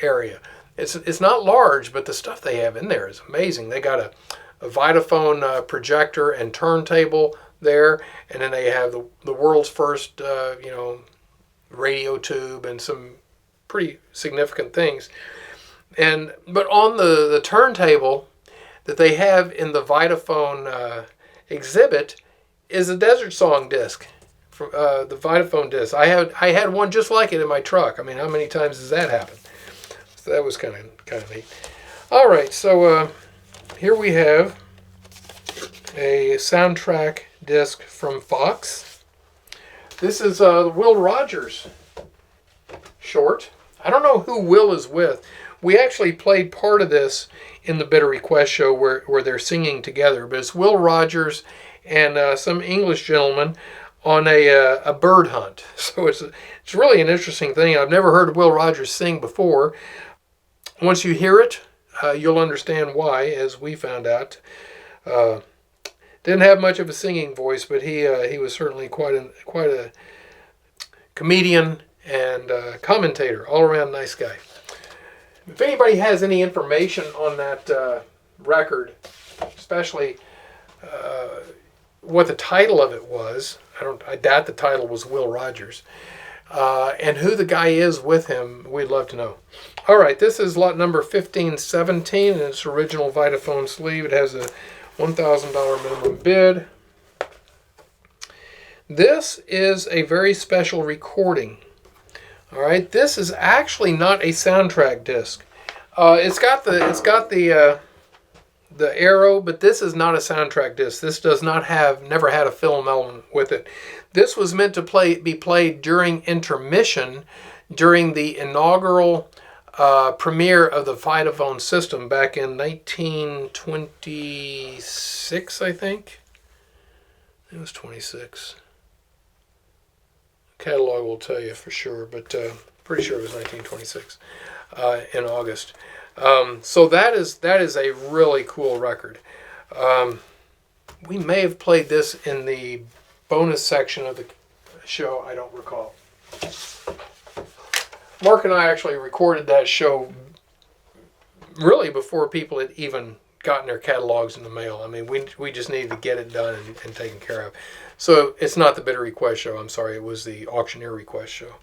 area. It's not large, but the stuff they have in there is amazing. They got a Vitaphone projector and turntable. there, and then they have the world's first, radio tube and some pretty significant things. But on the turntable that they have in the Vitaphone exhibit is a Desert Song disc, from the Vitaphone disc. I had one just like it in my truck. I mean, how many times does that happen? So that was kind of neat. All right, so here we have a soundtrack disc from Fox. This is the Will Rogers short. I don't know who Will is with. We actually played part of this in the Bitter Request show where they're singing together, but it's Will Rogers and some English gentleman on a bird hunt. So it's really an interesting thing. I've never heard Will Rogers sing before. Once you hear it, you'll understand why, as we found out. Didn't have much of a singing voice, but he was certainly quite a comedian and commentator. All around nice guy. If anybody has any information on that record, especially what the title of it was, I doubt the title was Will Rogers, and who the guy is with him, we'd love to know. All right, this is lot number 1517 in its original Vitaphone sleeve. It has a $1,000 minimum bid. This is a very special recording. All right, this is actually not a soundtrack disc. It's got the arrow, but this is not a soundtrack disc. This does not never had a film element with it. This was meant to be played during intermission, during the inaugural premiere of the Vitaphone system back in 1926, I think. It was 26. Catalog will tell you for sure, but pretty sure it was 1926 in August. So that is a really cool record. We may have played this in the bonus section of the show. I don't recall. Mark and I actually recorded that show really before people had even gotten their catalogs in the mail. I mean, we just needed to get it done and taken care of. So it's not the Bitter Request show. I'm sorry, it was the Auctioneer Request show.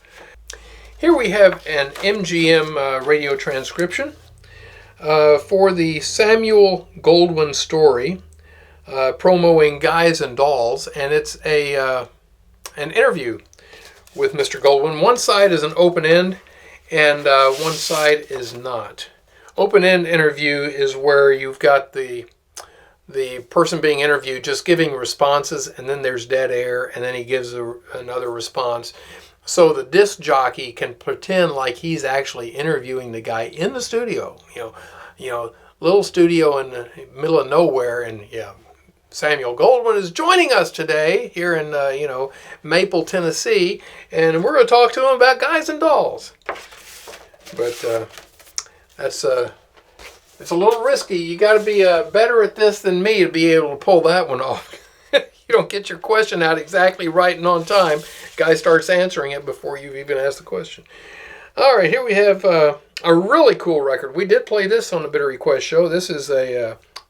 Here we have an MGM radio transcription for the Samuel Goldwyn story, promoting Guys and Dolls, and it's an interview with Mr. Goldwyn. One side is an open end, and one side is not. Open-end interview is where you've got the person being interviewed just giving responses, and then there's dead air, and then he gives another response. So the disc jockey can pretend like he's actually interviewing the guy in the studio. Little studio in the middle of nowhere, and Samuel Goldwyn is joining us today here in Maple, Tennessee, and we're going to talk to him about Guys and Dolls. But it's a little risky. You got to be better at this than me to be able to pull that one off. You don't get your question out exactly right and on time. Guy starts answering it before you've even asked the question. All right, here we have a really cool record. We did play this on the Bitter Request show. This is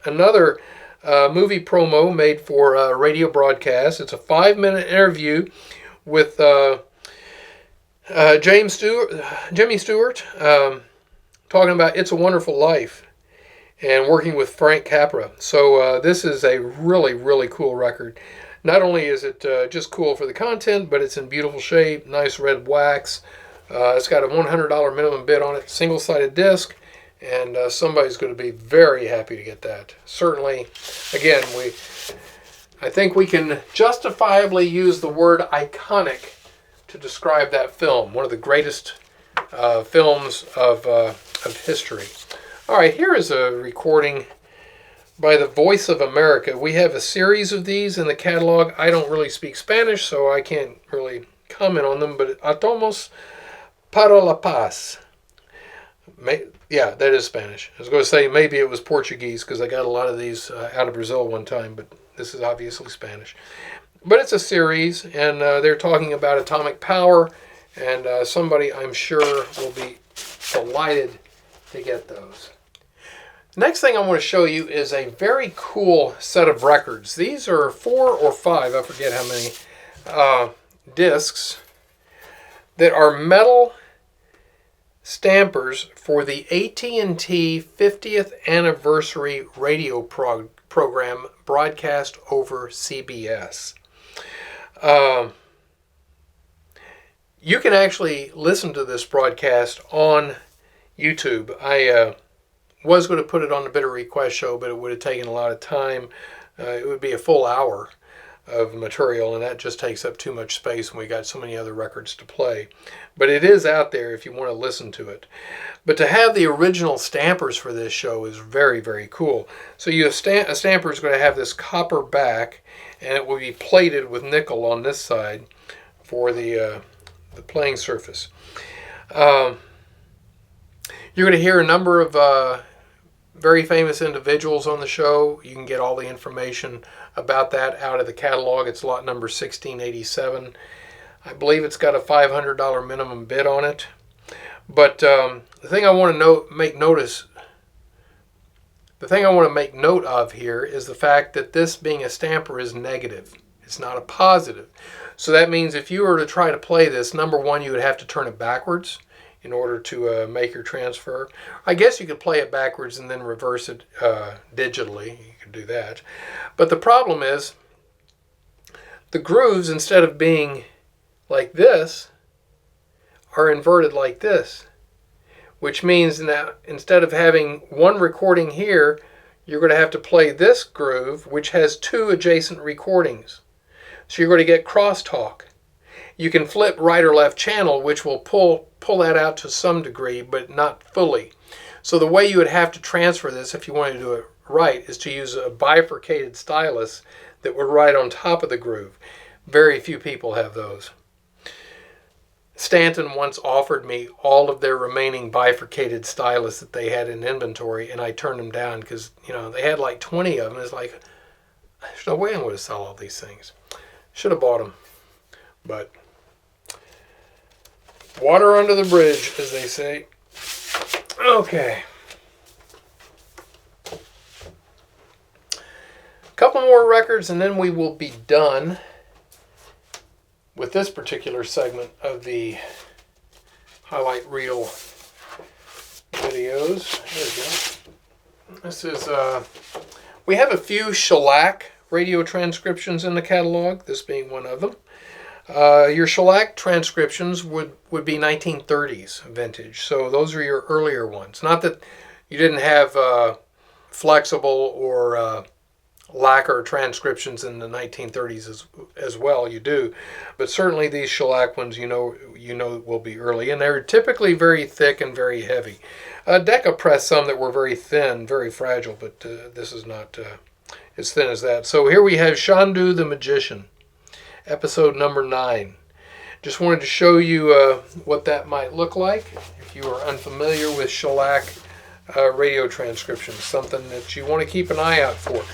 another movie promo made for radio broadcast. It's a 5-minute interview with Jimmy Stewart. Talking about It's a Wonderful Life and working with Frank Capra. So this is a really, really cool record. Not only is it just cool for the content, but it's in beautiful shape, nice red wax. It's got a $100 minimum bid on it, single-sided disc, and somebody's going to be very happy to get that. Certainly, again, I think we can justifiably use the word iconic to describe that film, one of the greatest films of history. All right, here is a recording by the Voice of America. We have a series of these in the catalog. I don't really speak Spanish, so I can't really comment on them, but A Tomos para la Paz. Yeah, that is Spanish. I was going to say maybe it was Portuguese because I got a lot of these out of Brazil one time, but this is obviously Spanish. But it's a series, and they're talking about atomic power, and somebody I'm sure will be delighted to get those. Next thing I want to show you is a very cool set of records. These are 4 or 5, I forget how many, discs that are metal stampers for the AT&T 50th Anniversary radio program broadcast over CBS. You can actually listen to this broadcast on YouTube. I was going to put it on the Bidder Request show, but it would have taken a lot of time. It would be a full hour of material, and that just takes up too much space when we got so many other records to play. But it is out there if you want to listen to it. But to have the original stampers for this show is very, very cool. So a stamper is going to have this copper back, and it will be plated with nickel on this side for the playing surface. You're going to hear a number of very famous individuals on the show. You can get all the information about that out of the catalog. It's lot number 1687. I believe it's got a $500 minimum bid on it. But the thing I want to make note of here is the fact that this being a stamper is negative. It's not a positive. So that means if you were to try to play this, number one, you would have to turn it backwards in order to make your transfer. I guess you could play it backwards and then reverse it digitally. You could do that. But the problem is the grooves, instead of being like this, are inverted like this, which means that instead of having one recording here, you're going to have to play this groove, which has 2 adjacent recordings. So you're going to get crosstalk. You can flip right or left channel, which will pull that out to some degree, but not fully. So the way you would have to transfer this, if you want to do it right, is to use a bifurcated stylus that would ride on top of the groove. Very few people have those. Stanton once offered me all of their remaining bifurcated stylus that they had in inventory, and I turned them down because, they had like 20 of them. It's like, there's no way I'm going to sell all these things. Should have bought them, but water under the bridge, as they say. Okay. A couple more records, and then we will be done with this particular segment of the highlight reel videos. There we go. This is, we have a few shellac radio transcriptions in the catalog, this being one of them. Your shellac transcriptions would be 1930s vintage, so those are your earlier ones. Not that you didn't have flexible or lacquer transcriptions in the 1930s as well. You do, but certainly these shellac ones, you know will be early, and they're typically very thick and very heavy. Decca pressed some that were very thin, very fragile, but this is not as thin as that. So here we have Shandu the Magician, episode number 9. Just wanted to show you what that might look like if you are unfamiliar with shellac radio transcriptions, something that you want to keep an eye out for.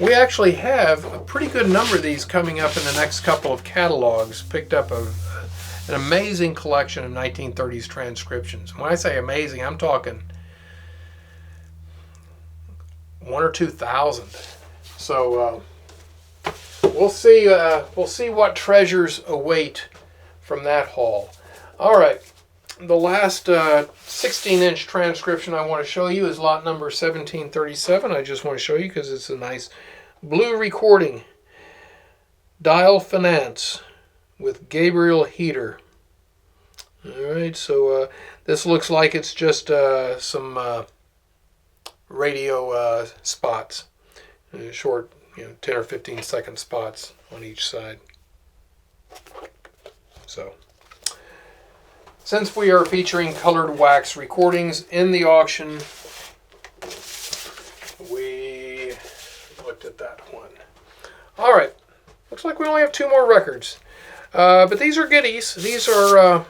We actually have a pretty good number of these coming up in the next couple of catalogs. Picked up an amazing collection of 1930s transcriptions. When I say amazing, I'm talking 1,000 or 2,000. So we'll see what treasures await from that haul. All right, the last 16-inch transcription I want to show you is lot number 1737. I just want to show you because it's a nice blue recording. Dial Finance with Gabriel Heater. All right, so this looks like it's just some radio spots, short, 10 or 15 second spots on each side. So, since we are featuring colored wax recordings in the auction, we looked at that one. All right, looks like we only have 2 more records, but these are goodies. These are